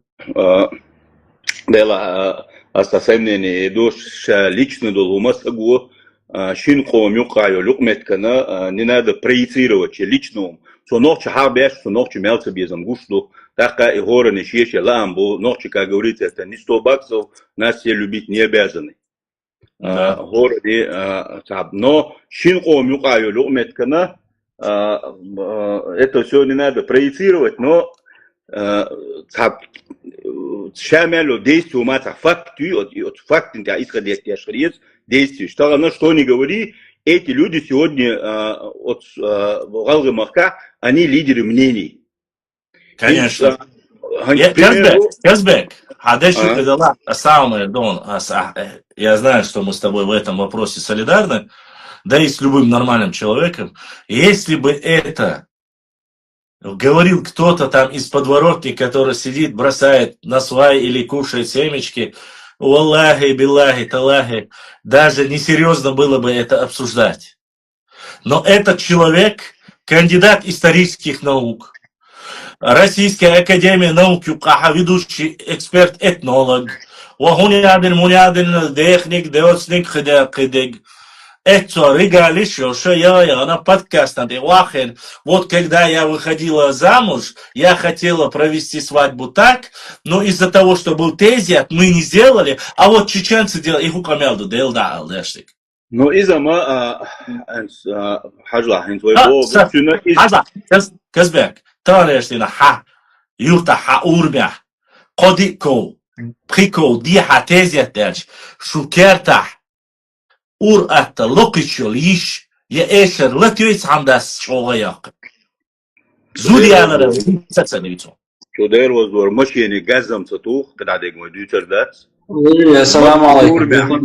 Дела остасемнени душ лично долума сагу шинко мюкаю люкметкана не надо проецировать личному. So noch habешь, so noch мелко без амгушту. Така и гора не шеше ламбу, noch, как говорится, это не 100 баксов, нас все любить не обязаны. Гора де но шинко мюкаю люкметкана это все не надо проецировать, но шамело действие ума факту, от факт исходя из шариат действие. Что не говори, эти люди сегодня от Галга Мака, они лидеры мнений. Конечно. Казбек, я знаю, что мы с тобой в этом вопросе солидарны, да и с любым нормальным человеком. Если бы это говорил кто-то там из подворотни, который сидит, бросает на свай или кушает семечки, валлахи, биллахи, талахи, даже несерьезно было бы это обсуждать. Но этот человек, кандидат исторических наук, Российская академия наук ЮКАХа, ведущий эксперт-этнолог, техник, деоцник, хидег. Это регалии, что я на подкаст Вахен. Вот когда я выходила замуж, я хотела провести свадьбу так, но из-за того, что был тезиат, мы не сделали, а вот чеченцы делали, их укамелду, дел да, алдештик. Ну из-за хажла, Казбек, тарештина ха, юрта ха урбя, кодико, прико, диха тезиат дельш, шукерта, ور التلقيشو ليش يأشر لا تيس عم داس شوغياق زودي على رأسي ساتسانيتو شو دير وزور مشي يعني جزم سطوخ كده ديك ما ديوتر داس السلام عليكم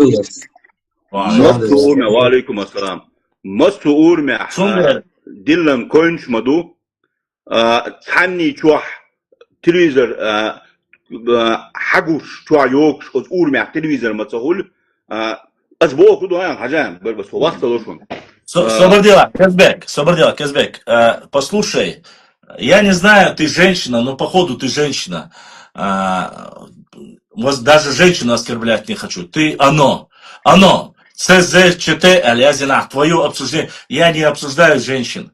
وعليكم السلام مستور مع دلن كونش مدو تحني شوح تلفزيون حقوش شوح يوكش أور مع تلفزيون ما تقول أسبوع كده يعني حاجة بس هو وقت لوشون. Казбек, послушай, я не знаю, ты женщина, но походу ты женщина. Даже женщину оскорблять не хочу. Ты оно. ЦЗЧТ, Алязина, твое обсуждение. Я не обсуждаю женщин.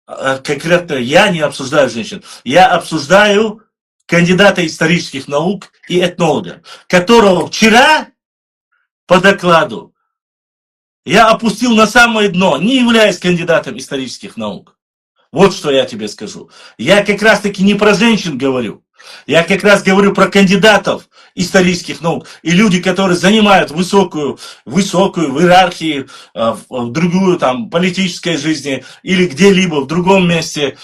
Конкретно я не обсуждаю женщин. Я обсуждаю кандидата исторических наук и этнолога, которого вчера по докладу я опустил на самое дно, не являясь кандидатом исторических наук. Вот что я тебе скажу. Я как раз таки не про женщин говорю. Я как раз говорю про кандидатов исторических наук. И люди, которые занимают высокую в иерархии, в другую там политической жизни или где-либо в другом месте.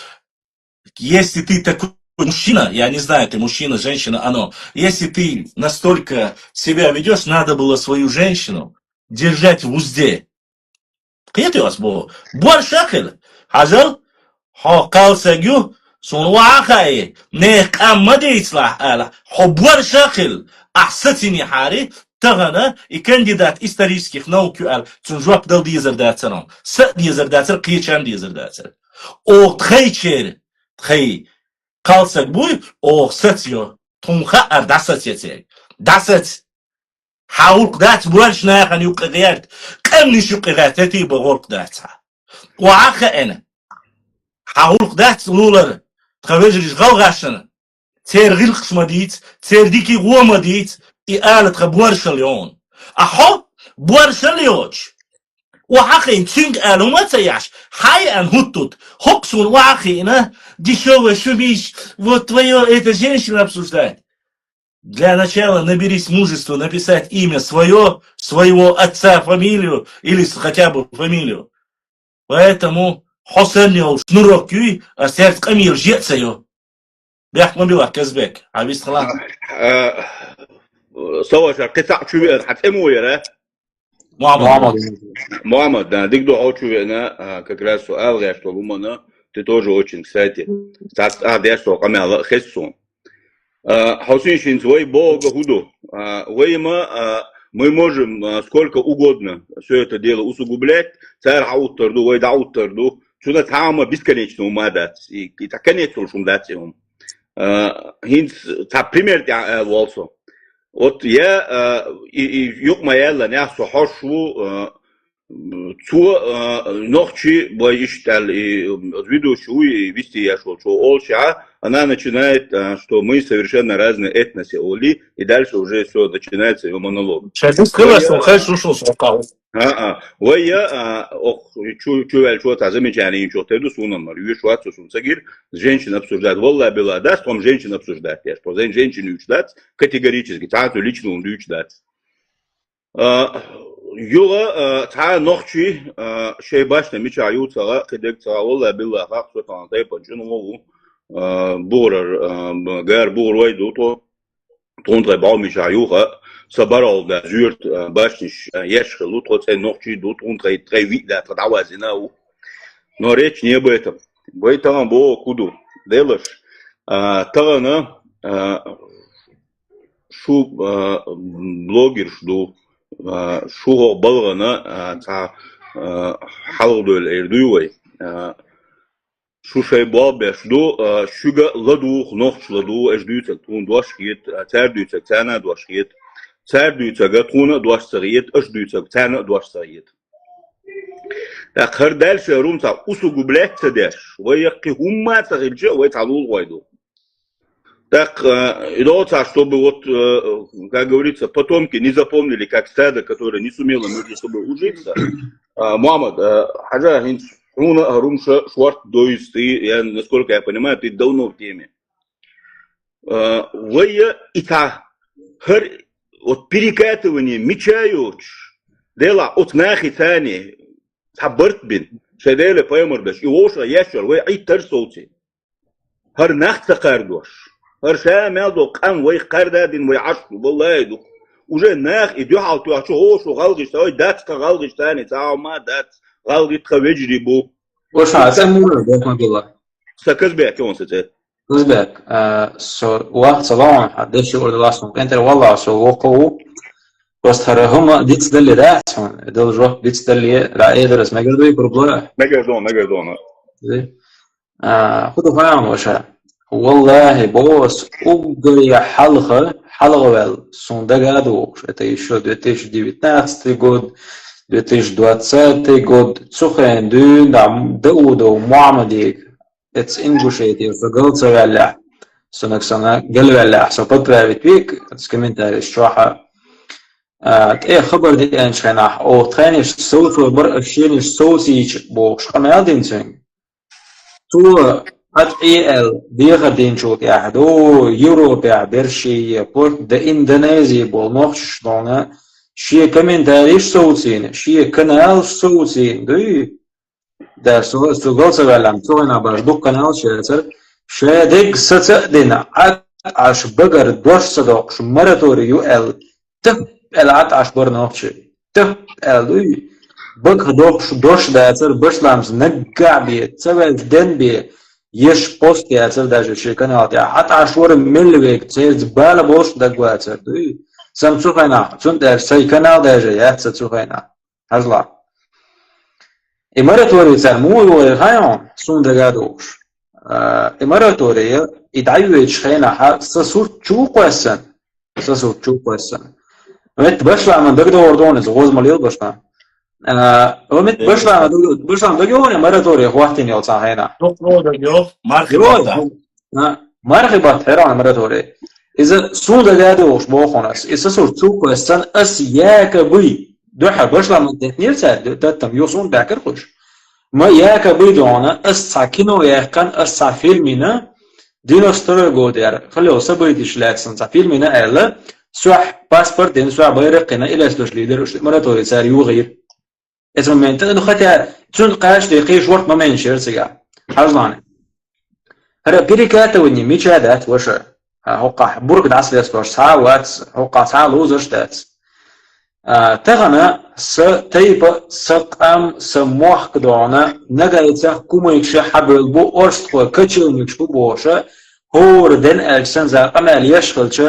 Если ты такой мужчина, я не знаю, ты мужчина, женщина, оно. Если ты настолько себя ведешь, надо было свою женщину держать в узде. Кьете вас было? Боршахель, хазал, хокалсагю, сунвахай, не каммадейцла, ала, хоборшахель, ахсатини хари, тагана и кандидат исторических наук, цунжуап дал дизердацером. С дизердацер, кьечан дизердацер. О, тхейчер, тхей. Kalsak bu o satyo tunha ardasat yetey dasat حاول قدات بولش ناخن يقغيات كم نشو قغاتتي بغور قداتها وعاخا انا حاول قدات لولر تخويجريش غلغاشنا تير غلقش مديت تير ديكي غو مديت إقالة خبورش اليون أحو بورش اليوش وعاخي تشنج قالوا ما تسيعش حي ان هتوت هوكسون وعاخي انا دي шо бишь, вот твое это женщина обсуждает. Для начала наберись мужества написать имя свое, своего отца, фамилию или хотя бы фамилию. Поэтому Хосеньев шнурок юй, а сердце камир жется ё. Бях мобила Казбек, а вис хлам. صوّر قطع شو حتمو يا محمد ديك دو عود شو أنا كجراس سؤال غير طلبوا منا ты тоже очень, кстати, что камела хессон. Хаусиншин свой бога худу. Мы можем сколько угодно все это дело усугублять. Царь ауттерду, вой дауттерду. Сюда там бесконечно умадать. И так конечно шум дать ему. Пример волсо. Вот я и юг моя ланя сухошу ночи боишься и виду и вести я что олша, она начинает, что мы совершенно разные этносы оли, и дальше уже все начинается его монолог. Ой, я чувствую, что замечание, что ты досунул, что сагир, женщин обсуждать, волла была, да, с том женщин обсуждать, я что женщин учдать категорически, так лично он учдать. Юла та ночи шейбашна мечаю цара кедек цара волла была, как что там дай поджину бурер гар бурвай дуто тонтрай бау мечаю собрал да зюрт башниш ешхе лутро цей ночи дут тонтрай трей вида продавазинау. Но речь не об этом. Бой там бо куду делаешь тарана шу блогер жду шуго балгана та халдөл эрдуй шушай бабе жду шуга ладу нохч ладу эждуйца тун дуашкит цердуйца цана дуашкит цердуйца гатуна дуашсагит эждуйца цана дуашсагит. Так дальше румца усугубляться дешь вы яки умма царилче вы талул войду. Так, чтобы вот, как говорится, потомки не запомнили, как стадо, которое не сумело между собой ужиться. Мухаммад, я, насколько я понимаю, ты давно в теме. Вот перекатывание мечают, дела от нахитани, табертбин, шеделе поймордаш, и оша ящер, вы айтар солти. Хар нахта кардош. Харша мелдо кам вой кардадин вой ашу والله уже нах идё халту ачу ошу галгиш ой датска галгиш тани таама дат галгит хавежрибу Оша самура бокмабила саказбек он сете Uzbek so واحد صباحا حدش يقول لاسهم انت والله so وقو بس هرهما ديتس دلي راسهم دول جو ديتس دلي لا يدرس ما قدر يقرب ما قدرون خذوا فاهم وشا والله بوس угря حلقة сондагадо это еще 2019 год 2020 год Цухенду Даудо Мухаммадик это Ингушетия фагалца валя сонаксана галваля so подправить век с комментарий шраха خبر دي انشناح او تخانيش صوت وبر اشينش صوتيش بوش قنادينسين تو ال ديغدين شوت يحدو يوروبيا برشي بورت دا اندونيزي بول نوخش دونا شي كومنتاريش صوتين شي канал صوتين دوي دا سوغلص велам تونا باش دو канал شيتر شادق ستدنا عش بقر دوش صدق مرتوري يو ال تب العت عشبر نوخشي تب ال دوي بق دوش داتر بشلامز نقع بي تسوال دن بي يش بوست ياتر даже شي канал يا حتى عشور ملويك تسيز بالا بوش دقواتر دوي سم سوخينا سون در سي канал даже ياتر سوخينا هزلا اماراتوري سر موي هايون سون دقادوش اماراتوري يدعيوش خينا سسور چو قوسن سسور چو قوسن ومت بشلا من دقدو وردونز غوز مليل بشلا ومت بشلا دقيوني اماراتوري وقتين يلصا هينا مرحبا هيران اماراتوري إذا سون دقادوش بوخونس إذا سسور چو قوسن اس ياك بي دوحة بشلا من تتنير ساد تتم يوصون باكر خوش ما ياك بيدونا الساكنو ياكن السافيلمينا دينوستر غودير خليو سبيدش لاتسن سافيلمينا الا سواح باسبورت سواح بيرقنا الى سلوش ليدر مراتوري سار يغير اسمنت انه خاطر تون قاش دقيش ورت ما منشر سيا حزلان هذا بريكاتا وني ميشادات وش هوقع برك داس ليسكوش ساعات هوقع ساعه لوزرشتات تغنى ستيب سقام سموح كدونا نجايته كوميكش حبل بو أرست وكتشلنيش بوشة هو ردن ألسن زاقمال يشغلش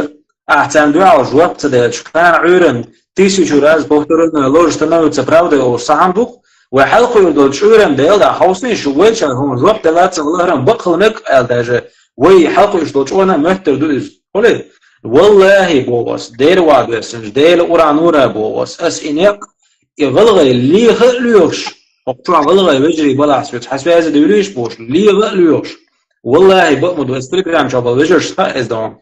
أعتمدوا على جواب تدلش كان عورن تيسيشو راز بوترن لوج становится правдой о самбук وحلقوا يدولش عورن ديل دا حوصني شويش هم جواب تلاتة والله بقلنك даже وي حلقوا يدولش وانا مهتر دوز قولي والله بوس دير وادوسنج دير أورانورا بوس أس إنك يغلغي اللي غليوش وقطع غلغي بجري بلاس حسب هذا ديريش بوش اللي غليوش والله بقمد وإستريكرام شابل بجرش خائز دوم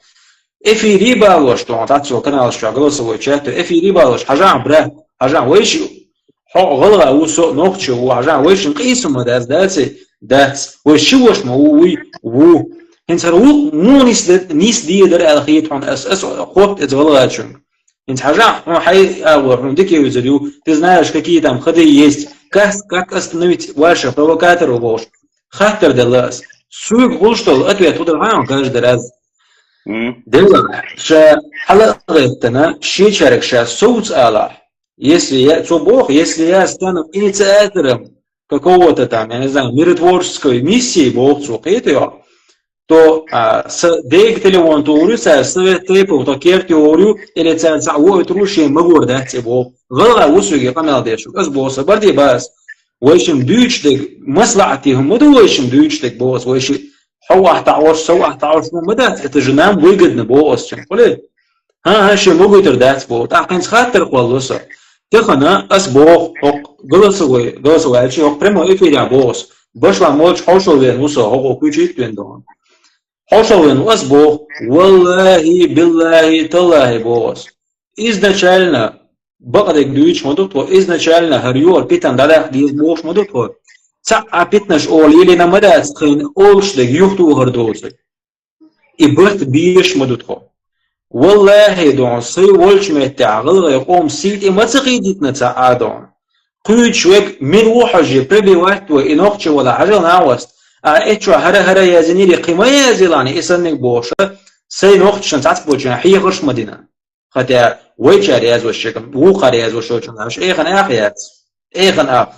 إفي ريبالوش دوم تاتسو كنال شاغلو سوي تشاتو إفي ريبالوش حاجان برا حاجان ويش حق غلغي وسو نوختشو وحاجان ويش نقيسو مداز داتس ويشوش مووي وو انت رو مو نيس دي در الخيط عن اس قوت اتغلغاتشن انت حاجه ну حي اور ديكي يزديو ты знаешь какие там ходы есть как остановить вашего провокатора вож хактер делас сук гуштол ответ удаваем каждый раз дела ша حلقتنا شي شارك شا صوت الله если я бог если я стану инициатором какого-то там я не знаю миротворческой миссии бог цукейтео то с двигателем он турится с типом то кертиорю или ценцау труши могут дать его غلط وسوي قناه ديش بس بوس بردي بس ويشم دوچتك مصلحتهم مدو ويشم دوچتك بوس ويش هو 11 سو 11 مدات это же нам выгодно босс чем قولي ها شي могу تردات بو تاقين خاطر والله تخنا اس بو голосовой شي прямо эфире босс башла молч хошовен усо хого кучит тендон хошовен вас бо والله بالله талай босс изначально багдек дуич модут изначально харьор питан дадах диз бош модут ца апитнаш ол или на мадас кын олшлег юхту гордосы и бат биш модут والله دون سي ولش متعغل يقوم سيت ما تقيدت نتعادون قيد شوك من وحجي بربي وقت وإنوخش ولا حاجة ناوست اتشو هره يازني لي قيمة يازلاني إسانك بوشة سي نوخش نتعت بوشة حي غرش مدينة خاطر ويشار ياز وشكم وقار ياز وشوشن عش ايخن اخيات ايخن اخ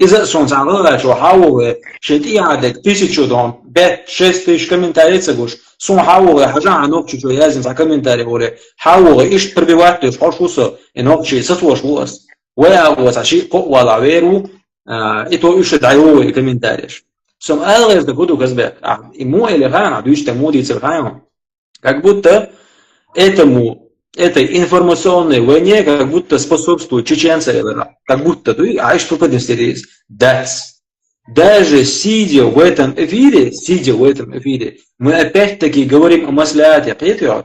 إذا سونت عغل شو حاول شتي عندك تيشو دون بيت شستيش كومنتاري تسغوش سون حاول حاجة عنوخش شو يازن تاع كومنتاري ولا حاول ايش بربي وقت حوشوس انوخش ستوش وس ويا وتعشي قوة لعويرو إتو إيش دعوه الكومنتاريش سم ألغز دكودو كذبك إمو اللي غان عدوش تمودي تسرحاهم как будто этой информационной войне как будто способствуют чеченцы, как будто что поднялись даже сидя в этом эфире, мы опять-таки говорим о масляте,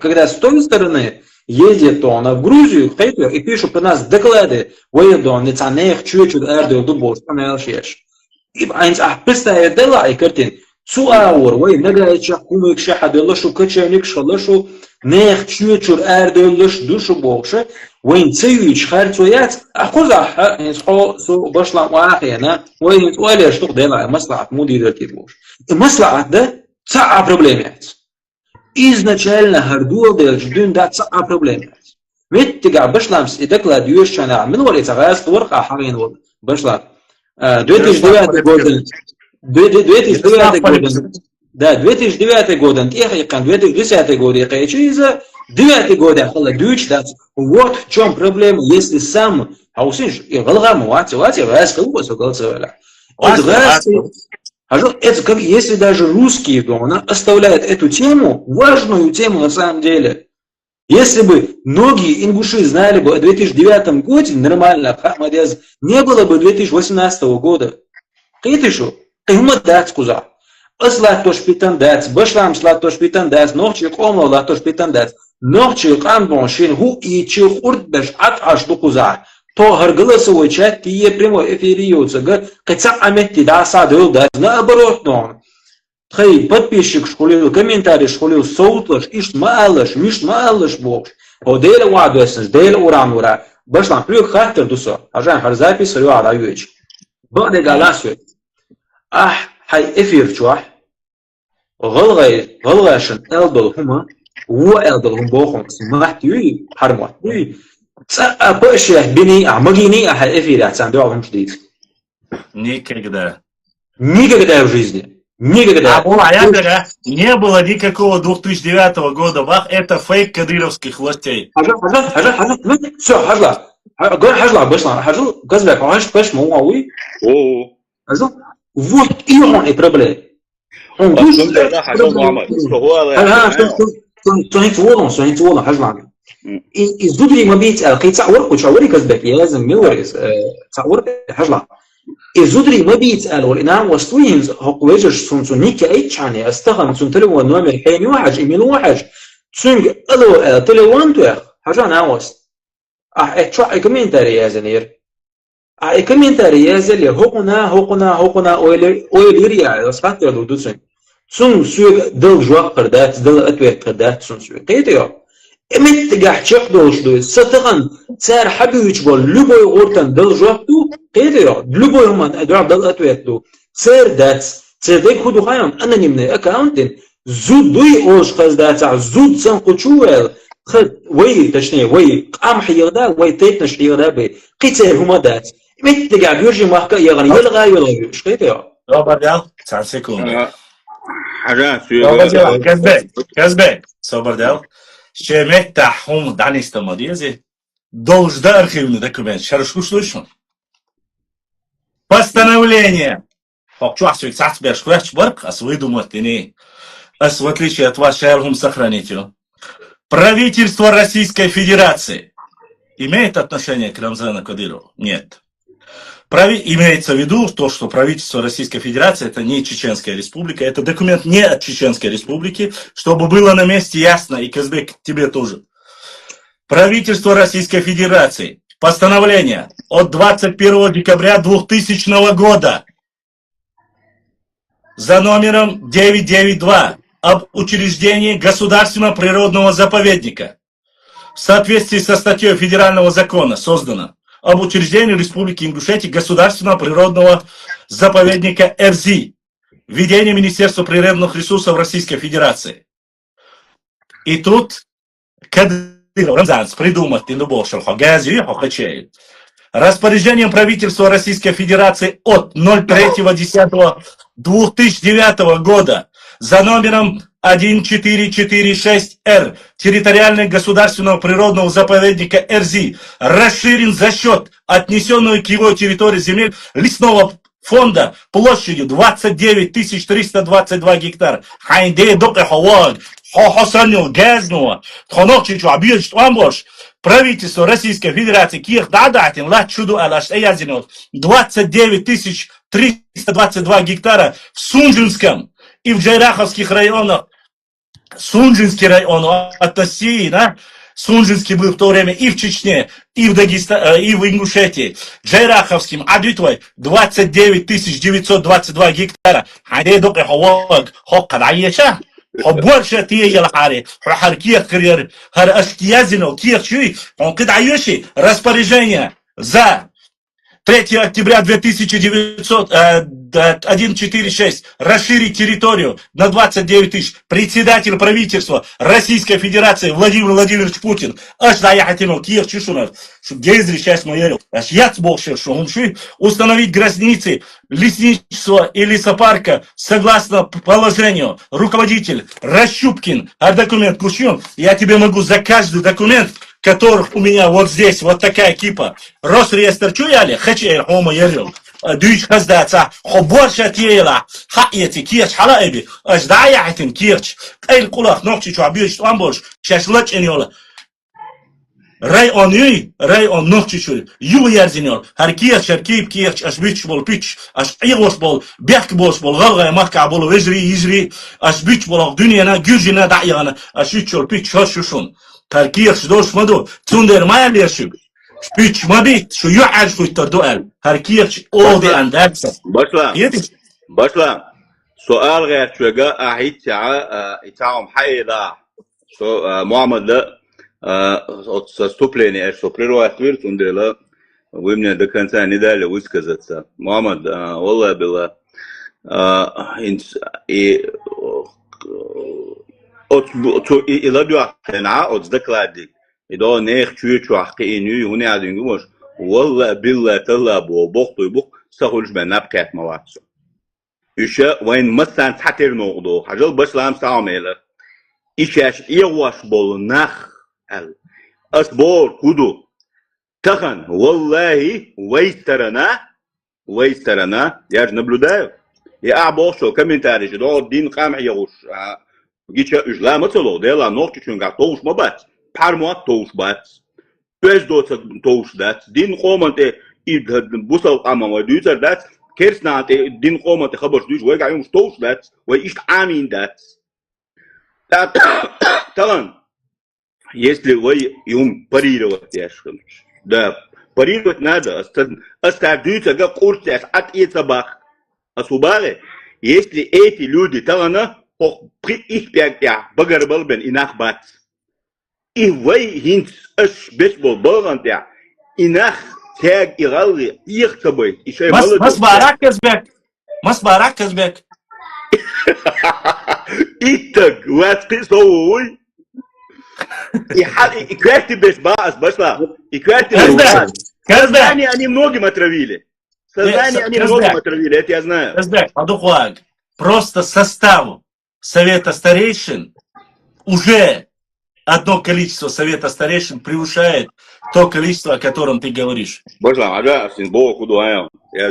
когда с той стороны едет он в Грузию и пишут про нас доклады, воедон, нецанех, чуть-чуть, эрдо, дубос, панелшеш. И они представляют дела и картин. Суаур, вой, нагайча, кумык, шахады, лошу, качаник, шалошу, нех, чуть-чуть, эрдо, лош, душу, бокше, вой, цеюч, харцуяц, а куза, су, башлам, уахена, вой, уаля, что дела, маслат, мудидер, титлуш. И маслат, да, ца проблемец. изначально هردول دل جدون دات صعب проблемец. Ведь тига башлам и докладываешь чана من ولي تغاز ورقة حقين ول башла 2009 год техникан 2010 год и через 9 год хала дуч дат вот в чем проблема если сам аусиш и голгам вати раз колбасу голосовала это как если даже русские дома оставляют эту тему, важную тему на самом деле. Если бы многие ингуши знали бы о 2009 году нормально, не было бы 2018 года. Китишу, имадат куза. Аслатош питандат, башлам слатош питандат, нохчик омла латош питандат, нохчик амбон шингу и чихурт беш ат куза. То голосовой чат тие прямой эфириются, хотя аметти да садил да наоборот но. Хей подписчик школил, комментарий школил, соутлаш, ишт малыш, миш малыш бог. Одел уадуэсэнс, дел уранура. Башлам плюх хаттер дусо, ажан хар запись рюа раюэч. Баде галасуэт. Ах, хай эфир чуах. Голгайшын элбэл хума, уа элбэл хумбохом, смахтюи, харматюи. Больше бини, а могини, а эфире, сам вам ждет. Никогда. Никогда в жизни. Никогда. А я говорю, не было никакого 2009 года. Вах, это фейк кадыровских властей. Все, хажла. Говорю, хажла, быстро. Хажл, газбек, паш, муауи. О. Хажл. Вот и он и проблема. Он أصلاً ده حاجة معمر. هو حجم الزدري ما بيتقال تصور وشاوري كذبك لازم مورس تصور حجلا الزدري ما بيتقال والإنعام وستوينز هقويجش سونسونيك أيتشاني استخدم سنتلو نوع حين واحد إيميل واحد سونج ألو تلوان تويخ حاجة ناوس اتشوا كومنتاري يا زنير كومنتاري يا زلي هقنا أويليريا أسفاتر دودسون سون سوق دل جواب قردات دل أتوه قردات سون سوق قيتيو إمت تجح تشخدوش دو ستغن سار حبيوش بول لبوي غورتن دل جواب دو قيتيو لبوي همان أدرع دل أتوه دو سار دات سيديك هدو خايم أنني من أكاونتين زود دوي أوش قردات زود سن قشوال خد وي تشني وي قام حيغدا وي تيتنش حيغدا بي قيتير هما دات إمت تجح بيرجي محكا يغني يلغا إيش قيتيو Добрый день. 30 секунд. حاجة Казбек, собрал. Шемет тахум даниста мадизи. Должда архивный документ. Шарушку слышно? Постановление. Хочу освещать цацбеш квеч барк, а свой думать не. А в отличие от вас, шархум сохранить его. Правительство Российской Федерации имеет отношение к Рамзану Кадырову? Нет. Имеется в виду то, что правительство Российской Федерации это не Чеченская Республика, это документ не от Чеченской Республики, чтобы было на месте ясно, и Казбек тебе тоже. Правительство Российской Федерации, постановление от 21 декабря 2000 года за номером 992 об учреждении государственного природного заповедника в соответствии со статьей Федерального закона создано об учреждении Республики Ингушетия государственного природного заповедника РЗ, введение Министерства природных ресурсов Российской Федерации. И тут Кадыров Рамзанс придумал распоряжением правительства Российской Федерации от 03.10.2009 года за номером 1446-Р территориального государственного природного заповедника РЗ расширен за счет отнесенного к его территории земель лесного фонда площадью 29 322 гектара. Правительство Российской Федерации 29 322 гектара в Сунжинском и в Джайраховских районах. Сунжинский район от России, да? Сунжинский был в то время и в Чечне, и в Дагестане, и в Ингушетии. Джайраховским, Адютвой, 29 922 гектара. больше ты ела хари, харкиях карьер, хар аштиязино, киях чуй, он кидаюши распоряжение за 3 октября 146 расширить территорию на 29 тысяч. Председатель правительства Российской Федерации Владимир Владимирович Путин. Аж да я хотел киев чешунов, чтобы гейзри сейчас моя. Аж я сболшил, что он установить границы лесничества и лесопарка согласно положению. Руководитель Рощупкин, а документ кучен. Я тебе могу за каждый документ, которых у меня вот здесь, вот такая кипа. Росреестр чуяли? Хачер, хома ярил. Дюйч хаздаться. Хоборша тела. Хаети, кирч, халаеби. Аждаяхтин, кирч. Эйл кулах, ногчи, чуабирч, туамбош. Шашлач иньола. Район юй, район ногчи чуй. Ю ярзиньол. Хар кирч, хар кип, кирч, аш бич бол, пич. Аш игош бол, бяк бош бол, галгая махка бол, вежри, изри. Аш бич бол, дуньяна, гюржина, дайяна. Аш ючол, пич, хашушун. Харкиях шдош маду, цундер майалешик. Пич мабит, шо юаш футтар дуэл. Харкиях оди андакса. باشلا سؤال غير شوقة أحيد تعام حيدا محمد لا استوبليني استوبليرو أخبر تندلا ويمنا دكان ثاني ده لويس كذا محمد والله بالله إنس إلى دوا حنا أتذكر إذا نيخ شو حقي إنه هنا عادين قمش والله بالله تلا بوق سهولش بنابكات مواتسو إيشا وين مثلا تحتر نقطه حجل بس لام ساميله إيشاش إيواش بول نخ أسبور كودو تخن والله ويسترنا ياج наблюдаю я обошел комментарии что дин қам яуш гича ужла мацало дела нохчу чунга тоуш мабат пармуат тоуш бат өз доца тоуш дат дин қоманте и бусал қамама дүйцер дат керснате дин қоманте хабар дүйш вай гаюм тоуш дат вай ишт амин дат талан если вы им парировать яшкам да парировать надо остаются как курсы от ицабах особали если эти люди талана при их пятя багарбалбен инах бат и вы хинт аш бесбол балантя инах тег иралли их тобой еще Масбарак Казбек итак ватки соуй и кверти без баз башла и кверти сознание они многим отравили сознание они многим отравили это я знаю Казбек подухуаг просто состав Совета Старейшин уже одно количество Совета Старейшин превышает то количество, о котором ты говоришь. Башла ага син бог удуаем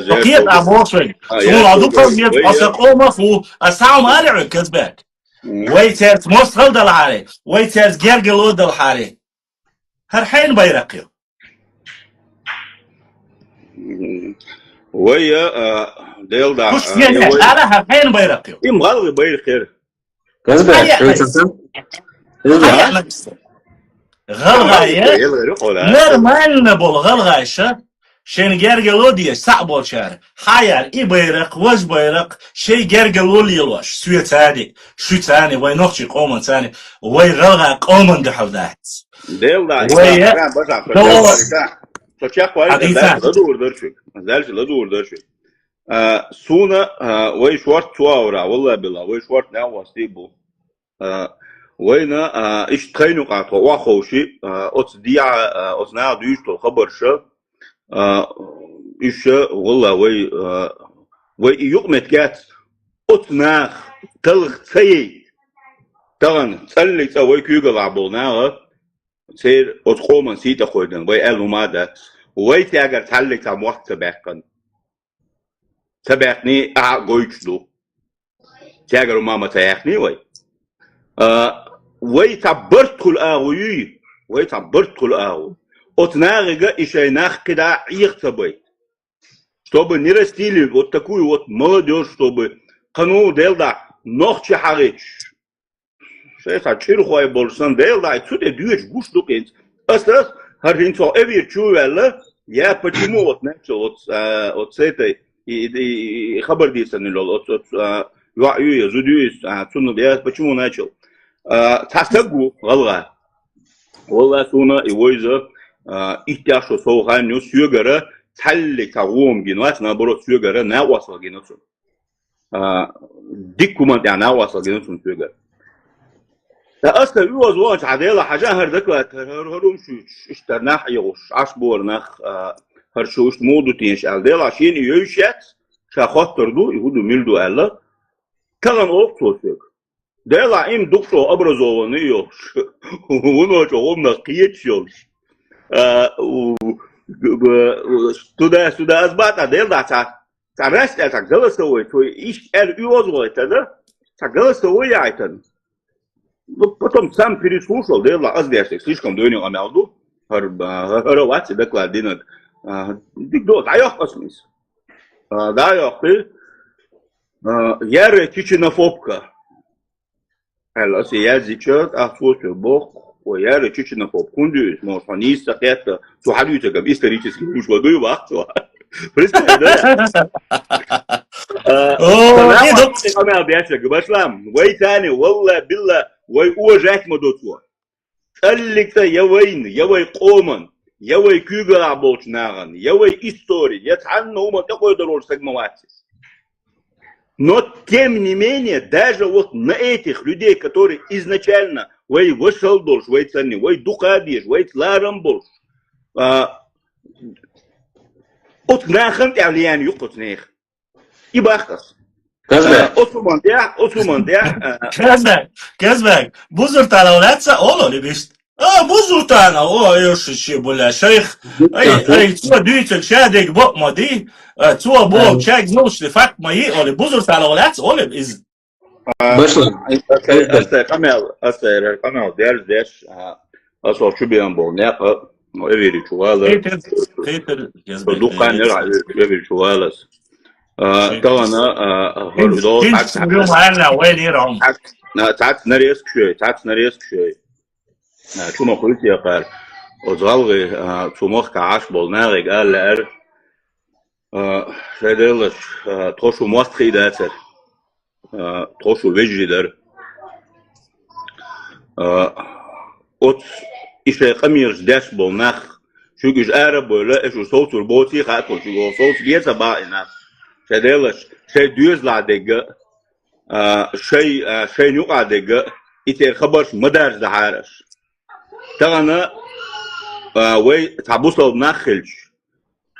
Пакет обошен суладу памет асакомафу асам алю Казбек ويترس مصر دلعاري ويترس جرجلو دلعاري هرحين بيرقيو ويا ديل دا كش يعني على هرحين بيرقيو إيه مغلق بيرقير كذبة غلغاية نرمان نبول غلغايشة شين جرجلو دي صعبو شار حيال إي بيرق وز بيرق شي جرجلو ليلوش سوية تاني شو تاني وي نوخشي قومن تاني وي غلغا قومن دحل داحت ديل دا وي لدور درشك سونا وي شورت تواورا والله بالله وي شورت ناو ستيبو وينا إيش تخينو قاطو واخوشي أوت ديع أوت ناو ديشتو خبر شو إيش والله وي يقمت كات أتناخ تلخ سيد تغن تسلي تسوي كيوغل عبولناها سير أتقومن سيتا خويدن وي ألو مادات وي تاجر تسلي تام وقت تباقن تباقني قويتشلو تاجر ماما تايقني وي تبرت كل آغوي وي تبرت كل آغو отнарыга еще нахкада ихтабай, чтобы не растили вот такую вот молодежь, чтобы кану делда нохче харич. Шеха чирхуай болсан делда отсюда дюешь гуш дукенс. Остас харинцо эвир чувелла, я почему вот начал от с этой и хабардиса не лол от юаю зудюис цуну я почему начал. Тастагу галга. Wallah суна и войза ихтяшо соуханю сюгара талли тагуум гинвас наборо сюгара навасал гиносун диккумант يعني навасал гиносун сюгара أصلا يوز واج عدالة حاجة هردك هرهم شو اشترناح يغش عشبورناخ هرشوش مودو تينش عدالة عشان يوشات شاخاطر دو يهودو ميلدو ألا كلام أوكتو سيك دالا إم دكتور أبرزواني يوش ونوش وغمنا قيتش يوش Сюда азбата делда та растя так голосовой то иш юозвой тогда так голосовой айтан потом сам переслушал дело аздяшек слишком дойнил амялду харовати докладинок дикдо таёх космис даёх ты яре кичинофобка Ela se yazichat ахсош бог ويا تشينا فوق كوندوس مو فانيس تقيت تو حديث كم исторически مش ودوي وقت انا بياشك بسلام وي ثاني والله بالله وي уважать مدوتو قالك يا وين يا وي قومن يا وي كوغا болчнаган يا وي истории я цанно ума такой дорож сагмоватис но тем не менее даже вот на этих людей которые изначально وي وصل دولش وي تسني وي دقاديش وي تلارم بولش أتناخن يعني يقطنيخ يباخس Osman dia Kazbek, buzur tana uletsa, ono li bist. Buzur tana, još še bolja, šejh, co dujcel šedek bok ma di, co bok ček znoš li fakt ma ji, oli buzur tana uletsa, oli iz... Kamel ders, asal čubijan bol, ne, eviri čuvala. Dukan eviri čuvalas. طبعا هردو تعت نريسك شوي شو ما قلت يا قال وزغلغي تمخ كعاش بولناغي قال لأر شايدلش توشو موستخي داتر توشو ويجي در ot إشي قميرش داش بولناخ شو جيش أرب ولا إشو صوت البوتي خاطر شو صوت جيسا باقي شديلش شيء ديوز لعدقة شيء نوع عدقة إتى خبرش مدارس دحارش تغنى وي تعبوصل بناخلش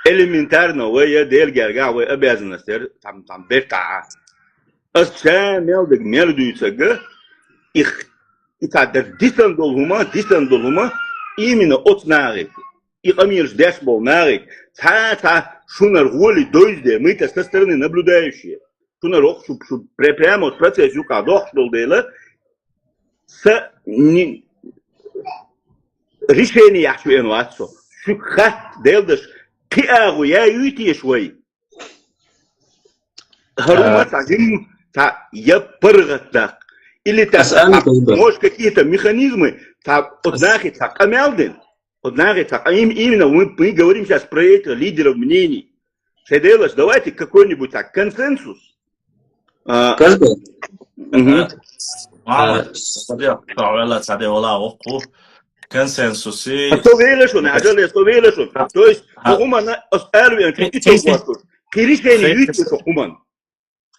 إلمنتارنا وي ديل جرجع وي أبيزنا سير تام بيرتع أشان ميلدك ميلدو يتسجى إتعدر ديسن دولهما إيمنا أتناغي إقاميرش داشبول ناغي تا шунар воли дойде, мы-то со стороны наблюдающие. Шунар ох, прямо в процессе указок, что дело, с решение швен ватсо. Шукхат делдаш, пиагу я юти швей. Харума тагим та я пыргатак. Или та может какие-то механизмы, та однахи та камелдин. Именно мы говорим сейчас про этих лидеров мнений. Шеделаш, давайте какой-нибудь так консенсус. Консенсус. Что веришь? То есть, Хуман Эрвин, решение видите, что Хуман.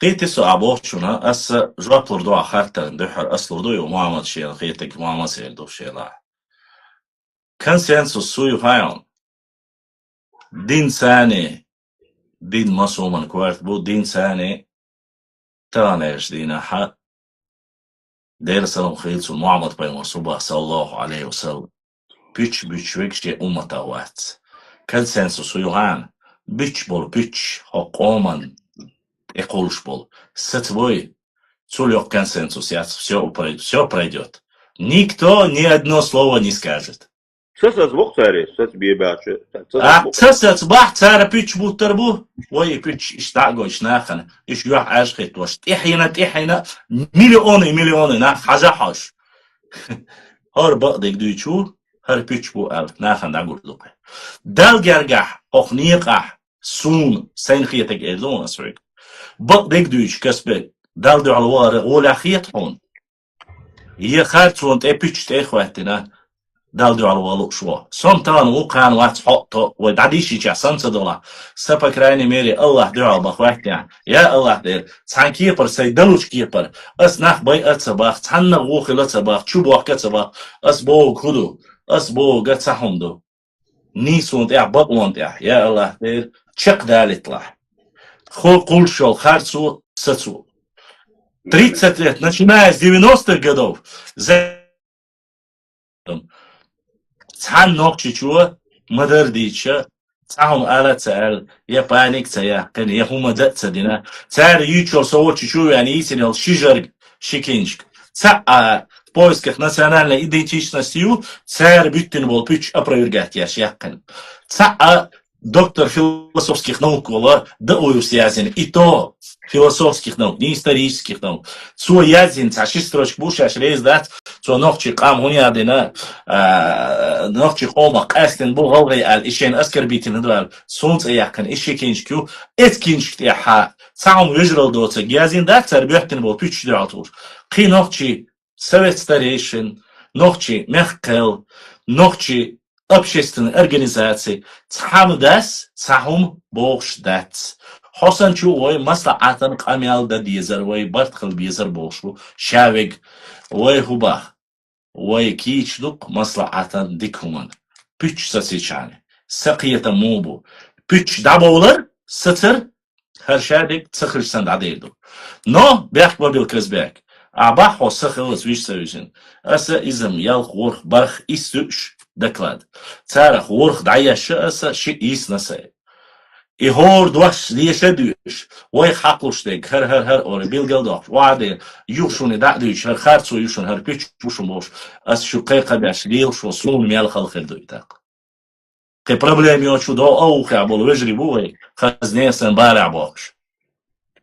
خيتي سو عبوشنا أس جواب لردو آخرتن دحر أصل لردو يوم شيء خيتك معامل سيل دو شيء لا كونسنسوس سوي هايون دين ثاني دين مصومن كوارت بو دين ثاني تانيش دينا حق دير سلام خيلسو معامل بين مصوبة صلى الله عليه وسلم بيتش ويكشي أمتا وات كونسنسوس سوي هايون بيتش بول بيتش حقومن Эколуш был. С твой цулёк консенсус, все пройдет. Никто ни одно слово не скажет. Звук цари, бебачи. Цбах цара пич бутербу, ой пич штаго шнахан, иш юх ашхит ваш. Тихина, миллионы на хазахаш. Хар бадик дуйчу, хар пич бу ал нахан дагурдук. Дал гергах, охниqah, сун, сенхиетек эзон асрик. بقدك دوش كسبك دالدو على الوارق ولا خيطحون هي خارجون تأبيش تأخواتنا دالدو على الوارق شو سنتان وقعان وات حقطو ودعديشي جحسن صدولا سبك راني ميري الله دعا بخواتنا يا الله دير تحن كيبر سيدلوش كيبر اس نح باي اتسباخ تحن نغوخي لتسباخ شو بوح كتسباخ اس بوغ هدو اس بوغ اتسحوندو نيسون تأح بقوان تأح يا الله دير چق دالي طلع Кул шел, харцу, сацу. 30 лет, начиная с 90-х годов, цан ногчи чуа, мадардича, цахум ала цаал, я паник цая, кан я хума дат цадина, цар ючел совочи чуа, yani исенел шижарг, шикинчк. Ца в поисках национальной идентичности, цар биттин был пич опровергать яш яккан. Ца доктор философских наук была, да уюсязин, и то философских наук, не исторических наук. Цу язин, цаши строчк бушаш рездат, цу ногчи қам хуниадина, ногчи хома қастин бұл ғалғай ал, ишен аскар битин хадвал, солнце яқын, иши киншкю, эт киншк тяха, цаум вежрал доца, язин да, цар бюхтин был пюч дратур. Қи ногчи совет старейшин, ногчи мехкел, ногчи общественной организации цхамдас цхум бошдат حسن شو وي مصلحة قاميال دا ديزر وي بارتخل بيزر بوشو شاوق وي هباخ ويكيش دق مصلحة ديكهمن بيتش سسيشاني سقية موبو بيتش دابولر ستر هرشادك تسخر سند عديدو نو بيحكبر بالكزباك عباحو سخلص ويش سويشن أسا إزم يالخ ورخ برخ إستوش دكلاد تارخ ورخ دعيش أسا شي إيس نسي إهور دوش ليشدوش وي حقلوشتك هر أوري بيلغلدوش وعدين يوشون دعدوش هر خارتسو يوشون هر بيتش يوشون بوش أس شو قيقة باش ليلشو سلون ميالخ الخلدو يتاق كي проблеми очу до оухя бол вежри буй хазнесен баря бош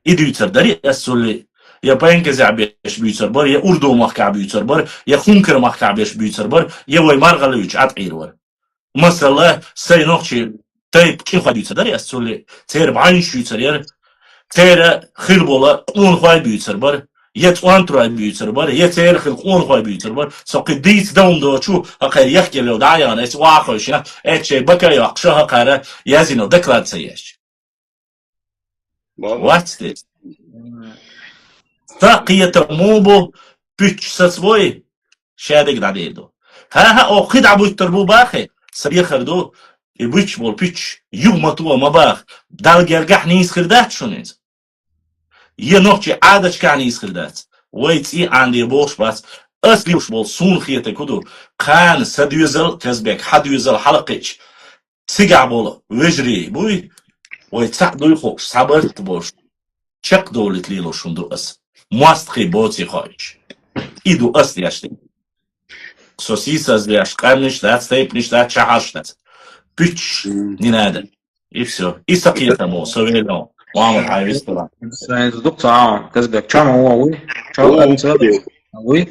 идуйтер дари асули я паенке забеш бюйтер бар я урду махка бюйтер бар я хункер махка беш бюйтер бар я вой маргалыч атир бар масала сайнохчи тайп ки хадюйтер дари асули тер байн шюйтер я тер хил бола он хай бюйтер бар يت وانترا بيوتر بار يت يرخل قون خواي بيوتر بار سقديت دون دو شو هقير يحكي لو دعيان اس واخوشنا اتش بكا يقشها قاره يزينو دكلات سيش what's this تاقية موبو بيتش سسوي شادق دعيدو ها او خدع بيوتر بو باخي سبي خردو بيتش بول بيتش يوم تو ما باخ دال جرجح نيس خردات شونيز ينوحي عادش كعني يسخردات ويتي عندي بوش بس أسليوش بول سون خيته كدو قان سديوزل كزبك حديوزل حلقش سيقع بول وجري بوي ويتسعدو يخوش صبرت بوش چق دولت ليلو شندو أس مواستخي بوتي خواهش إيدو أس لياشتي سوسيساز لياش قرنش دات ستيبنش دات شحاش دات بيتش نينادن и все и сакиета мол совелно وعمل حاجز طبعا دكتور عام كسبك كم هو وي وي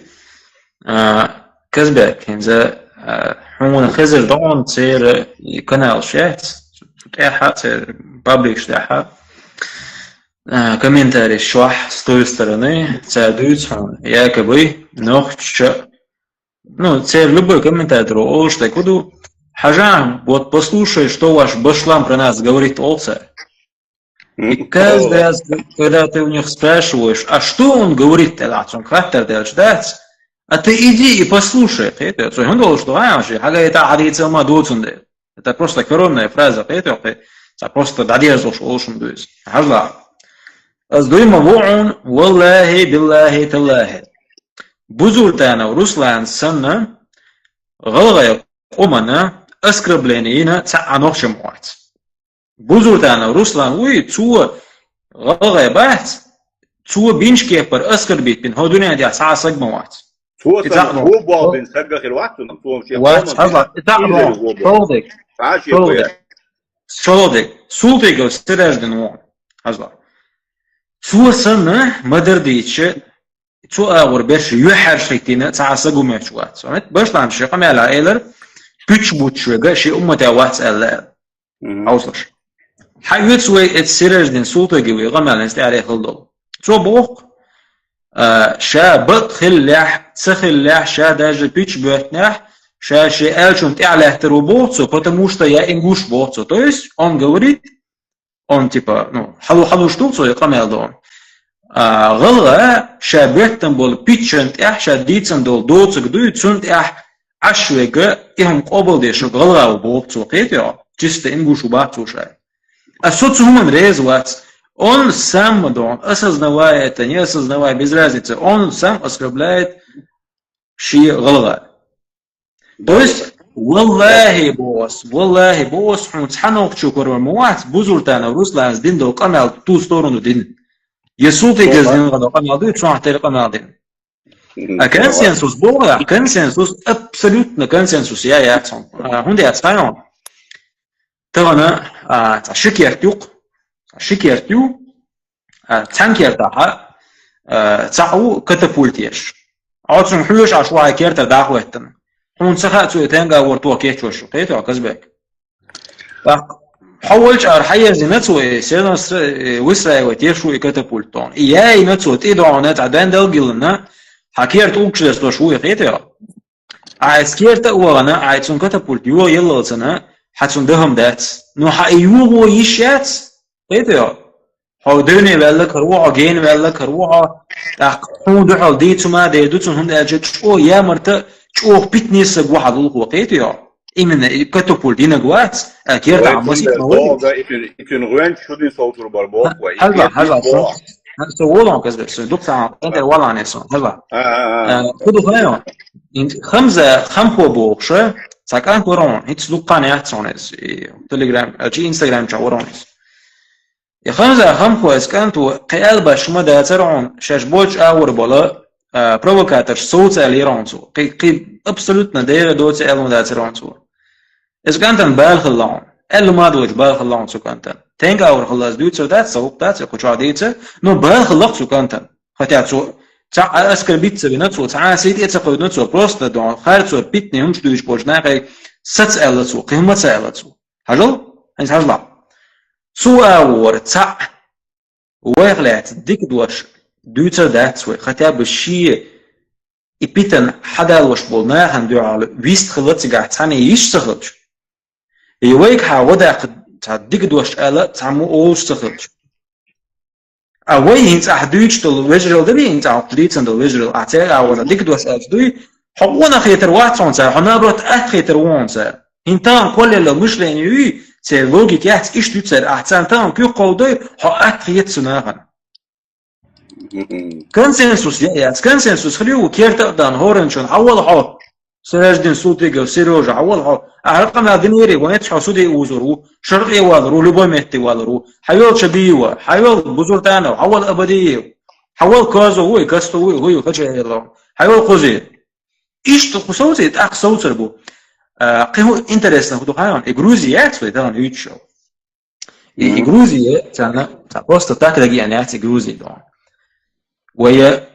كسبك إنزا حمون خزر دون تصير قناة شات تاعها تصير بابليك تاعها комментарий швах с той стороны цадуют якобы нохч ну цер любой комментатор о что куду хажан вот послушай что ваш башлам про нас говорит олца. И каждый раз, когда ты у них спрашиваешь, а что он говорит, а ты иди и послушай. Это просто коронная фраза. Это просто дадержишь олшим дуйс. Аздуйма вуун, валлахи, биллахи, таллахи. Бузултана Руслан санна, галгая омана, оскорблениина, цаанохшим уарц. بزرگترین روسلان وی تو غلغه بحث تو بینش که پر اسکر بیت بین هدونه دی اساس سگ موات تو بابن سگ خلوات تو شيء وات هذا تعرف شلودك سولتيغ ستراجدن وون هذا تو سنه مدرديتش تو اور بش يحر شيتينا اساس سگ موات سمعت باش نعم شي قام على ايلر بيتش بوتشوغا شي امته وات ال اوصلش حيوت سوي اتسيرج دين سولتو جوي غمال نستعري خلدو شو بوق شا خلاح سخلاح شا даже пич бётнях شا شي элчун تعلى تروبوцу потому что я ингуш боцу то есть он говорит он типа ну حلو штуцу и غمال дон غلغا شا бёттен бол пичен тях شا дицен дол доцу гду цун тях ашвега им قبل ديش غلغا боцу قيتيو чисто ингуш боцу ша Социум резвать, он сам, осознавая это, не осознавая, без разницы, он сам оскорбляет ши голова. То есть, والله босс, он цханов чукор муат, бузуртана, руслан, дин до канал, ту сторону дин. Есул ты газдин до канал, дует шахтер канал дин. А консенсус Бога, консенсус, абсолютно консенсус, я яцон. Хунде ацхайон. تغنى شكيرتيو تانكيرتاها تعو كتابولتيش عاطسن حلوش عشوائي كيرتا داخوهتن هون سخاتو تانغا ورتوا كيتشوشو قيتو كزبك حولش ارحيه زينتو سيدنا وسرا وتيشو كتابولتون اياي نتو تيدونات عدان دلجلنا حكيرت اوكشلس تو شوي قيتو عايسكيرتا وغنا عايتسون كتابولتيو يللسنا حتون دهم دات نو حيوه يشات قيتو هو دوني بالك روعه جين بالك روعه تقود حال ديتو ما ديدوتون هم اجت شو يا مرت شوف بيتنيس واحد الوقت يا إمن كتبوا دينا جوات كيرت عماسي موي إكن غوان شودين صوتور بربوق هلا سوولون كذا صندوق ساعة أنت ولا نسون هلا خدوا خيون خمسة خمسة بوخشة سكان كورون هيك سلوك قناة سونس تليجرام أجي إنستغرام شاورونس يا خمسة إسكان تو قيال باش ما ده ترون شاش بوج أور بولا بروفوكاتر صوت اليرونسو قي أبسولوتنا دير دوت ألم ده ترونسو إسكان تن بالخلون ألم ما دوج بالخلون سو كانتن تانك أور خلاص دوت سو ده سو ده كوش عاديته نو بالخلق سو كانتن ختيات سو تاع اسكر بيتس بناتسو تاع سيت يتقود ناتسو بروست دون خالتسو بيتني همش دوش بوجنا قي ست الاتسو قيمه سالتسو هاجل انت هاجلا سو اور تاع ويغلات ديك دوش دوتر داتسو خطاب الشي يبيتن حدا وش بولنا هندو على ويست خلت قاعد ثاني يشتغل يويك حاودا تاع ديك دوش الا تاع مو اوشتغل أوي هنت أحدوش تلويجرال دبي هنت أقليت تلويجرال أعتقد أولا ديك دوس أجدوي حقونا خيتر واتسونسا حنا برات خيتر وانسا هنتان كل اللي مش لينيوي تلوجي كيات إيش تتصير أحسن تان كيو قودي حق خيت سناهن كونسنسوس كونسنسوس خليو كيرت دان هورنشون أول حق سراجدين صوتي سيروج أول حق أرقام هذينيري وين تحسودي وزرو شرقي وادرو لبومتي وادرو حيول شبيوه حيول بزرتانا حول أبدية حول كازو هو كاستو هو كشيء الله حيول قزي إيش تخصوصي تأخ صوتر بو قهو إنترسنا خدو خيان إجروزيات في دان يتشو إجروزية تانا تبوست تاكل يعني أنت إجروزي دون ويا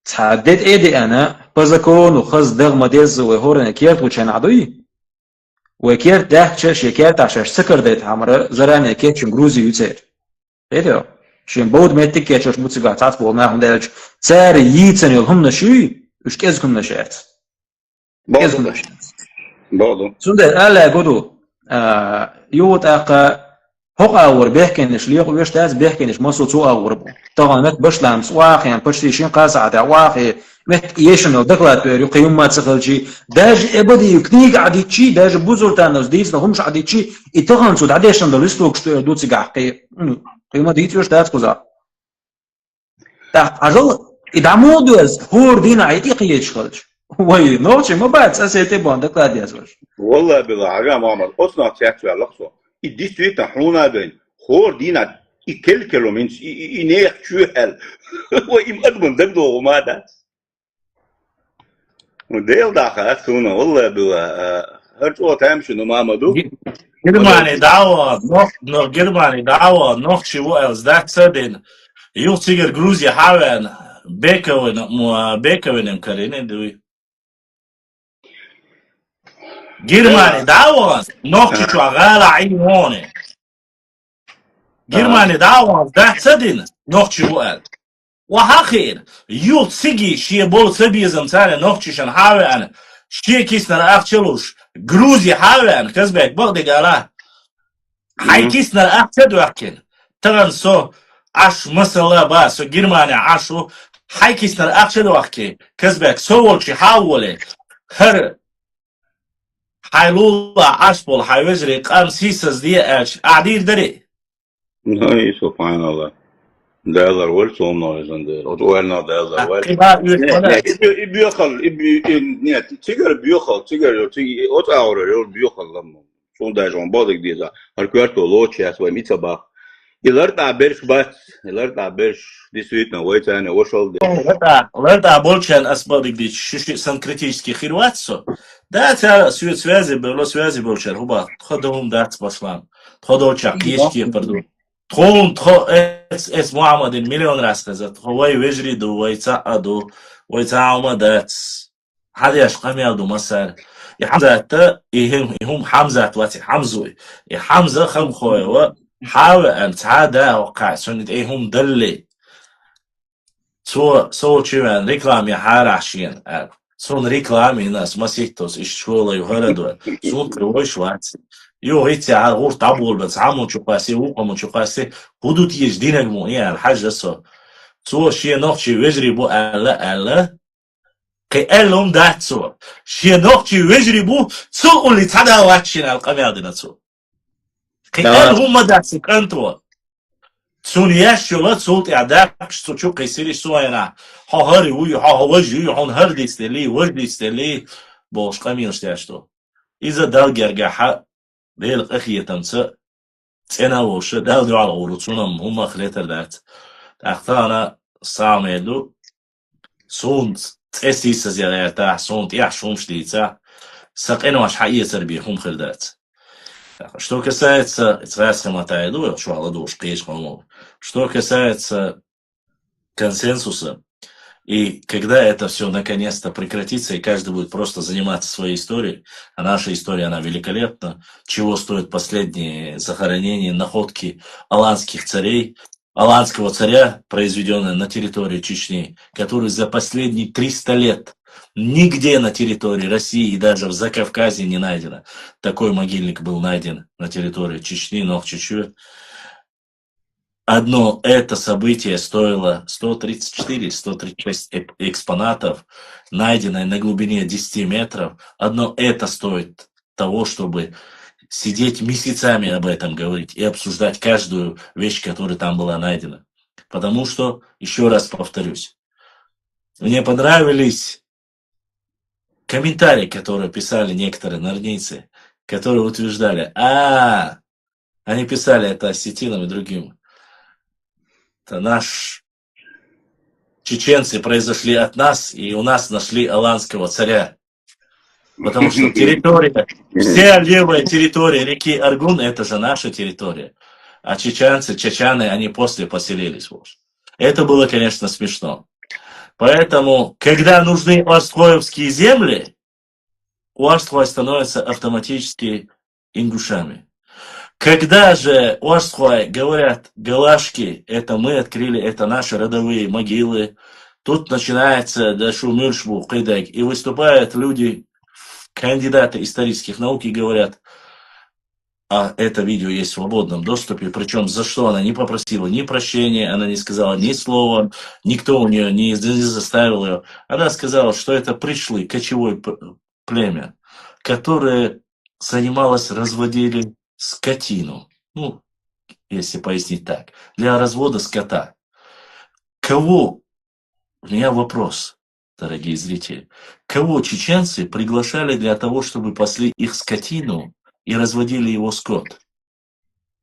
تعدد إيدي أنا بزكون وخز دغ مديز وهورن كيرت وشان عضوي وكيرت ده شكيرت عشان سكر ديت عمره زراني كيتش إجروزي يصير إيه شين بود متى كيتش موسيقى تعرفوا ما هم ده صار يتسن يلهم نشي وش كيزكم نشات بعضو سندر ألا يقولوا يوت أقا هو أور بيحكينش ليق ويش تاز بيحكينش ما صوت أور بو طبعا مت بشلام سواق يعني بشتي شين قاصع دعواقي مت يشنو دخلت يقيم ما تسخلشي داج ابدي يكنيق عديتشي داج بوزر تانوس ديس همش عديتشي يتغن سود عديشن دلستوك دوتسي قحقي قيمة ديت يوش تاز كذا تا أجل إذا مو دوز هور دينا عيتي قيش خلش وي نوتشي ما بعد أسيتي بون دكلا ديازوش والله بالله عجام عمر أصلا تياتو على لقصو إديس تويتا حونا بين هور دينا إكل كيلومتر إنيخ شوهل وإم أدمن دقدو وما ده وديل داخل أسونا والله بالله هرجو تامشي نمامدو Germani dava noch Germani dava noch чего else that sudden you tiger Gruzia haven Bekoven karine du Germani dava noch чего غالع عين هون Germani dava that sudden noch чего else وحقير يو تسيجي شي بول سبيزم ثاني noch чشان haven شي كيسنر أخشلوش Gruzia haven كسبك بغدي قاله حيكيسنا الأحسد وحكين تغن سو عش مثلا باسو جرماني عشو حيكيسنا الأحسد وحكي كسبك سوول شي حاولي هر حيلولا عشبول حيوزري قام سيسز دي اش عدير دري هاي سبحان الله دالر ول سوم نوزن دير وتوالنا دالر ول بيخل نيت تيجر بيخل تيجر تيجي اوت اور بيخل لما sondagem bodig diza arkuerto lochas wa mitaba ilar ta bersh bas ilar ta bersh действительно войтане ушел лерда больше асбадик дич шиши санкритический хирватсо да та связи больше хуба ходом дат баслам ходоча кишки парду тон эс Мухаммад миллион раз сказать ховай вежри до войца амадат حديش قميل دو مسار يا حمزة هم حمزة واتي حمزوي يا حمزة خم خوي حاول أن تعادى وقع سنة هم دلي سو تشيمان ريكلام يا حارعشين سون ريكلامي ناس مسيتوس إشكولا يهردون سون كروش واتي يو هيتي على غور طابول بس عمو تشوفاسي وقمو تشوفاسي حدود يجدين المونية الحاجة سو شيء نقشي ويجري بو ألا قالهم داتسو شينوكي ويجربوا تسوقوا اللي تحدا واتشين القميادنا تسو قالهم داتسو كنتوا تسونياش شولا تسوت اعداك شو قيسيري سواينا هاري وي هاوجي هون هردي ستلي وجدي ستلي بوش قمير شتاشتو اذا دال جرجحه ديل اخيه تمسا تنا وش دال دو على ورطونهم هم خليتر دات اختانا ساميدو سونت تأسيس زيادة سونت يحشوم شديتا ساقينو аж حقيقة تربيهم خلدات. Что касается Матайду, что касается консенсуса, и когда это все наконец-то прекратится, и каждый будет просто заниматься своей историей, а наша история, она великолепна, чего стоят последние захоронения, находки аланских царей, аланского царя, произведенные на территории Чечни, который за последние 300 лет нигде на территории России и даже в Закавказье не найдено. Такой могильник был найден на территории Чечни, Нохчичу. Одно это событие стоило 134-136 экспонатов, найденное на глубине 10 метров. Одно это стоит того, чтобы сидеть месяцами об этом говорить и обсуждать каждую вещь, которая там была найдена. Потому что, еще раз повторюсь, мне понравились комментарии, которые писали некоторые норнийцы, которые утверждали, они писали это осетинам и другим. Это чеченцы произошли от нас, и у нас нашли аланского царя. Потому что территория, вся левая территория реки Аргун, это же наша территория. А чечаны, они после поселились. Это было, конечно, смешно. Поэтому, когда нужны орскоевские земли, Уарское становится автоматически ингушами. Когда же Уарское говорят, галашки, это мы открыли, это наши родовые могилы, тут начинается дашумюршбу, кайдаг, и выступают люди, кандидаты исторических наук, и говорят, а это видео есть в свободном доступе, причем за что она не попросила ни прощения, она не сказала ни слова, никто у нее не заставил ее. Она сказала, что это пришлый кочевой племя, которое занималось, разводили скотину. Ну, если пояснить так, для развода скота. У меня вопрос, дорогие зрители. Кого чеченцы приглашали для того, чтобы пасли их скотину и разводили его скот?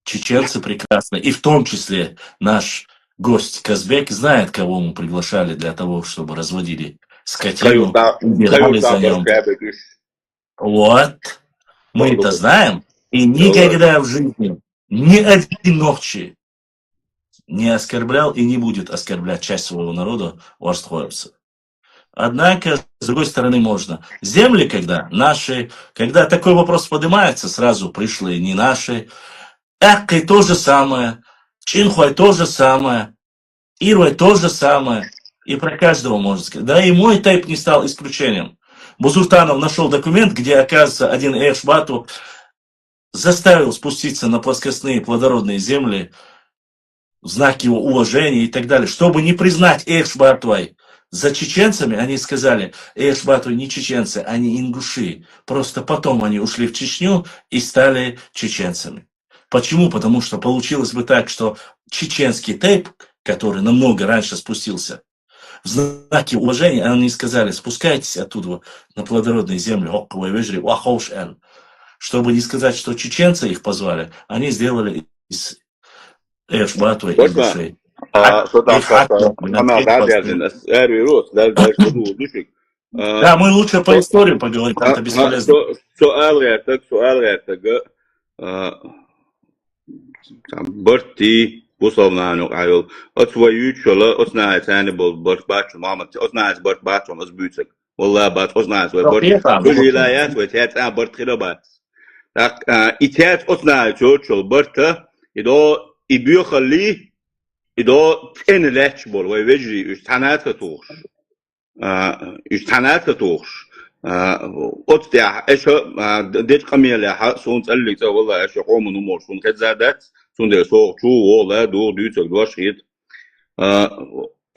Чеченцы прекрасно, и в том числе наш гость Казбек знает, кого мы приглашали для того, чтобы разводили скотину, убирали за ним. Вот, мы это знаем, и никогда в жизни ни один ногчи не оскорблял и не будет оскорблять часть своего народа уарстхоевцев. Однако, с другой стороны, можно. Земли, когда наши, когда такой вопрос поднимается, сразу пришли не наши. Эккой то же самое, Чинхуай то же самое, Ирвай то же самое. И про каждого можно сказать. Да и мой тайп не стал исключением. Бузуртанов нашел документ, где, оказывается, один Эшбату заставил спуститься на плоскостные плодородные земли в знак его уважения и так далее, чтобы не признать Эшбатуай. За чеченцами они сказали, Эшбатуй не чеченцы, они ингуши. Просто потом они ушли в Чечню и стали чеченцами. Почему? Потому что получилось бы так, что чеченский тейп, который намного раньше спустился, в знаке уважения они сказали, спускайтесь оттуда на плодородные земли, чтобы не сказать, что чеченцы их позвали, они сделали из Эшбатуя ингушей. Да, мы лучше по истории поговорим, там-то бесполезно. Berti Busovnano ayol otsvoyu chola osnai tani bol bertbach mamat osnai bertbach os butek walla bat osnai bert wilayat wa tat bert khilabat tak itat osnai chol berta ido ibu khali ido tenelach bol wa wejri ustanat katush ustanat katush أتدع إيش ديت قميلة حسون تقلي تا والله إيش قوم نمور سون خد زادت سون ده سوق شو والله دور ديت دوش خيط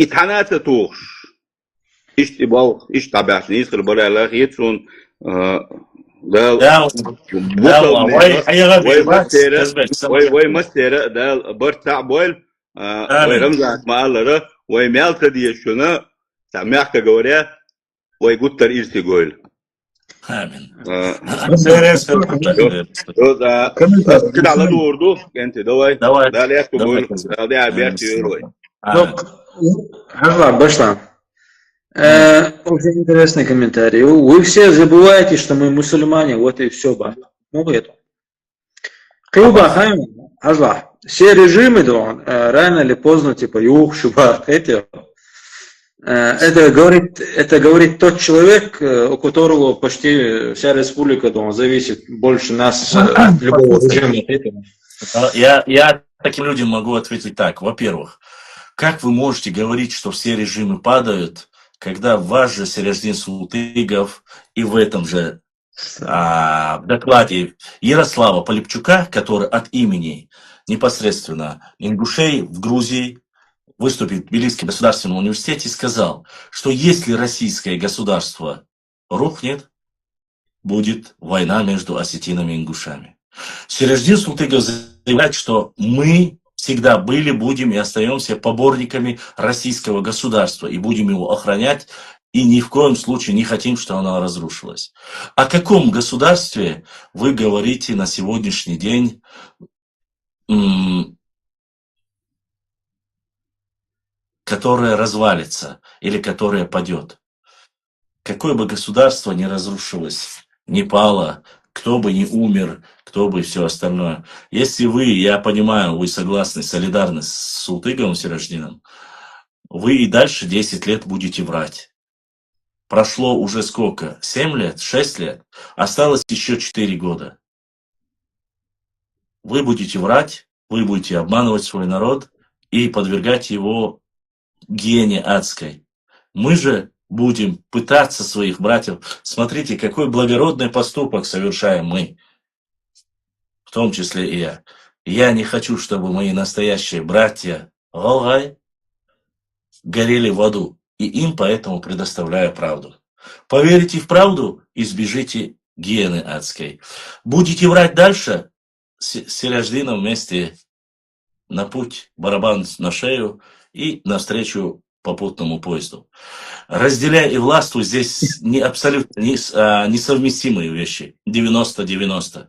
إتحنات توش İş tabiatını izgir baralar yetsun da Да, да, ой, аяга Way бейбат, mastera, Казбек, way mastera da bar ta'boil, way Amin. ramzat ma'allara, way melta diye şuna, ta'miaqka gawriya, way guttar irsi goil. Amin. Serious, Da kida ala doğurdu, gente da way, Давай, da liyat давай, goil, Казбек. da diya berti way. Amin. Хажла, Башлан. Очень интересный комментарий. Вы все забываете, что мы мусульмане, вот и все, ба. Ну, это. Кылба хайм, Хажла. Все режимы, да, рано или поздно, типа, юх, шуба, эти. Это говорит тот человек, у которого почти вся республика, да, зависит больше нас от любого режима. Я таким людям могу ответить так. Во-первых, как вы можете говорить, что все режимы падают, когда ваш же Сереждин Султыгов и в этом же докладе Ярослава Полипчука, который от имени непосредственно ингушей в Грузии выступил в Тбилисском государственном университете, сказал, что если российское государство рухнет, будет война между осетинами и ингушами. Сереждин Султыгов заявляет, что мы всегда были, будем и остаемся поборниками российского государства и будем его охранять, и ни в коем случае не хотим, чтобы оно разрушилось. О каком государстве вы говорите на сегодняшний день, которое развалится или которое падет? Какое бы государство ни разрушилось, не пало, кто бы ни умер, кто бы и все остальное. Если вы, я понимаю, вы согласны, солидарны с Султыговым Сереждином, вы и дальше 10 лет будете врать. Прошло уже сколько? 7 лет? 6 лет? Осталось еще 4 года. Вы будете врать, вы будете обманывать свой народ и подвергать его гиене адской. Мы же будем пытаться своих братьев. Смотрите, какой благородный поступок совершаем мы. В том числе и я. Я не хочу, чтобы мои настоящие братья Галгай горели в аду. И им поэтому предоставляю правду. Поверите в правду, избежите гиены адской. Будете врать дальше, с Сереждином вместе на путь, барабан на шею и навстречу попутному поезду. Разделяй и властвуй здесь абсолютно несовместимые вещи. 90-90.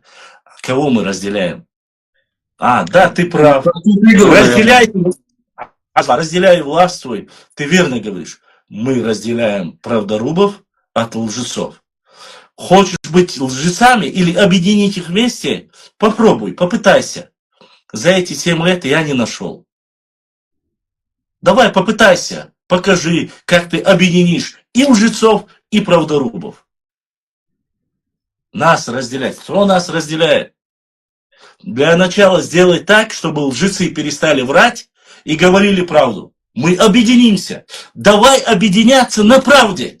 Кого мы разделяем? Да, ты прав. Разделяй и властвуй. Ты верно говоришь. Мы разделяем правдорубов от лжецов. Хочешь быть лжецами или объединить их вместе? Попробуй, попытайся. За эти 7 лет я не нашел. Давай, попытайся, покажи, как ты объединишь и лжецов, и правдорубов. Нас разделять. Кто нас разделяет? Для начала сделай так, чтобы лжецы перестали врать и говорили правду. Мы объединимся. Давай объединяться на правде.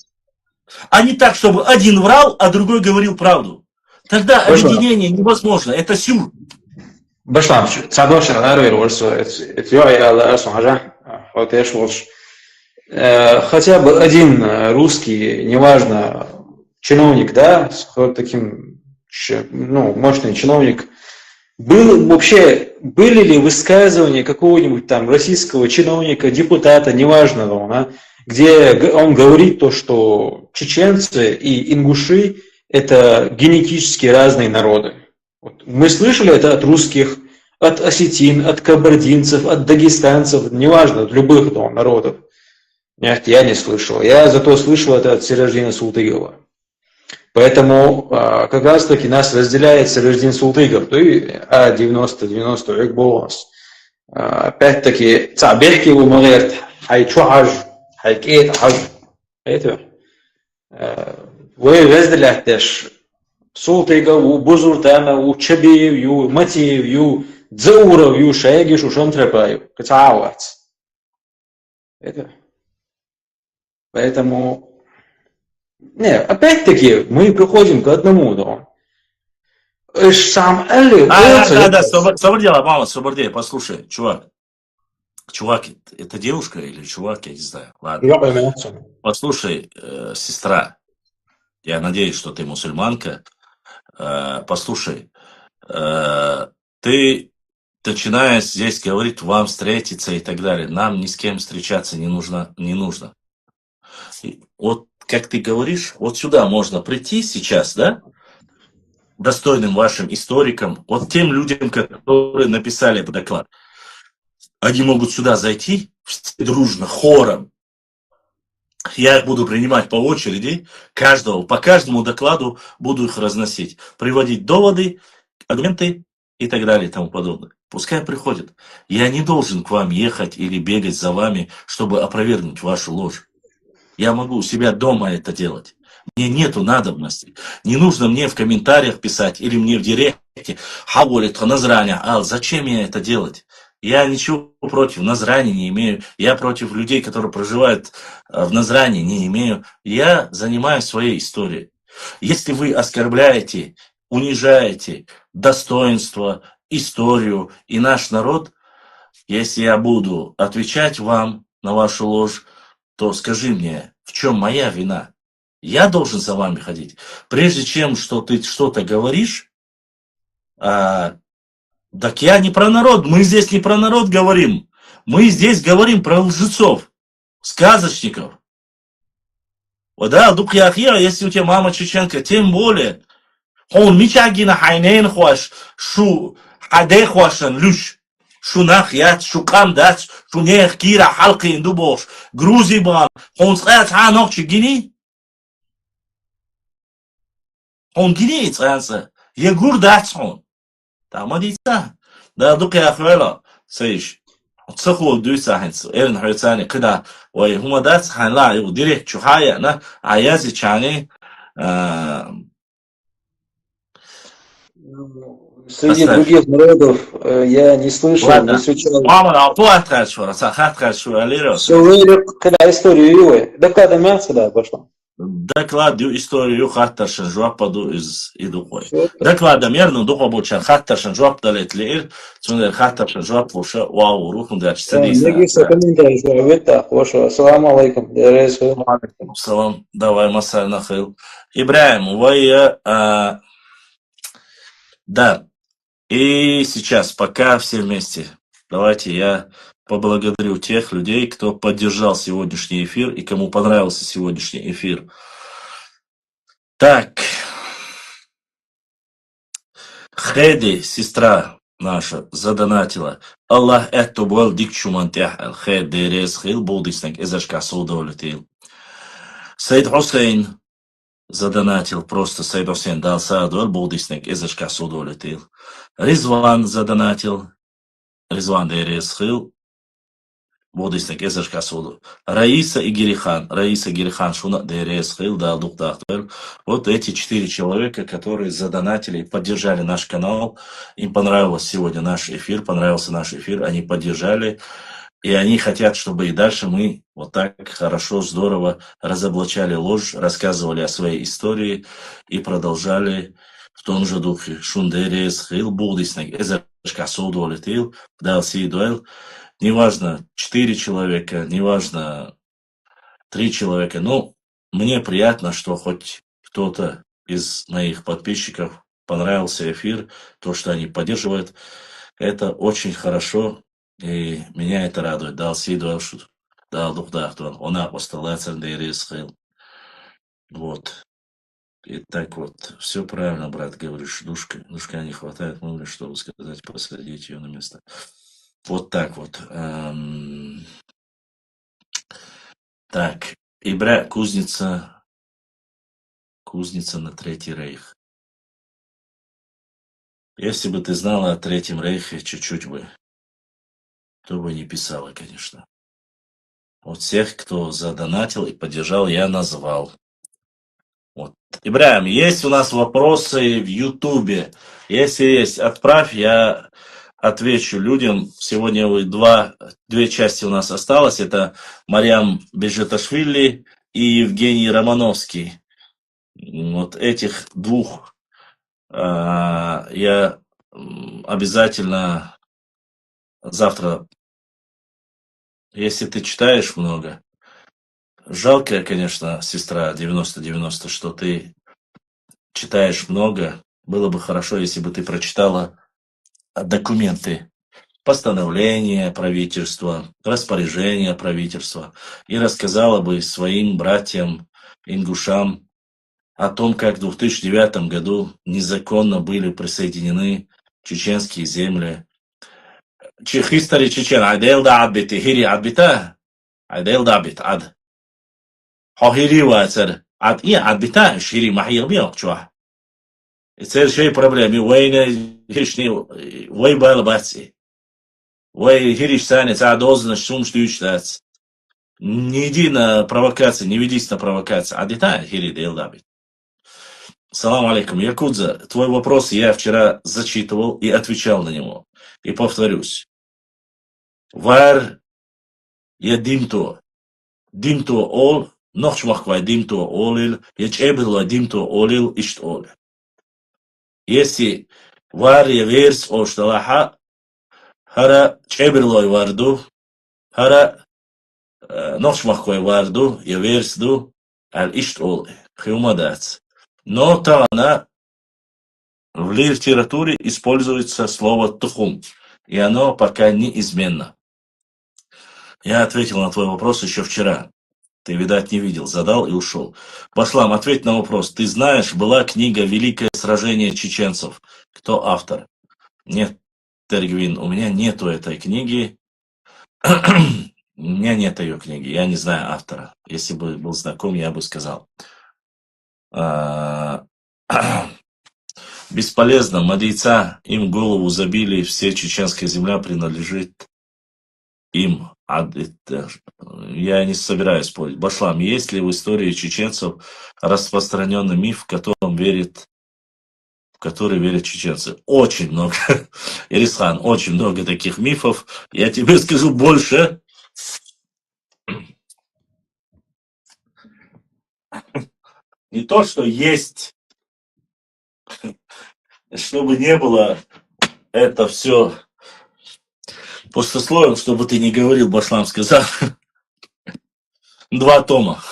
А не так, чтобы один врал, а другой говорил правду. Тогда объединение невозможно. Это сюр. Башлам, цадошер, хотя бы один русский, неважно, чиновник, да, таким, мощный чиновник, были ли высказывания какого-нибудь там российского чиновника, депутата, неважно, где он говорит то, что чеченцы и ингуши – это генетически разные народы. Вот. Мы слышали это от русских, от осетин, от кабардинцев, от дагестанцев, неважно, от любых народов. Нет, я не слышал. Я зато слышал это от Сереждина Султыгова. Поэтому как раз таки нас разделяет Сереждин Султыгов. А 90 век болос. Опять-таки, цабехки умалерт, хайчуаж, хайкет, хаж. Это. Вы разделяете Султыгов, Бузуртана, Чабиев, Матиев, Дзауров, Шаегиш, Шонтрепаев. Кацауац. Это. Поэтому, опять-таки, мы приходим к одному, да. Сам Элли... Да, Собордела, мама, Собордея, послушай, чувак. Чувак, это девушка или чувак, я не знаю. Ладно. Послушай, сестра, я надеюсь, что ты мусульманка. Послушай, ты начинаешь здесь говорить, вам встретиться и так далее. Нам ни с кем встречаться не нужно, не нужно. Вот как ты говоришь, вот сюда можно прийти сейчас, да, достойным вашим историкам, вот тем людям, которые написали этот доклад. Они могут сюда зайти все дружно, хором. Я их буду принимать по очереди, по каждому докладу буду их разносить, приводить доводы, аргументы и так далее и тому подобное. Пускай приходят. Я не должен к вам ехать или бегать за вами, чтобы опровергнуть вашу ложь. Я могу у себя дома это делать. Мне нету надобности. Не нужно мне в комментариях писать или мне в директе «Хаволит назрания». Зачем мне это делать? Я ничего против Назрани не имею. Я против людей, которые проживают в Назрани, не имею. Я занимаюсь своей историей. Если вы оскорбляете, унижаете достоинство, историю и наш народ, если я буду отвечать вам на вашу ложь, то скажи мне, в чем моя вина? Я должен за вами ходить. Прежде чем что ты что-то говоришь, так я не про народ, мы здесь не про народ говорим. Мы здесь говорим про лжецов, сказочников. Да, дух Яхья, если у тебя мама чеченка, тем более. Он мичагина хайнейн хуаш, шу хаде хуашан люш. Шунах яц, шукам дац, шунех кира халки индубош, грузи бан, он скац ханок чигини. Он гинеец раньше, егур дац он. Тамадица. Да, дух Яхья, сейш. تسخو دويسا هنس إيرن حيتاني كده وهما دات هنلا يوديري شوحايا نا عيازي تشاني Среди других народов я не слышал, не встречал. Мама на оплат качу, сахат качу, алиро. Сувейрик, когда историю его, доклада мяса, да, пошло. Докладю историю хаттаршан жуападу из идухой. Доклада мерну духа бучан хаттаршан жуап далет лир, цунер хаттаршан жуап буша вау рухун дачсадис. Негиса комментарий, что это, ваша, ассаламу алейкум, салам, давай масаль нахил. Ибраим, вая, да, и сейчас, пока все вместе, давайте я поблагодарю тех людей, кто поддержал сегодняшний эфир и кому понравился сегодняшний эфир. Так, Хеди, сестра наша, задонатила. Аллах эту был дикчумантях, Хеди рез хил болдиснак, эзашка судовлетил. Сейд Хусейн задонатил, просто Сейд Хусейн дал саду, болдиснак, эзашка судовлетил. Ризван задонатил, Ризван рез хил, болдиснак, эзашка суду. Раиса и Гирихан, шуна дерез хил, дал дух дахтер. Вот эти 4 человека, которые задонатили и поддержали наш канал. Им понравился сегодня наш эфир, они поддержали. И они хотят, чтобы и дальше мы вот так хорошо, здорово разоблачали ложь, рассказывали о своей истории и продолжали в том же духе. Шундерез хил, болдиснак, эзашка суду летил, дал си дуэл. Неважно, 4 человека, неважно, 3 человека. Ну, мне приятно, что хоть кто-то из моих подписчиков понравился эфир, то, что они поддерживают. Это очень хорошо, и меня это радует. Дал сиду, дал дух дахтон. Она посталается, вот. И так вот, все правильно, брат, говоришь, душка не хватает мыли, чтобы сказать, посадить ее на место. Вот так вот. Так, Ибра, кузница на Третий Рейх. Если бы ты знала о Третьем Рейхе чуть-чуть бы, то бы не писала, конечно. Вот всех, кто задонатил и поддержал, я назвал. Вот. Ибраим, есть у нас вопросы в Ютубе? Если есть, отправь, я отвечу людям. Сегодня две части у нас осталось. Это Марьям Бежеташвили и Евгений Романовский. Вот этих двух я обязательно завтра, если ты читаешь много, жалко, конечно, сестра 90-90, что ты читаешь много. Было бы хорошо, если бы ты прочитала документы, постановления правительства, распоряжения правительства и рассказала бы своим братьям, ингушам о том, как в 2009 году незаконно были присоединены чеченские земли. Хистори Чечен, Айдел да Адбити, Хири Адбита, Айдел да Адбит, Ад. Хохири Вацер, Ад и Адбита, Шири Махир Биок, Чуа. Это шей проблемы, Уэйна Хишни, Уэй Байла Баци. Уэй Хириш Санец, Адозна Шум Штючтац. Не иди на провокации, не ведись на провокации. Адбита, Хири Дел Дабит. Салам алейкум. Якудза, твой вопрос я вчера зачитывал и отвечал на него. И повторюсь. Вар я димто. Димто ол, нохшмахвай димто олил, ячебилла димто олил ишт ол. Если вар я верс ошталаха, хара чебилой варду, хара нохшмахвай варду, я версду, аль ишт ол. Хиумадац. Но тана в литературе используется слово тухум, и оно пока неизменно. Я ответил на твой вопрос еще вчера. Ты, видать, не видел, задал и ушел. Баслам, ответь на вопрос. Ты знаешь, была книга «Великое сражение чеченцев». Кто автор? Нет, Тергвин, у меня нету этой книги. У меня нет ее книги, я не знаю автора. Если бы был знаком, я бы сказал. Бесполезно, мадийца, им голову забили, все чеченская земля принадлежит им. Я не собираюсь спорить. Башлам, есть ли в истории чеченцев распространенный миф, в который верят чеченцы? Очень много. Ирисхан, очень много таких мифов. Я тебе скажу больше. Не то, что есть, чтобы не было это все пустословием, чтобы ты не говорил, Башлам сказал. 2 тома.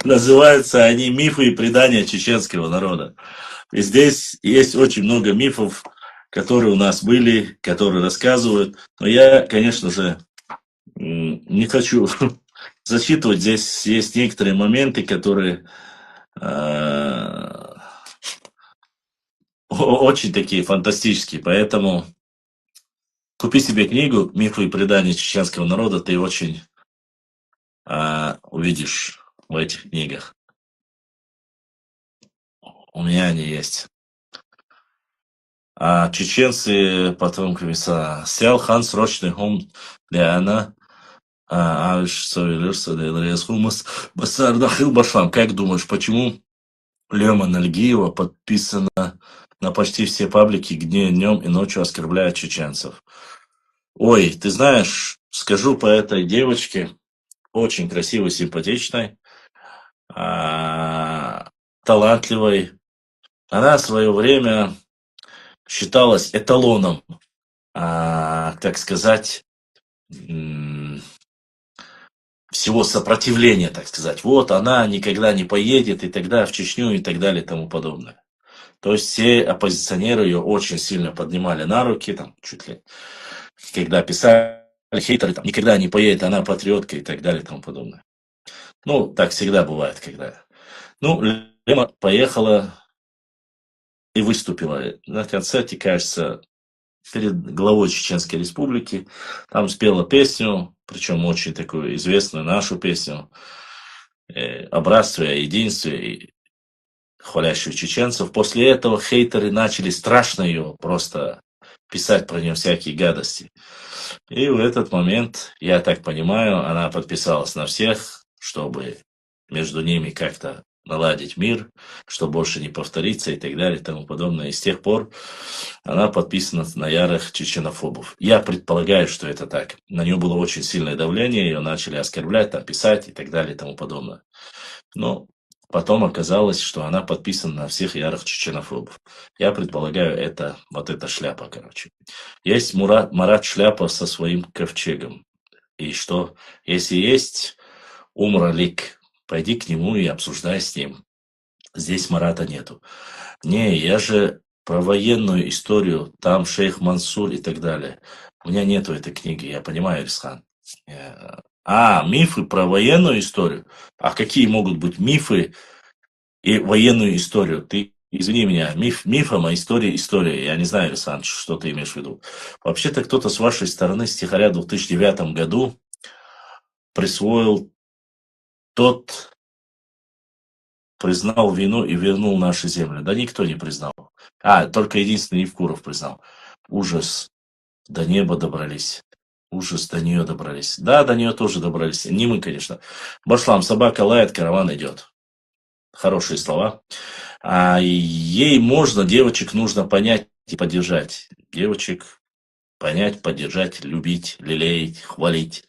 Называются они «Мифы и предания чеченского народа». И здесь есть очень много мифов, которые у нас были, которые рассказывают. Но я, конечно же, не хочу зачитывать. Здесь есть некоторые моменты, которые очень такие фантастические. Поэтому купи себе книгу «Мифы и предания чеченского народа», ты очень увидишь в этих книгах. У меня они есть. А чеченцы потомками сел хан срочный хум Диана, Авиш Савелирса, Хумас, Басар Дахил Башлам. Как думаешь, почему Лема Нальгиева подписана на почти все паблики, где днем и ночью оскорбляет чеченцев? Ой, ты знаешь, скажу по этой девочке, очень красивой, симпатичной, талантливой. Она в свое время считалась эталоном, так сказать, всего сопротивления, так сказать. Вот она никогда не поедет, и тогда в Чечню, и так далее, и тому подобное. То есть все оппозиционеры ее очень сильно поднимали на руки, там, чуть ли, когда писали хейтеры, там, никогда не поедет, она патриотка, и так далее, и тому подобное. Ну, так всегда бывает, когда... Ну, Лема поехала и выступила на концерте, кажется, перед главой Чеченской Республики. Там спела песню, причем очень такую известную нашу песню, о братстве, о единстве, и хвалящую чеченцев. После этого хейтеры начали страшно ее просто писать про нее всякие гадости. И в этот момент, я так понимаю, она подписалась на всех, чтобы между ними как-то наладить мир, что больше не повторится и так далее и тому подобное. И с тех пор она подписана на ярых чеченофобов. Я предполагаю, что это так. На нее было очень сильное давление, ее начали оскорблять, там, писать и так далее и тому подобное. Но потом оказалось, что она подписана на всех ярых чеченофобов. Я предполагаю, это вот эта шляпа, короче. Есть Марат Шляпа со своим ковчегом. И что, если есть Умралик. Пойди к нему и обсуждай с ним. Здесь Марата нету. Не, я же про военную историю, там шейх Мансур и так далее. У меня нету этой книги, я понимаю, Ильсхан. Мифы про военную историю? А какие могут быть мифы и военную историю? Ты извини меня, мифом, а история. Я не знаю, Ильсан, что ты имеешь в виду. Вообще-то кто-то с вашей стороны стихаря в 2009 году присвоил тот, признал вину и вернул наши земли. Да никто не признал. Только единственный Евкуров признал. Ужас. До неба добрались. Ужас, до нее добрались. Да, до нее тоже добрались. Не мы, конечно. Башлам, собака лает, караван идет. Хорошие слова. Ей можно, девочек нужно понять и поддержать. Девочек понять, поддержать, любить, лелеять, хвалить.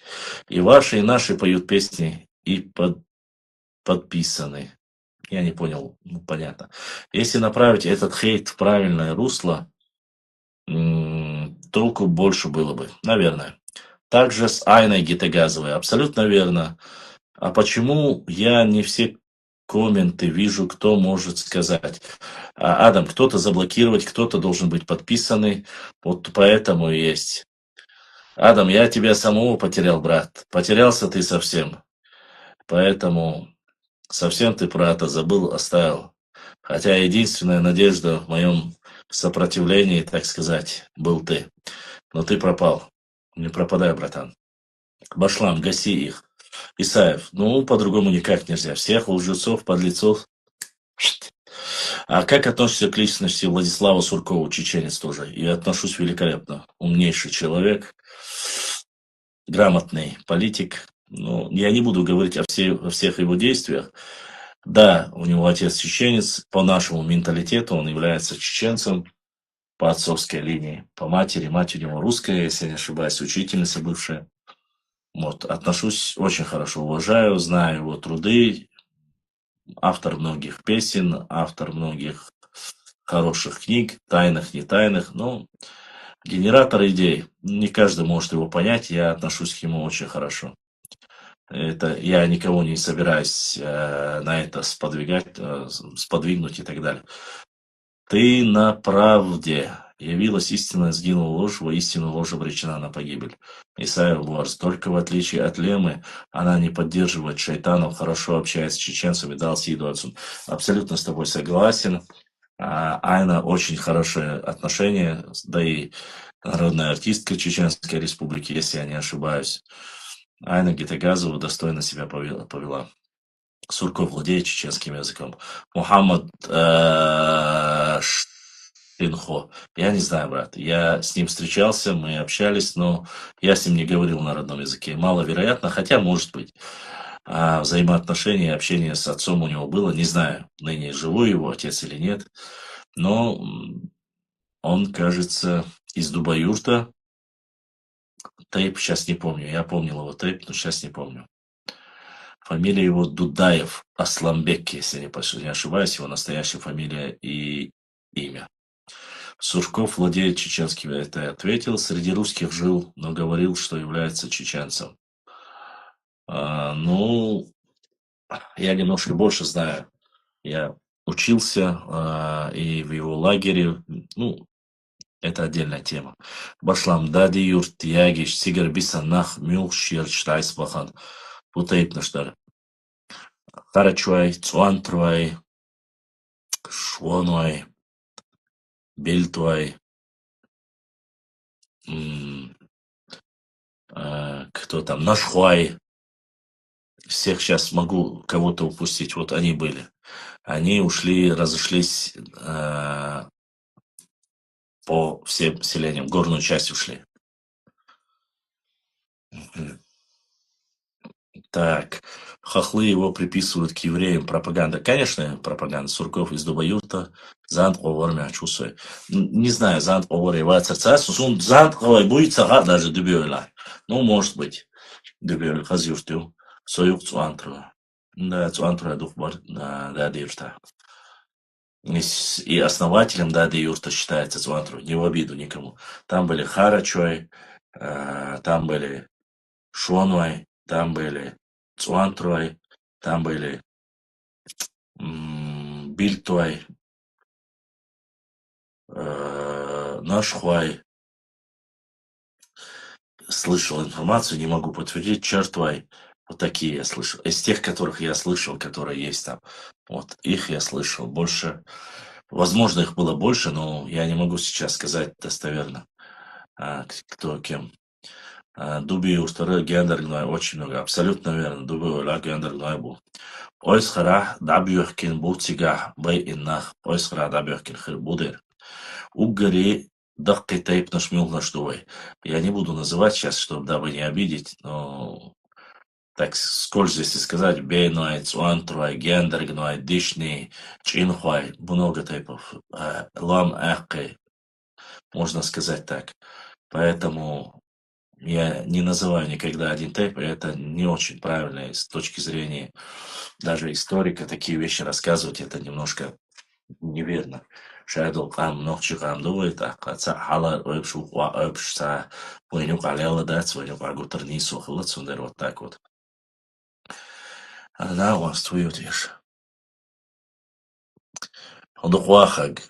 И ваши, и наши поют песни и подписаны. Я не понял, понятно. Если направить этот хейт в правильное русло, толку больше было бы, наверное. Также с Айной Гитагазовой, абсолютно верно. А почему я не все комменты вижу, кто может сказать? Адам, кто-то заблокировать, кто-то должен быть подписанный, вот поэтому и есть. Адам, я тебя самого потерял, брат. Потерялся ты совсем. Поэтому совсем ты про это забыл, оставил. Хотя единственная надежда в моем сопротивлении, так сказать, был ты. Но ты пропал. Не пропадай, братан. Башлам, гаси их. Исаев, по-другому никак нельзя. Всех лжецов, подлецов. А как относишься к личности Владислава Суркова, чеченец тоже? Я отношусь великолепно. Умнейший человек, грамотный политик. Я не буду говорить о всех его действиях. Да, у него отец чеченец. По нашему менталитету он является чеченцем по отцовской линии. По матери. Мать у него русская, если я не ошибаюсь, учительница бывшая. Отношусь очень хорошо, уважаю, знаю его труды. Автор многих песен, автор многих хороших книг, тайных, не тайных. Генератор идей. Не каждый может его понять, я отношусь к нему очень хорошо. Я никого не собираюсь на это сподвигнуть и так далее. Ты на правде. Явилась истина, сгинула ложь, воистину ложь обречена на погибель. Исаия Луарс. Только в отличие от Лемы, она не поддерживает шайтанов, хорошо общается с чеченцами, дал Сиду отцу. Абсолютно с тобой согласен. Айна очень хорошие отношения, да и народная артистка Чеченской Республики, если я не ошибаюсь. Айна Гитагазова достойно себя повела. Сурков владеет чеченским языком. Мухаммад Шинхо. Я не знаю, брат. Я с ним встречался, мы общались, но я с ним не говорил на родном языке. Маловероятно, хотя может быть. Взаимоотношения, общение с отцом у него было. Не знаю, ныне живой его отец или нет. Но он, кажется, из Дубаюрта. Тейп сейчас не помню. Я помнил его тейп, но сейчас не помню. Фамилия его Дудаев Асламбек, если я не ошибаюсь, его настоящая фамилия и имя. Сурков владеет чеченским, это я ответил. Среди русских жил, но говорил, что является чеченцем. Я немножко больше знаю. Я учился и в его лагере. Это отдельная тема. Башлам дади юрт ягиш сигар бисанах мюл шир штайсбахан. Бутейпнаштар. Харачуай, цуантруай, швонуай, бельтуай. Кто там? Нашхуай. Всех сейчас могу кого-то упустить. Вот они были. Они ушли, разошлись по всем селениям. В горную часть ушли. Так. Хохлы его приписывают к евреям. Пропаганда. Конечно, пропаганда. Сурков из Дубаюрта. Зант говормя чувствует. Не знаю, зант говорит царца. Зант будет сага даже дебюля. Может быть. Дебюля хазюртю. Союк цуантру. Да, цуантру я дух да, дирта. И основателем Дади Юрта считается Цуантру. Не в обиду никому. Там были Харачой, там были Шонвай, там были Цуантрой, там были Бильтвай, Нашхвай. Слышал информацию, не могу подтвердить, Чертвай. Вот такие я слышал. Из тех, которых я слышал, которые есть там. Вот, их я слышал. Больше, возможно, их было больше, но я не могу сейчас сказать достоверно, кто кем. Дуби устары гендер очень много. Абсолютно верно. Дуби ула гендер был. Ойсхара дабюхкин бутига бай иннах. Ойсхара дабюхкин хир будер. Угори дакки тейп нашмил наштувай. Я не буду называть сейчас, чтобы дабы не обидеть, но так скользь, если сказать, бейнуай, цуантруай, гендергнуай, дишни, чинхуай, много тейпов. Лам эхкой, можно сказать так. Поэтому я не называю никогда один тейп, и это не очень правильно с точки зрения даже историка. Такие вещи рассказывать, это немножко неверно. Шайдл кам ногчи кам дует, а каца хала öpшу öpшса войнюк алела дать, войнюк агутер нису хлыцундер, вот так вот. Да, у вас твою тишь. Одухвахаг,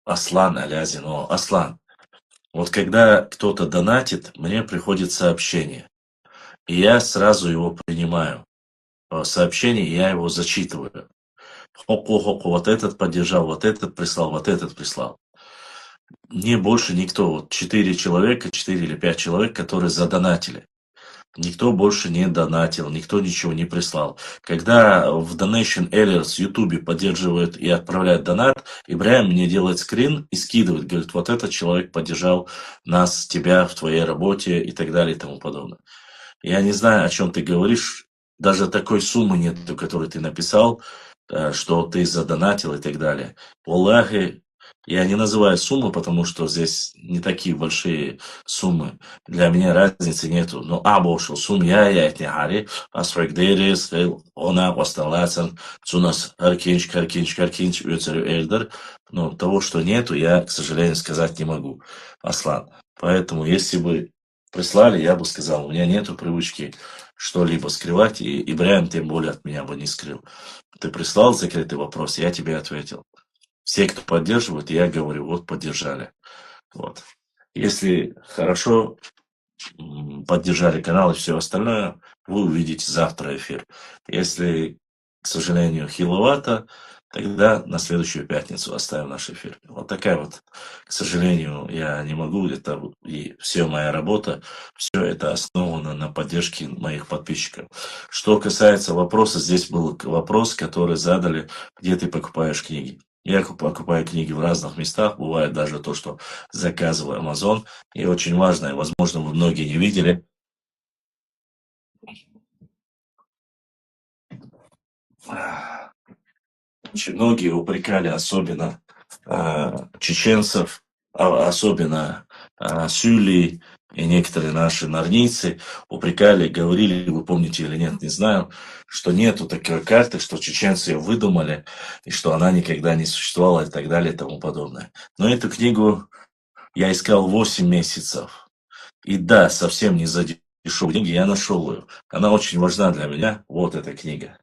Аслан Алязин, Аслан. Вот когда кто-то донатит, мне приходит сообщение, и я сразу его принимаю. Сообщение, я его зачитываю. Хоку, вот этот поддержал, вот этот прислал, вот этот прислал. Мне больше никто, вот 4 человека, 4 или 5 человек, которые задонатили. Никто больше не донатил, никто ничего не прислал. Когда в Donation Alerts в Ютубе поддерживают и отправляют донат, Ибраим мне делает скрин и скидывает, говорит, вот этот человек поддержал нас, тебя в твоей работе и так далее и тому подобное. Я не знаю, о чем ты говоришь, даже такой суммы нет, которую ты написал, что ты задонатил и так далее. Аллахи, я не называю суммы, потому что здесь не такие большие суммы. Для меня разницы нету. Но больше сумм я это не хари. Асфрагдерис, она осталась, цунас аркинч, эльдер. Но того, что нету, я, к сожалению, сказать не могу. Аслан. Поэтому, если бы прислали, я бы сказал, у меня нету привычки что-либо скрывать, и Ибраим тем более от меня бы не скрыл. Ты прислал закрытый вопрос, я тебе ответил. Все, кто поддерживает, я говорю, вот поддержали. Вот. Если хорошо поддержали канал и все остальное, вы увидите завтра эфир. Если, к сожалению, хиловато, тогда на следующую пятницу оставим наш эфир. Вот такая вот, к сожалению, я не могу, это и все моя работа, все это основано на поддержке моих подписчиков. Что касается вопроса, здесь был вопрос, который задали, где ты покупаешь книги. Я покупаю книги в разных местах, бывает даже то, что заказываю Amazon. И очень важное, возможно, вы многие не видели, очень многие упрекали, особенно чеченцев, особенно Сюли и некоторые наши норнийцы упрекали, говорили, вы помните или нет, не знаю, что нету такой карты, что чеченцы ее выдумали, и что она никогда не существовала и так далее и тому подобное. Но эту книгу я искал 8 месяцев. И да, совсем не за дешевые деньги я нашел ее. Она очень важна для меня. Вот эта книга.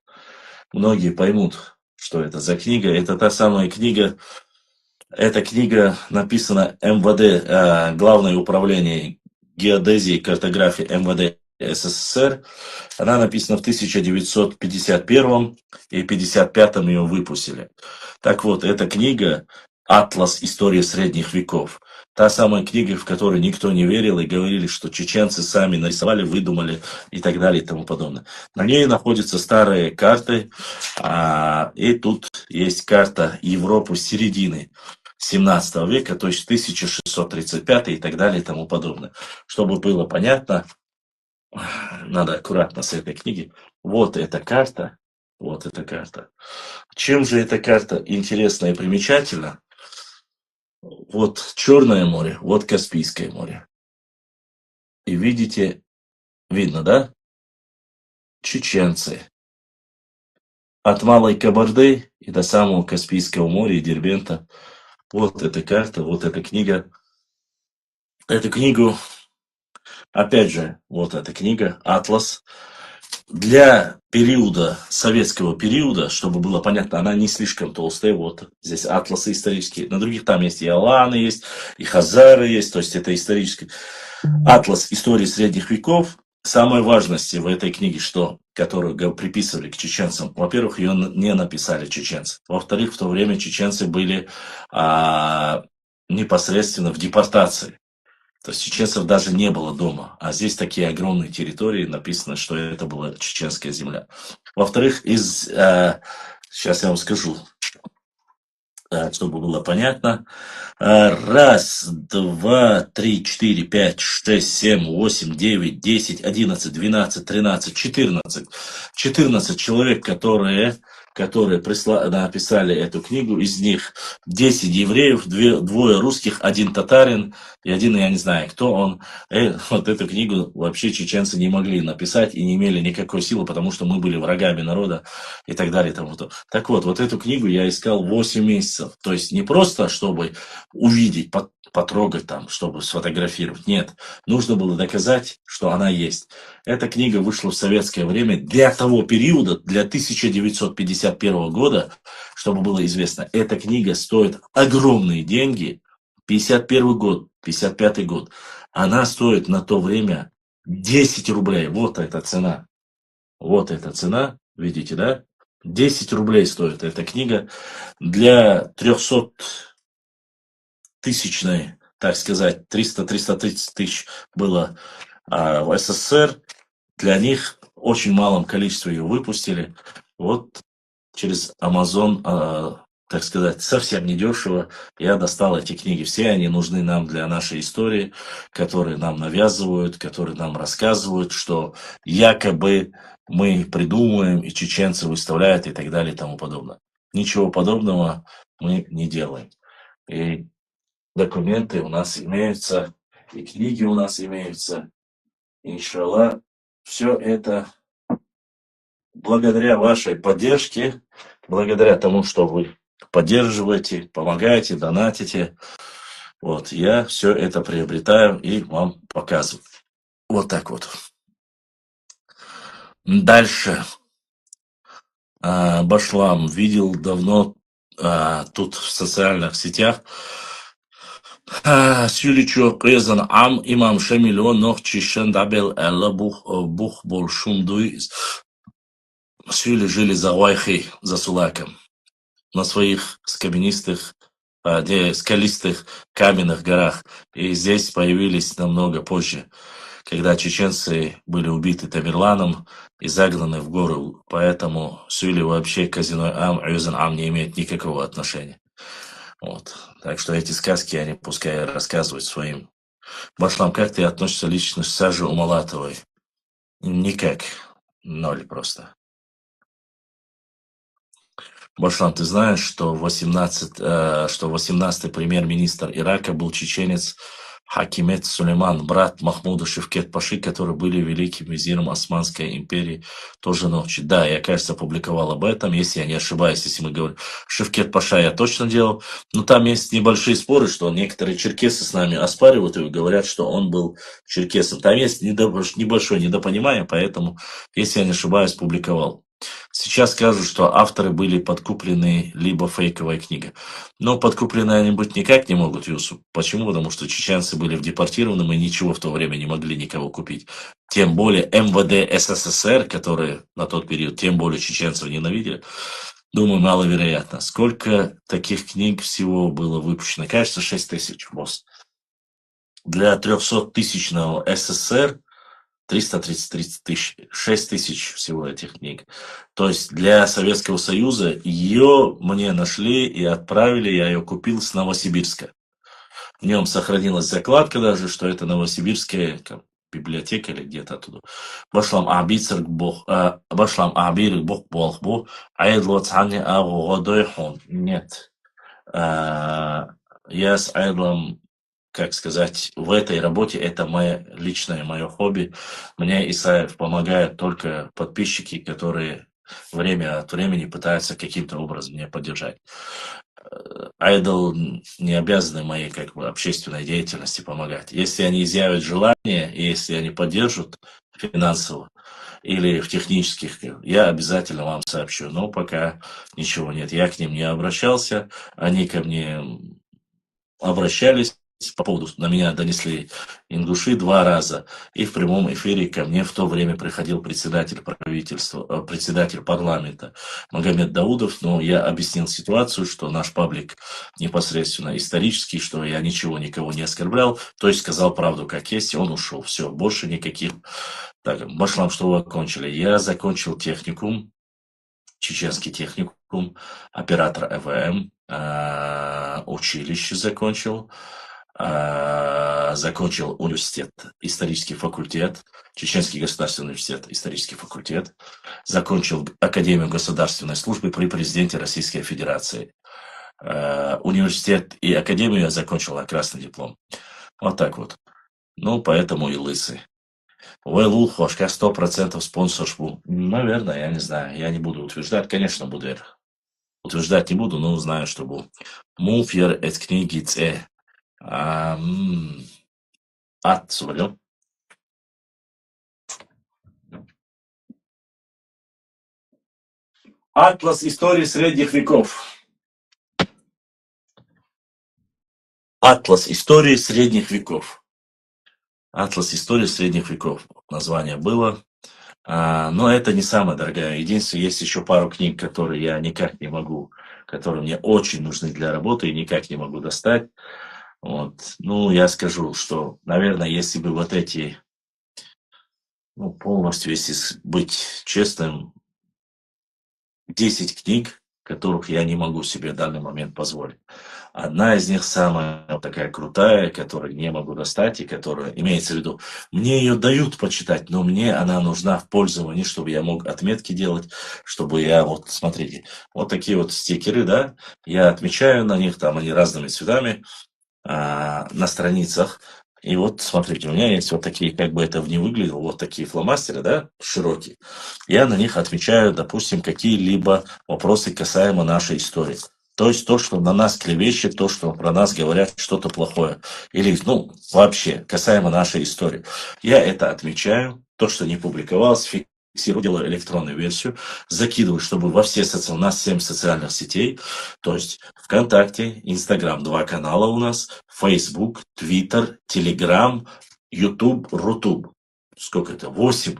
Многие поймут, что это за книга. Это та самая книга. Эта книга написана МВД, Главное управление геодезии и картографии МВД СССР. Она написана в 1951 и 1955 ее выпустили. Так вот, эта книга «Атлас. История средних веков». Та самая книга, в которой никто не верил и говорили, что чеченцы сами нарисовали, выдумали и так далее и тому подобное. На ней находятся старые карты, и тут есть карта Европы середины 17 века, то есть 1635 и так далее и тому подобное. Чтобы было понятно, надо аккуратно с этой книги. Вот эта карта, вот эта карта. Чем же эта карта интересна и примечательна? Вот Черное море, вот Каспийское море. И видите, видно, да? Чеченцы. От Малой Кабарды и до самого Каспийского моря и Дербента. Вот эта карта, вот эта книга. Эту книгу, опять же, вот эта книга, «Атлас». для периода, советского периода, чтобы было понятно, она не слишком толстая. Вот здесь атласы исторические. На других там есть и Аланы есть, и Хазары есть. То есть это исторический атлас истории средних веков. Самое важное в этой книге, что, которую приписывали к чеченцам, во-первых, ее не написали чеченцы. Во-вторых, в то время чеченцы были непосредственно в депортации. То есть чеченцев даже не было дома. А здесь такие огромные территории, написано, что это была чеченская земля. Во-вторых, сейчас я вам скажу, чтобы было понятно. Раз, два, три, четыре, пять, шесть, семь, восемь, девять, 10, 11, 12, 13, 14. 14 человек, которые написали эту книгу. Из них 10 евреев, двое русских, один татарин и один, я не знаю, кто он. Вот эту книгу вообще чеченцы не могли написать и не имели никакой силы, потому что мы были врагами народа и так далее. Так вот эту книгу я искал 8 месяцев. То есть не просто, чтобы увидеть, потрогать там, чтобы сфотографировать. Нет, нужно было доказать, что она есть. Эта книга вышла в советское время для того периода, для 1951 года, чтобы было известно. Эта книга стоит огромные деньги. 51 год, 55 год. Она стоит на то время 10 рублей. Вот эта цена. Вот эта цена. Видите, да? 10 рублей стоит эта книга. Для 300-тысячной, так сказать, 300-330 тысяч было в СССР. Для них очень малом количестве ее выпустили. Вот через Amazon, так сказать, совсем недешево я достал эти книги. Все они нужны нам для нашей истории, которые нам навязывают, которые нам рассказывают, что якобы мы придумываем, и чеченцы выставляют, и так далее, и тому подобное. Ничего подобного мы не делаем. И документы у нас имеются, и книги у нас имеются. Иншаллах, все это благодаря вашей поддержке, благодаря тому, что вы поддерживаете, помогаете, донатите. Вот, я все это приобретаю и вам показываю. Вот так вот. Дальше. Башлам видел давно тут в социальных сетях. Сюличо Резан Ам Имам Шемилон Нохчи Шендабел Элла Бух Болшумдуй Сюли жили за Вайхой, за Сулаком, на своих скалистых каменных горах. И здесь появились намного позже, когда чеченцы были убиты Тамерланом и загнаны в горы. Поэтому Сюли вообще к казино Ам, Юзен Ам не имеет никакого отношения. Вот. Так что эти сказки, они пускай рассказывают своим. Башлам, как ты относишься лично к Саже Умалатовой? Никак. Ноль просто. Башлам, ты знаешь, что 18-й премьер-министр Ирака был чеченец Хакимет Сулейман, брат Махмуда Шевкет Паши, который были великим визиром Османской империи, тоже ночью. Да, я, кажется, опубликовал об этом, если я не ошибаюсь, если мы говорим. Шевкет Паша я точно делал, но там есть небольшие споры, что некоторые черкесы с нами оспаривают и говорят, что он был черкесом. Там есть небольшое недопонимание, поэтому, если я не ошибаюсь, публиковал. Сейчас скажут, что авторы были подкуплены, либо фейковая книга. Но подкуплены они быть никак не могут, Юсуп. Почему? Потому что чеченцы были депортированы, мы ничего в то время не могли никого купить. Тем более МВД СССР, которые на тот период тем более чеченцев ненавидели. Думаю, маловероятно. Сколько таких книг всего было выпущено? Кажется, 6 тысяч, босс. Для 300-тысячного СССР 330 тысяч, 6 тысяч всего этих книг. То есть для Советского Союза ее мне нашли и отправили, я ее купил с Новосибирска. В нем сохранилась закладка даже, что это новосибирская библиотека или где-то оттуда. Башлам Абицер Бог, Башлам Абир Бог Болхбу, Айдлот Хани Агодойхон. Нет. Я с Айдлом, как сказать, в этой работе это мое личное, мое хобби. Мне Исаев помогает только подписчики, которые время от времени пытаются каким-то образом меня поддержать. Айдол не обязаны моей общественной деятельности помогать. Если они изъявят желание, и если они поддержат финансово, или в технических, я обязательно вам сообщу. Но пока ничего нет. Я к ним не обращался, они ко мне обращались по поводу, на меня донесли ингуши 2 раза, и в прямом эфире ко мне в то время приходил председатель правительства, председатель парламента Магомед Даудов, но я объяснил ситуацию, что наш паблик непосредственно исторический, что я ничего никого не оскорблял, то есть сказал правду как есть, и он ушел. Все, больше никаких. Так, Башлам, что вы окончили? Я закончил техникум, чеченский техникум, оператор ЭВМ, училище закончил, закончил университет, исторический факультет, Чеченский государственный университет, исторический факультет, закончил Академию государственной службы при президенте Российской Федерации. Университет и академию я закончил на красный диплом. Вот так вот. Ну, поэтому и лысый. Вэлул Хошка 100% спонсоршпу. Наверное, я не знаю. Я не буду утверждать. Конечно, буду утверждать не буду, но знаю, что буду. Муфьер эт книги ц. Ат сувалё. Атлас истории средних веков. Атлас истории средних веков. Атлас истории средних веков. Название было. Но это не самая дорогая. Единственное, есть еще пару книг, которые я никак не могу, которые мне очень нужны для работы и никак не могу достать. Вот. Ну, я скажу, что, наверное, если бы вот эти, ну, полностью, если быть честным, 10 книг, которых я не могу себе в данный момент позволить. Одна из них самая такая крутая, которую не могу достать, и которая, имеется в виду, мне ее дают почитать, но мне она нужна в пользовании, чтобы я мог отметки делать, чтобы я, вот, смотрите, вот такие вот стикеры, да, я отмечаю на них, там они разными цветами, на страницах. И вот, смотрите, у меня есть вот такие, как бы это ни выглядело, вот такие фломастеры, да, широкие. Я на них отмечаю, допустим, какие-либо вопросы касаемо нашей истории. То есть то, что на нас клевещет, то, что про нас говорят что-то плохое. Или, ну, вообще, касаемо нашей истории. Я это отмечаю, то, что не публиковалось, фиксирую, делаю электронную версию, закидываю, чтобы во все у нас 7 социальных сетей, то есть ВКонтакте, Инстаграм, 2 канала у нас, Фейсбук, Твиттер, Телеграм, Ютуб, Рутуб. Сколько это? 8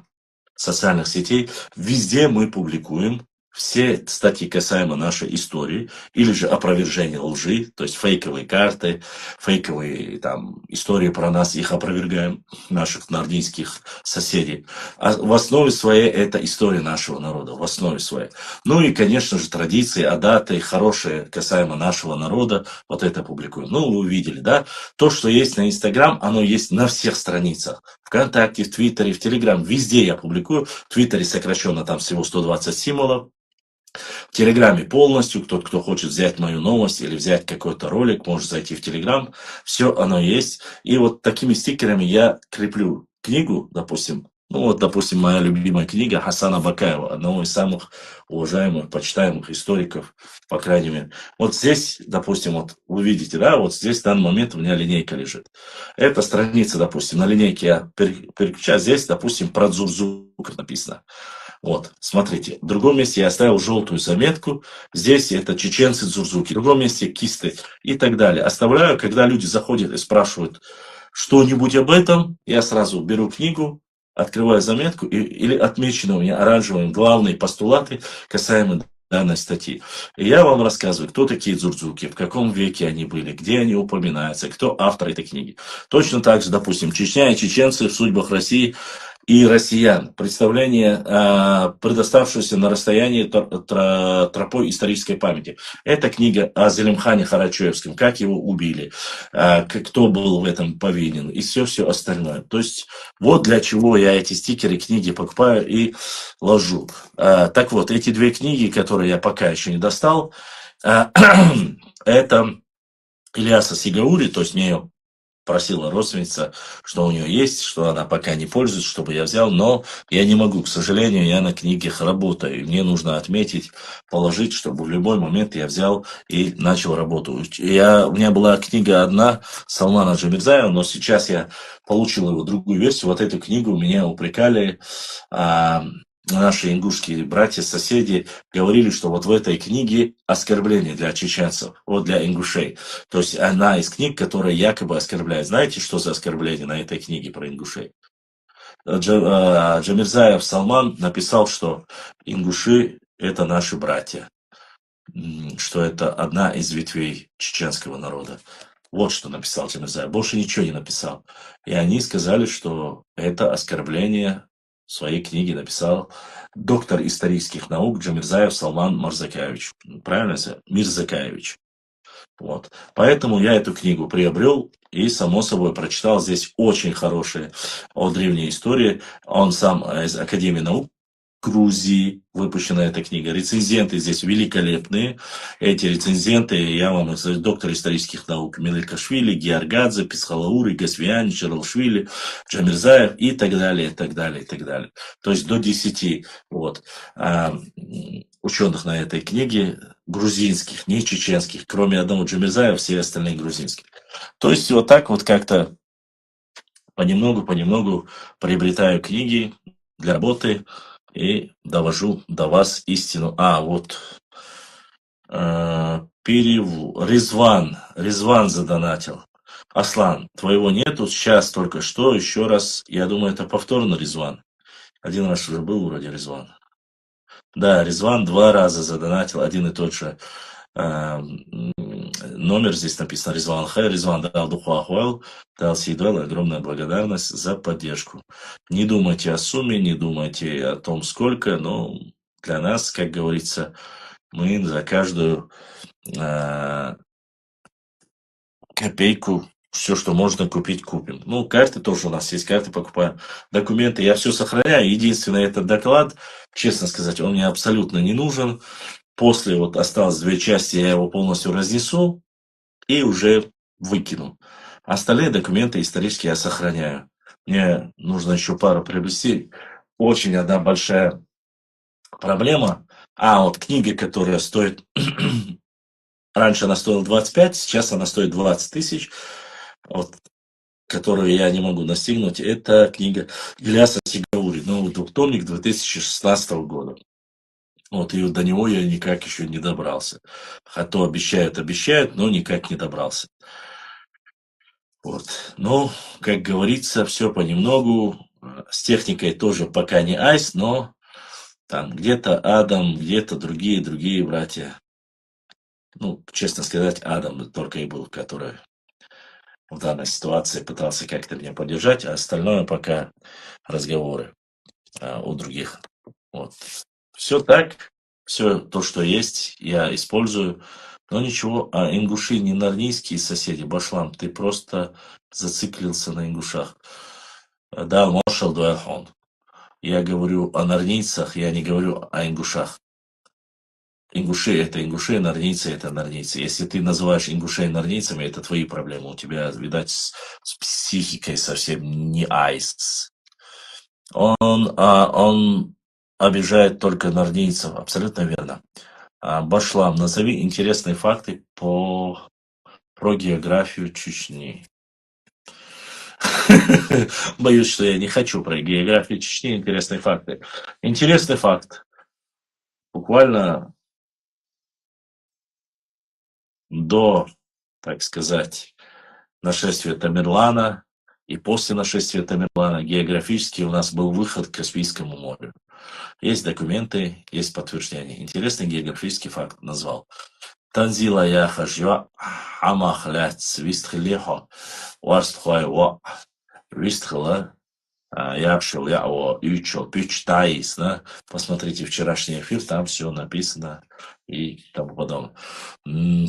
социальных сетей. Везде мы публикуем все статьи касаемо нашей истории, или же опровержение лжи, то есть фейковые карты, фейковые там истории про нас, их опровергаем, наших нордийских соседей. А в основе своей это история нашего народа, в основе своей. Ну и, конечно же, традиции, адаты, хорошие касаемо нашего народа, вот это публикуем. Ну, вы увидели, да? То, что есть на Инстаграм, оно есть на всех страницах. ВКонтакте, в Твиттере, в Телеграм, везде я публикую. В Твиттере сокращенно там всего 120 символов. В Телеграме полностью, тот, кто хочет взять мою новость или взять какой-то ролик, может зайти в Телеграм, все оно есть. И вот такими стикерами я креплю книгу, допустим, ну вот, допустим, моя любимая книга Хасана Бакаева, одного из самых уважаемых, почитаемых историков, по крайней мере. Вот здесь, допустим, вот вы видите, да, вот здесь в данный момент у меня линейка лежит. Эта страница, допустим, на линейке я переключаю, здесь, допустим, про Дзурзук написано. Вот, смотрите, в другом месте я оставил желтую заметку, здесь это чеченцы Дзурзуки, в другом месте кисты и так далее. Оставляю, когда люди заходят и спрашивают что-нибудь об этом, я сразу беру книгу, открываю заметку или отмечены у меня оранжевыми главные постулаты касаемо данной статьи. И я вам рассказываю, кто такие дзурзуки, в каком веке они были, где они упоминаются, кто автор этой книги. Точно так же, допустим, Чечня и чеченцы в судьбах России и россиян. Представление, предоставшееся на расстоянии тропой исторической памяти. Это книга о Зелимхане Харачоевском, как его убили, кто был в этом повинен и все остальное. То есть вот для чего я эти стикеры, книги покупаю и ложу. Так вот, эти 2 книги, которые я пока еще не достал, это Ильяса Сигаури, то есть мне ее просила родственница, что у нее есть, что она пока не пользуется, чтобы я взял, но я не могу, к сожалению, я на книгах работаю, и мне нужно отметить, положить, чтобы в любой момент я взял и начал работу. У меня была книга одна Салмана Джамирзаева, но сейчас я получил его другую версию. Вот эту книгу меня упрекали наши ингушские братья, соседи, говорили, что вот в этой книге оскорбление для чеченцев, вот для ингушей. То есть одна из книг, которая якобы оскорбляет. Знаете, что за оскорбление на этой книге про ингушей? Джамирзаев Салман написал, что ингуши – это наши братья, что это одна из ветвей чеченского народа. Вот что написал Джамирзаев. Больше ничего не написал. И они сказали, что это оскорбление в своей книге написал доктор исторических наук Джамирзаев Салман Марзакаевич. Правильно это? Мирзакаевич. Вот. Поэтому я эту книгу приобрел и, само собой, прочитал. Здесь очень хорошие о древней истории. Он сам из Академии наук Грузии выпущена эта книга. Рецензенты здесь великолепные. Эти рецензенты, я вам доктор исторических наук Меликашвили, Георгадзе, Писхалаури, Гасвиани, Чарлшвили, Джамирзаев и так далее, и так далее, и так далее. То есть до 10 вот, ученых на этой книге, грузинских, не чеченских, кроме одного Джамирзаева, все остальные грузинские. То есть вот так вот как-то понемногу приобретаю книги для работы и довожу до вас истину. Резван задонатил. Аслан, твоего нету, сейчас только что, еще раз, я думаю, это повторно Резван. Один раз уже был вроде Резван. Да, Резван 2 раза задонатил, один и тот же номер, здесь написано Резван Хай. Резван дал духу ахуал, дал Сейдвел, огромная благодарность за поддержку. Не думайте о сумме, не думайте о том, сколько, но для нас, как говорится, мы за каждую копейку все, что можно купить, купим. Ну, карты тоже у нас есть, карты покупаем. Документы я все сохраняю. Единственное, этот доклад, честно сказать, он мне абсолютно не нужен. После вот осталось 2 части, я его полностью разнесу и уже выкину. Остальные документы исторические я сохраняю. Мне нужно еще пару приобрести. Очень одна большая проблема. Вот книга, которая стоит... Раньше она стоила 25, сейчас она стоит 20 тысяч. Вот, которую я не могу достигнуть. Это книга Ильяса Сигаури. Двухтомник 2016 года. Вот, и до него я никак еще не добрался. Хотя обещают, но никак не добрался. Вот. Ну, как говорится, все понемногу. С техникой тоже пока не айс, но там где-то Адам, где-то другие братья. Ну, честно сказать, Адам только и был, который в данной ситуации пытался как-то меня поддержать, а остальное пока разговоры у других. Вот. Все так, все то, что есть, я использую. Но ничего, ингуши не нарнийские соседи. Башлам, ты просто зациклился на ингушах. Да, маршал Дуэхон. Я говорю о нарнийцах, я не говорю о ингушах. Ингуши – это ингуши, нарнийцы – это нарнийцы. Если ты называешь ингушей нарнийцами, это твои проблемы. У тебя, видать, с психикой совсем не айс. Он обижает только нарнийцев. Абсолютно верно. Башлам, назови интересные факты про географию Чечни. Боюсь, что я не хочу про географию Чечни интересные факты. Интересный факт. Буквально до, так сказать, нашествия Тамерлана и после нашествия Тамерлана географически у нас был выход к Каспийскому морю. Есть документы, есть подтверждения. Интересный географический факт назвал. Танзила я хажья хамахлят свистхлехо варстхуайва вистхла япшил яо ючо пич таис. Посмотрите вчерашний эфир, там все написано и тому подобное.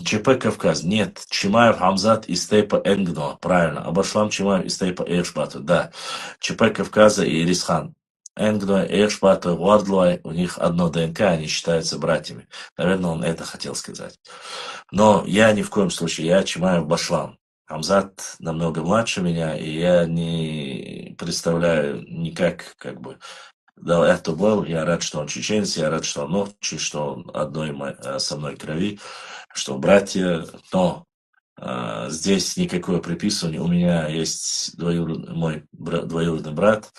ЧП Кавказ. Нет. Чимаев Хамзат из Тейпа Энгно. Правильно. Абашлам Чимаев из Тейпа Эйршбату. Да. ЧП Кавказа и Ирисхан. Энгно, Эйршбату, Вардлуай. У них одно ДНК, они считаются братьями. Наверное, он это хотел сказать. Но я ни в коем случае. Я Чимаев Башлам. Хамзат намного младше меня, и я не представляю никак, как бы, да, это был, я рад, что он чеченец, я рад, что он ночи, что он со мной крови, что братья, но здесь никакое приписывание. У меня есть двоюродный брат,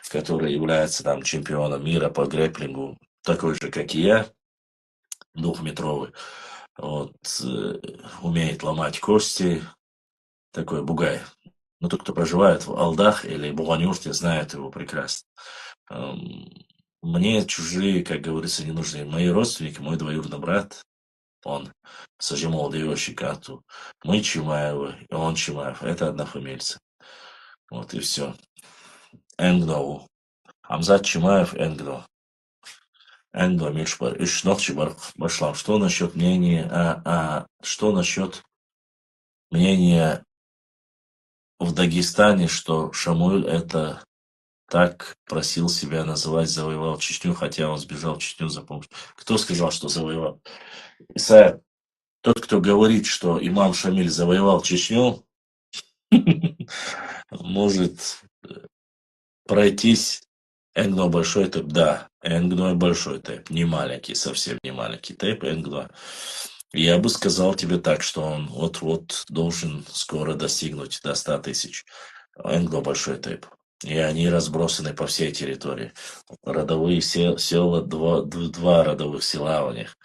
который является там чемпионом мира по грэпплингу, такой же, как и я, двухметровый. Вот, умеет ломать кости, такой бугай. Но тот, кто проживает в Алдах или Буганюрте, знает его прекрасно. Эм, Мне чужие, как говорится, не нужны. Мои родственники, мой двоюродный брат, он Сажимол Девощикату, мы Чимаевы, и он Чимаев. Это однофамильцы. Вот и все. Энгноу. Амзат Чимаев, Энгно. Энгно Мильшпар. И Шнохчибар Башлам. Что насчет мнения, что насчет мнения в Дагестане, что Шамуэль это так просил себя называть, завоевал Чечню, хотя он сбежал в Чечню за помощью. Кто сказал, что завоевал? Исайя, тот, кто говорит, что имам Шамиль завоевал Чечню, может пройтись. Энгно большой тэп, да, Энгно большой тэп, не маленький, совсем не маленький тэп, Энгно. Я бы сказал тебе так, что он вот-вот должен скоро достигнуть до 100 тысяч. Энгно большой тэп. И они разбросаны по всей территории. Родовые села, два родовых села у них.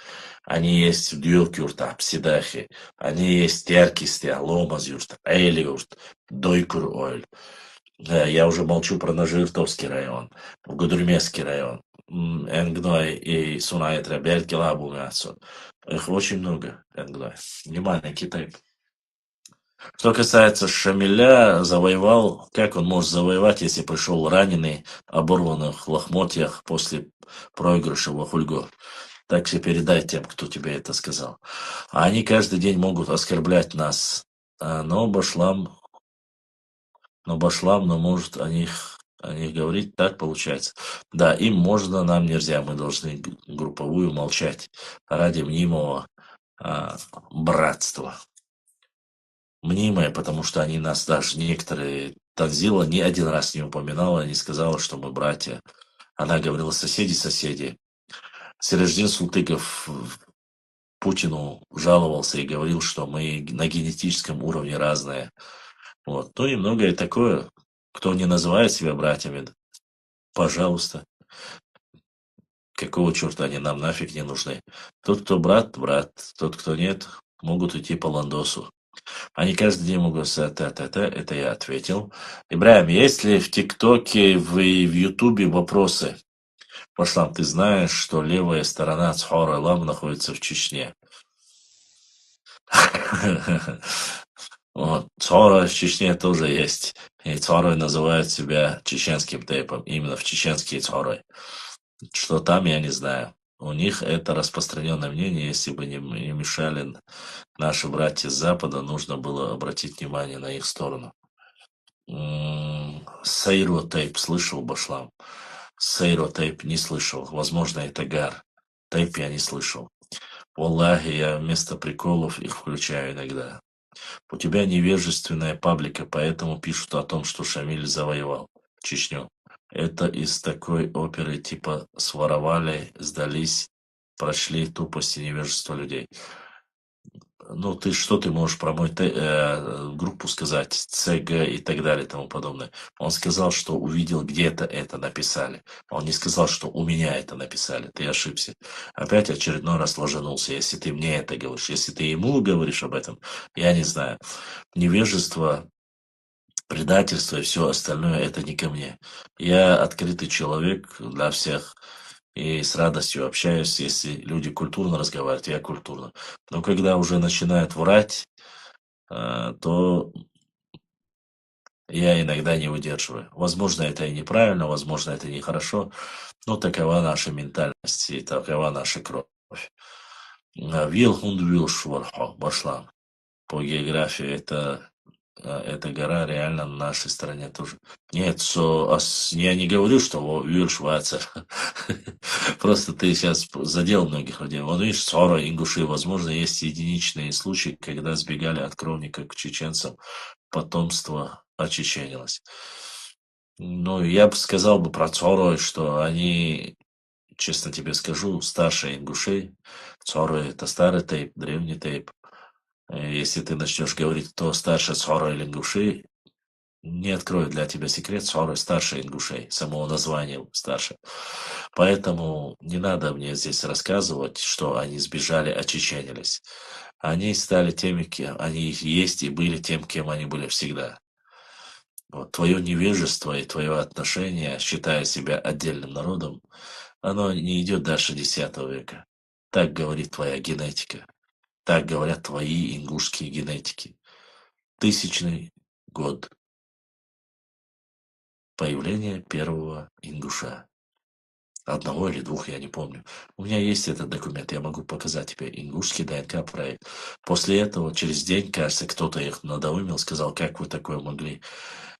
Они есть в Дюркюрта, Псидахе. Они есть Теркисте, Ломазюрт, Эйлиурт, Дойкур-Ойль. Я уже молчу про Нажиртовский район, Гудермесский район, Энгной и Сунайтра, Белькилабугасо. Их очень много, Энгной. Не маленький тайп. Что касается Шамиля, завоевал, как он может завоевать, если пришел раненый, оборванных лохмотьях после проигрыша в Ахульго? Так что передай тем, кто тебе это сказал. А они каждый день могут оскорблять нас. Но Башлам, но может о них говорить, так получается. Да, им можно, нам нельзя, мы должны групповую молчать ради мнимого братства. Мнимое, потому что они нас даже некоторые, Танзила ни один раз не упоминала, не сказала, что мы братья. Она говорила соседи. Сереждин Султыков Путину жаловался и говорил, что мы на генетическом уровне разные. Вот. Ну и многое такое. Кто не называет себя братьями, пожалуйста. Какого черта они нам нафиг не нужны? Тот, кто брат, брат. Тот, кто нет, могут идти по ландосу. Они каждый день могут сказать, это я ответил. Ибраим, есть ли в ТикТоке, в Ютубе вопросы? Пашлам, ты знаешь, что левая сторона Цхора Лам находится в Чечне? Вот. Цхора в Чечне тоже есть. И Цхорой называют себя чеченским тейпом. Именно в чеченские Цхорой. Что там, я не знаю. У них это распространенное мнение, если бы не мешали наши братья с Запада, нужно было обратить внимание на их сторону. Сейро тейп слышал, Башлам? Сейро тейп не слышал. Возможно, это Гар. Тейп я не слышал. Валлахи, я вместо приколов их включаю иногда. У тебя невежественная паблика, поэтому пишут о том, что Шамиль завоевал Чечню. Это из такой оперы типа своровали, сдались, прошли тупость и невежество людей. Ну, что ты можешь про мою группу сказать, ЦГ и так далее и тому подобное. Он сказал, что увидел, где-то это написали. Он не сказал, что у меня это написали. Ты ошибся. Опять очередной раз ложанулся. Если ты мне это говоришь, если ты ему говоришь об этом, я не знаю. Невежество, предательство и все остальное, это не ко мне. Я открытый человек для всех. И с радостью общаюсь, если люди культурно разговаривают, я культурно. Но когда уже начинают врать, то я иногда не выдерживаю. Возможно, это и неправильно, возможно, это нехорошо, но такова наша ментальность и такова наша кровь. Вил хунд вил швархо, башлам. По географии это эта гора реально на нашей стороне тоже. Нет, я не говорю, что Вюршвайцер. Просто ты сейчас задел многих людей. Вот видишь, ссора, ингуши, возможно, есть единичные случаи, когда сбегали от кровника к чеченцам, потомство очеченилось. Ну, я бы сказал бы про Цоро, что они, честно тебе скажу, старше ингушей. Цоро это старый тейп, древний тейп. Если ты начнешь говорить, кто старше Цоро или ингушей, не открою для тебя секрет, Цоро старше ингушей, самого названия старше. Поэтому не надо мне здесь рассказывать, что они сбежали, очеченились. Они стали теми, кем они есть, и были тем, кем они были всегда. Вот твое невежество и твое отношение, считая себя отдельным народом, оно не идет дальше X века. Так говорит твоя генетика. Так говорят твои ингушские генетики. 1000 год появления первого ингуша. Одного или двух, я не помню. У меня есть этот документ, я могу показать тебе. Ингушский ДНК-проект. После этого, через день, кажется, кто-то их надоумил, сказал, как вы такое могли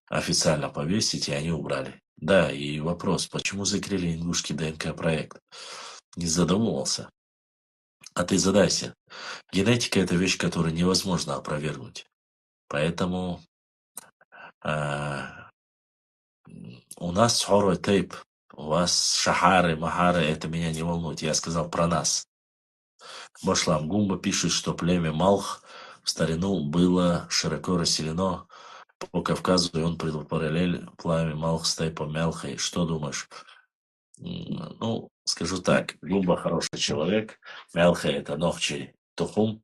официально повесить, и они убрали. Да, и вопрос, почему закрыли ингушский ДНК-проект? Не задумывался. А ты задайся. Генетика – это вещь, которую невозможно опровергнуть. Поэтому а, у нас хоррор тейп, у вас шахары, махары, это меня не волнует. Я сказал про нас. Башлам Гумба пишет, что племя Малх в старину было широко расселено по Кавказу, и он привел параллель племя Малх с тейпом Мелхой. Что думаешь? Ну, скажу так, Гумба хороший человек, Мелха это Нохчи Тухум.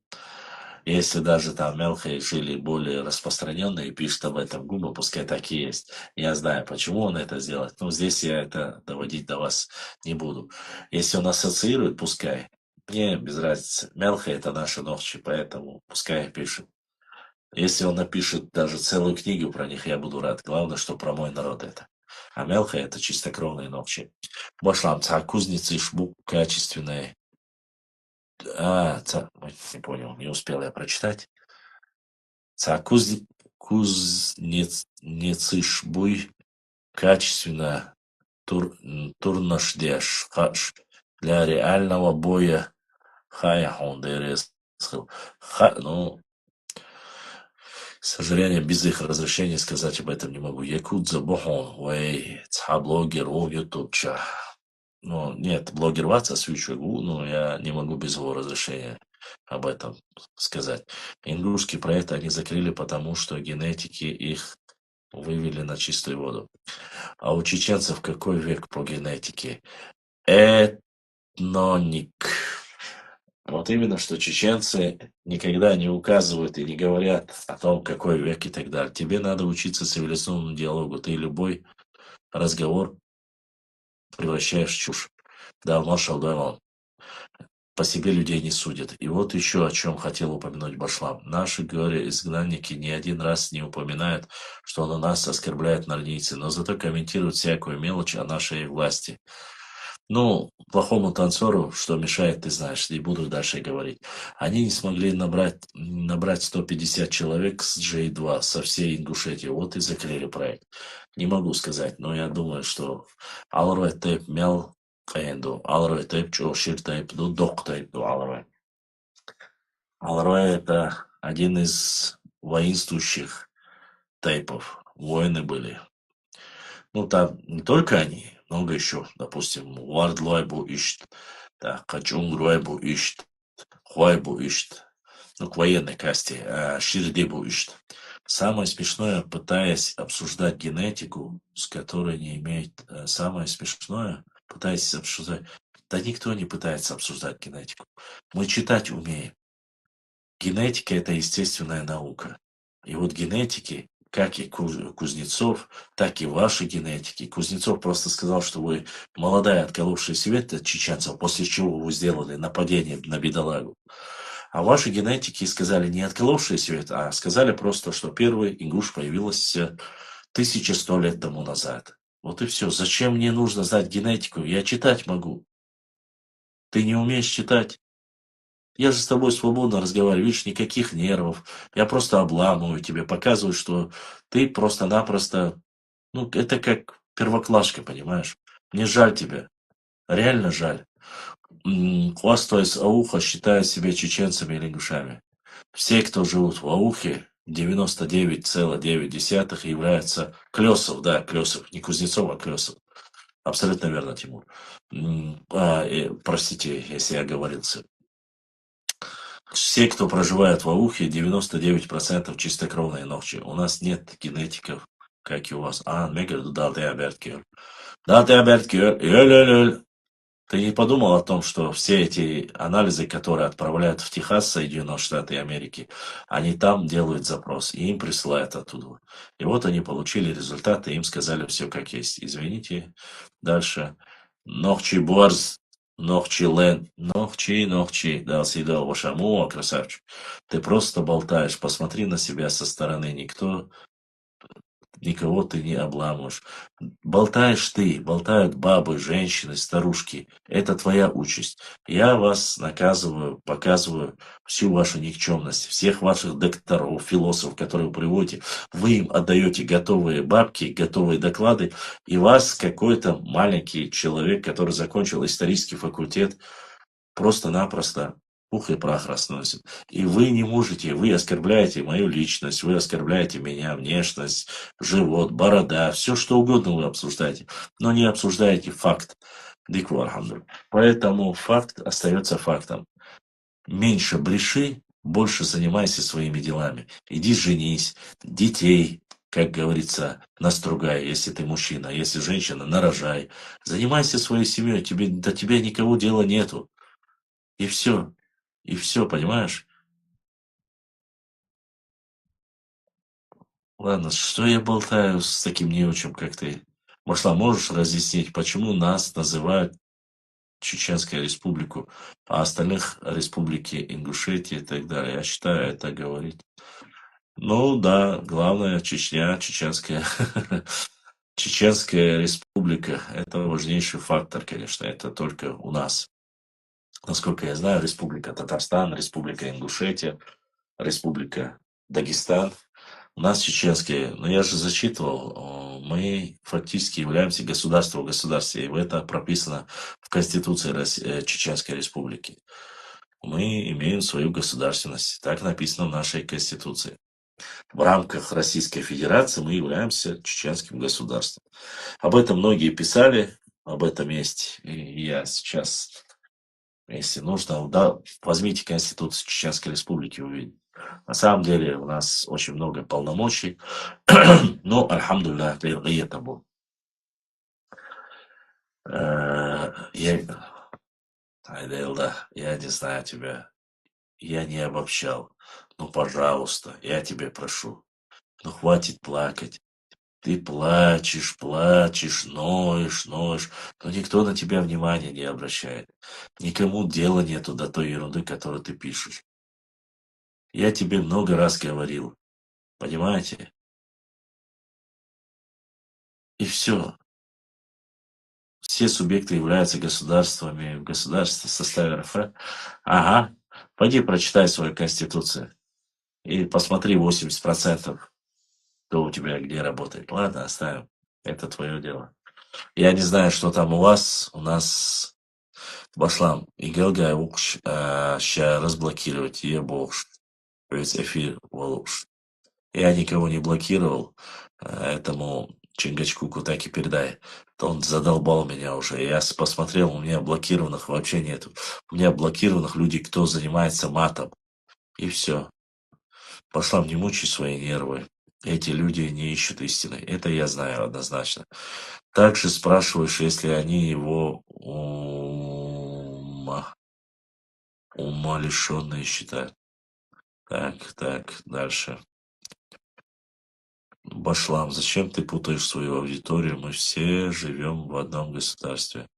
Если даже там Мелхи жили более распространенные, пишет об этом Гумба, пускай так и есть. Я знаю, почему он это сделает, но здесь я это доводить до вас не буду. Если он ассоциирует, пускай. Мне без разницы. Мелха это наши Нохчи, поэтому пускай пишет. Если он напишет даже целую книгу про них, я буду рад. Главное, что про мой народ это. А Мелха это чистокровные Нохчи. Башлам, кузницы шбук качественные. Ой, не понял, не успел я прочитать. Кузнецышбуй качественно турнашдеш для реального боя хаяхон дерес. Ну, к сожалению, без их разрешения сказать об этом не могу. Якудза бохон, вей, блогер, о, ютубча. Ну, нет, блогер Ватса свечу, но я не могу без его разрешения об этом сказать. Ингушский проект они закрыли, потому что генетики их вывели на чистую воду. А у чеченцев какой век по генетике? Этноник. Вот именно, что чеченцы никогда не указывают и не говорят о том, какой век и так далее. Тебе надо учиться цивилизованному диалогу. Ты любой разговор превращаешь в чушь. Да, маршал Даймон. По себе людей не судят. И вот еще о чем хотел упомянуть Башлам. Наши горе-изгнанники ни один раз не упоминают, что на нас оскорбляют норнийцы, но зато комментируют всякую мелочь о нашей власти. Ну, плохому танцору, что мешает, ты знаешь, не буду дальше говорить. Они не смогли набрать 150 человек с J2, со всей Ингушетии. Вот и закрыли проект. Не могу сказать, но я думаю, что Алрой Тейп Мел Каенду, Алрой Тейп Чошир Тейп, ну, Док Тейп, ну, Алрой. Алрой это один из воинствующих тейпов. Воины были. Ну, там не только они, много еще, допустим, Вардлойбу ищет, да, Качунгройбу ищет, Хойбу ищет, ну, к военной касте, Ширдебу ищет. Самое смешное, пытаясь обсуждать генетику, с которой не имеет... Самое смешное, пытаясь обсуждать... Да никто не пытается обсуждать генетику. Мы читать умеем. Генетика – это естественная наука. И вот генетики, как и Кузнецов, так и ваши генетики. Кузнецов просто сказал, что вы молодая отколовшаяся ветвь от чеченцев, после чего вы сделали нападение на бедолагу. А ваши генетики сказали не отколовшаяся ветвь, а сказали просто, что первый ингуш появился 1100 лет тому назад. Вот и все. Зачем мне нужно знать генетику? Я читать могу. Ты не умеешь читать? Я же с тобой свободно разговариваю, видишь, никаких нервов. Я просто обламываю тебе, показываю, что ты просто-напросто, ну, это как первоклашка, понимаешь? Мне жаль тебя, реально жаль. Хвастаясь Ауха, считают себя чеченцами или ингушами. Все, кто живут в Аухе, 99,9 являются Клесов, да, Клесов, не Кузнецов, а Клесов. Абсолютно верно, Тимур. Простите, если я оговорился. Все, кто проживает в Аухе, 99% чистокровные ногчи. У нас нет генетиков, как и у вас. Мегер, да, ты обертки. Да, ты обертки. Ты не подумал о том, что все эти анализы, которые отправляют в Техас, Соединенные Штаты Америки, они там делают запрос, и им присылают оттуда. И вот они получили результаты, им сказали все как есть. Извините. Дальше. Нохчи Борз, Нохчи Лен, Нохчи. Да, съедал вашаму, красавчик. Ты просто болтаешь. Посмотри на себя со стороны. Никого ты не обламываешь. Болтаешь ты, болтают бабы, женщины, старушки. Это твоя участь. Я вас наказываю, показываю всю вашу никчемность, всех ваших докторов, философов, которые вы приводите. Вы им отдаете готовые бабки, готовые доклады, и вас какой-то маленький человек, который закончил исторический факультет, просто-напросто пух и прах разносит. И вы не можете, вы оскорбляете мою личность, вы оскорбляете меня, внешность, живот, борода, все что угодно вы обсуждаете, но не обсуждаете факт. Дикву алхамду. Поэтому факт остается фактом. Меньше бреши, больше занимайся своими делами. Иди женись, детей, как говорится, настругай, если ты мужчина, если женщина, нарожай. Занимайся своей семьей, до тебя никого дела нету. И все. И все, понимаешь? Ладно, что я болтаю с таким неучем, как ты? Машла, можешь разъяснить, почему нас называют Чеченская республику, а остальных республики Ингушетии и так далее? Я считаю, это говорит. Ну да, главное, Чечня, Чеченская. Чеченская республика– это важнейший фактор, конечно, это только у нас. Насколько я знаю, республика Татарстан, республика Ингушетия, республика Дагестан. У нас чеченские, но я же зачитывал, мы фактически являемся государством в государстве, и это прописано в Конституции Чеченской Республики. Мы имеем свою государственность, так написано в нашей Конституции. В рамках Российской Федерации мы являемся чеченским государством. Об этом многие писали, об этом есть, и я сейчас, если нужно, да, возьмите Конституцию Чеченской Республики, увидите. На самом деле у нас очень много полномочий, но, альхамдулилля, это был. Я, Айделда, я не знаю тебя, я не обобщал. Ну, пожалуйста, я тебя прошу, ну, хватит плакать. Ты плачешь, ноешь, но никто на тебя внимания не обращает. Никому дела нету до той ерунды, которую ты пишешь. Я тебе много раз говорил, понимаете? И все. Все субъекты являются государствами в государстве в составе РФ. Ага. Пойди прочитай свою конституцию и посмотри 80%, кто у тебя где работает. Ладно, оставим. Это твое дело. Я не знаю, что там у вас. У нас Башлам. И Гелгай Укш ща разблокировать. Ебошь. Весь эфир волш. Я никого не блокировал, этому Чингачгуку так и передай. То он задолбал меня уже. Я посмотрел, у меня блокированных вообще нету. У меня блокированных людей, кто занимается матом. И все. Пошла, не мучай свои нервы. Эти люди не ищут истины. Это я знаю однозначно. Также спрашиваешь, если они его умалишенные считают. Так, дальше. Башлам, зачем ты путаешь свою аудиторию? Мы все живем в одном государстве.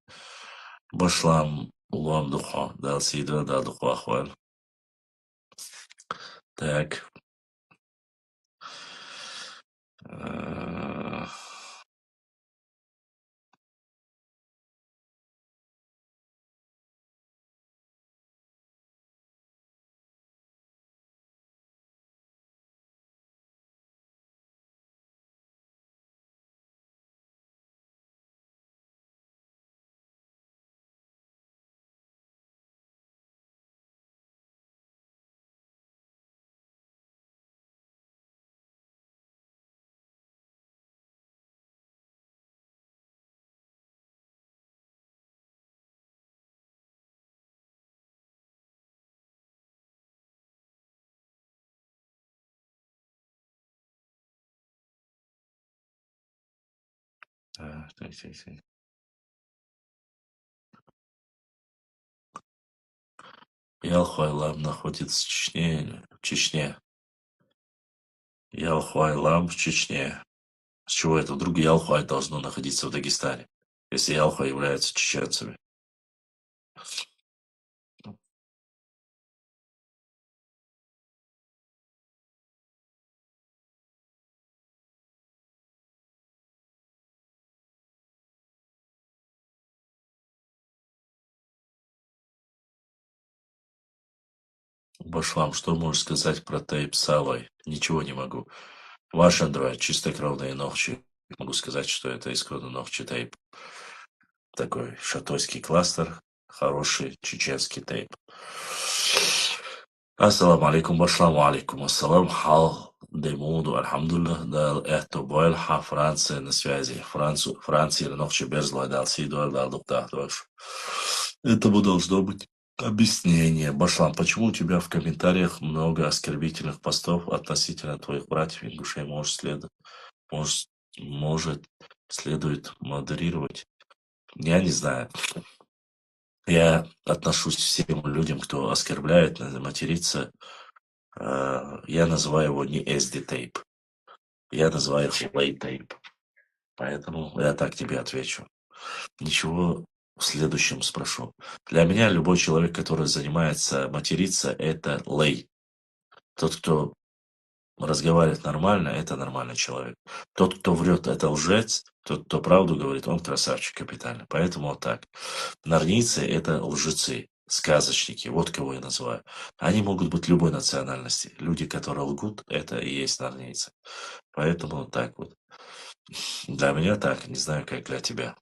Башлам, улам духа, дал сидра, да духа хваль. Так. э, Так. Ялхуайлам находится в Чечне. Ялхуайлам в Чечне. С чего это вдруг Ялхуай должно находиться в Дагестане, если Ялхуа являются чеченцами? Башлам, что можешь сказать про тейп Савой? Ничего не могу. Ваш Android, чистокровные ногчи. Могу сказать, что это исходно ногчи тейп. Такой шатойский кластер, хороший чеченский тейп. Ассаламу алейкум, башламу алейкум, ассалам, хал, Деймуду, альхамдуллах, дал эхто бойлха, Франция на связи. Франция, ногчи берзла, дал сидуэль, дал дуктах, Этому должно быть объяснение. Башлам, почему у тебя в комментариях много оскорбительных постов относительно твоих братьев ингушей? Может, следует модерировать? Я не знаю. Я отношусь к всем людям, кто оскорбляет, матерится. Я называю его не SD-тейп. Я называю их lay-тейп. Поэтому я так тебе отвечу. Ничего в следующем спрошу. Для меня любой человек, который занимается материться, это lay. Тот, кто разговаривает нормально, это нормальный человек. Тот, кто врет, это лжец. Тот, кто правду говорит, он красавчик капитально. Поэтому вот так. Нарнийцы – это лжецы, сказочники. Вот кого я называю. Они могут быть любой национальности. Люди, которые лгут, это и есть нарнийцы. Поэтому вот так вот. Для меня так. Не знаю, как для тебя.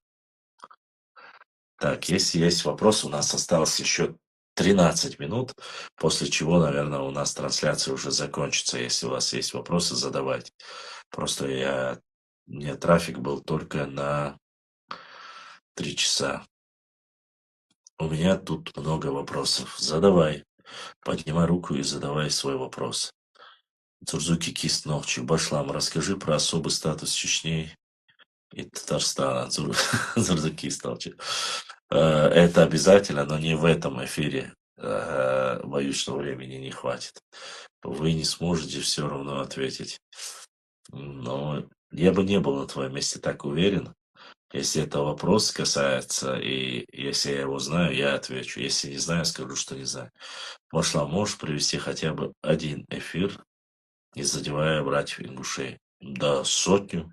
Так, если есть вопрос, у нас осталось еще 13 минут, после чего, наверное, у нас трансляция уже закончится. Если у вас есть вопросы, задавайте. Просто мне трафик был только на 3 часа. У меня тут много вопросов. Задавай. Поднимай руку и задавай свой вопрос. Турзуки Кист Ногчи. Башлам, расскажи про особый статус Чечни и Татарстана. Турзуки Ногчи. Это обязательно, но не в этом эфире. Боюсь, что времени не хватит. Вы не сможете все равно ответить. Но я бы не был на твоем месте так уверен. Если это вопрос касается, и если я его знаю, я отвечу. Если не знаю, скажу, что не знаю. Башлам, можешь привести хотя бы один эфир, не задевая братьев ингушей? Да, 100,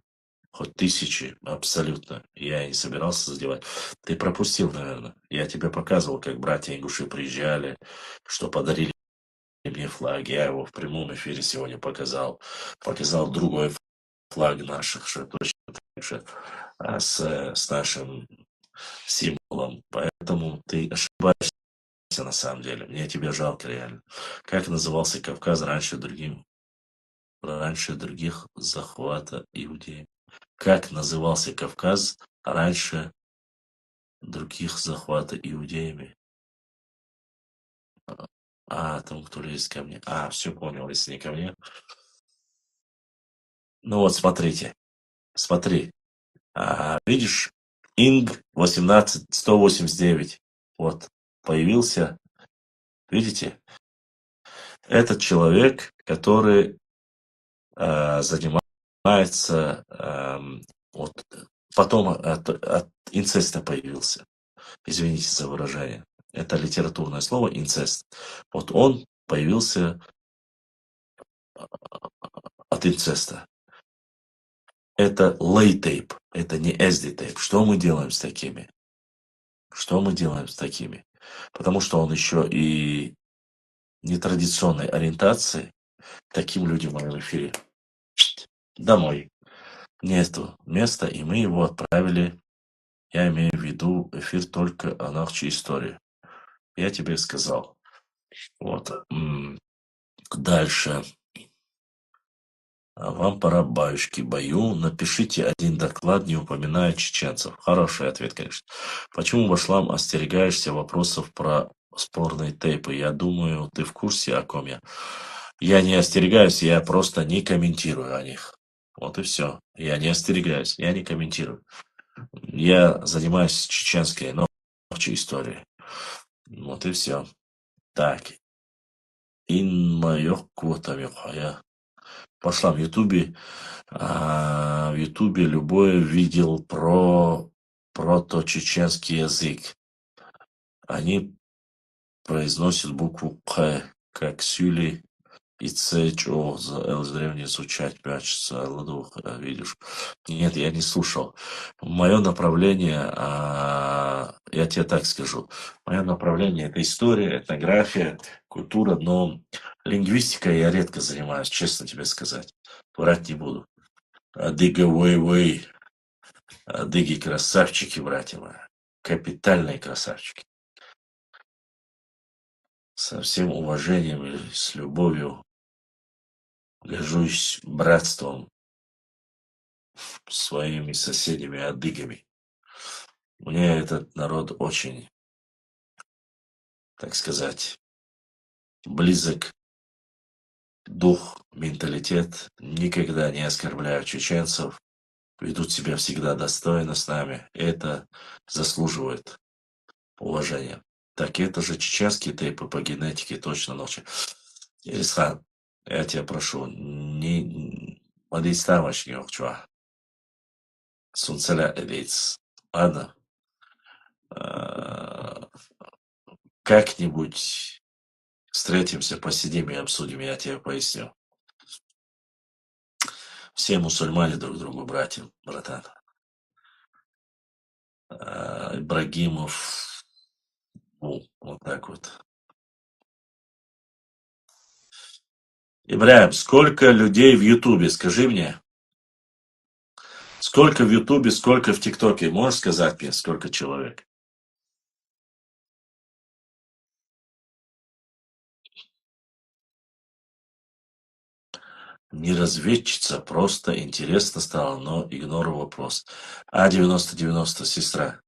хоть 1000, абсолютно. Я и не собирался задевать. Ты пропустил, наверное. Я тебе показывал, как братья ингуши приезжали, что подарили мне флаги. Я его в прямом эфире сегодня показал. Показал другой флаг наших, что точно так же с нашим символом. Поэтому ты ошибаешься на самом деле. Мне тебя жалко реально. Как назывался Кавказ раньше других захвата иудеев? Как назывался Кавказ раньше других захвата иудеями? Там кто лезет ко мне. Все понял, если не ко мне. Ну вот, смотри. Видишь, Инг 18189. Вот, появился. Видите? Этот человек, который занимается, вот, потом от инцеста появился. Извините за выражение. Это литературное слово инцест. Вот он появился от инцеста. Это lay-tape, это не SD-tape. Что мы делаем с такими? Потому что он еще и нетрадиционной ориентации. Таким людям в моем эфире домой. Нету места, и мы его отправили. Я имею в виду эфир только о Нахчи истории. Я тебе сказал. Вот. Дальше. Вам пора баюшки бою. Напишите один доклад, не упоминая чеченцев. Хороший ответ, конечно. Почему, Башлам, остерегаешься вопросов про спорные тейпы? Я думаю, ты в курсе, о ком я. Я не остерегаюсь, я просто не комментирую о них. Вот и все. Я не остерегаюсь, я не комментирую. Я занимаюсь чеченской ночью историей. Вот и все. Так. Инма yok, квотам yok. Я пошла в Ютубе. В Ютубе любой видел про прото-чеченский язык. Они произносят букву П, как Сюли и Ц, Чо, древне звучать, прячется, ладух, видишь. Нет, я не слушал. Мое направление, я тебе так скажу, мое направление это история, этнография, культура, но лингвистикой я редко занимаюсь, честно тебе сказать. Врать не буду. Адыга вой-вой, адыги красавчики, братья мои. Капитальные красавчики. Со всем уважением и с любовью горжусь братством своими соседями адыгами. Мне этот народ очень, так сказать, близок, дух, менталитет. Никогда не оскорбляю чеченцев, ведут себя всегда достойно с нами. Это заслуживает уважения. Так это же чеченские тейпы по генетике точно ночи. Ирисхан, я тебя прошу, не молись тамошний чува. Сунцеля эдейц. Ладно? Как-нибудь встретимся, посидим и обсудим, я тебе поясню. Все мусульмане друг другу братья, братан. Ибрагимов, вот так вот. Ибрагим, сколько людей в Ютубе, скажи мне? Сколько в Ютубе, сколько в ТикТоке? Можешь сказать мне, сколько человек? Не разведчица, просто интересно стало, но игнору вопрос. А9090, сестра,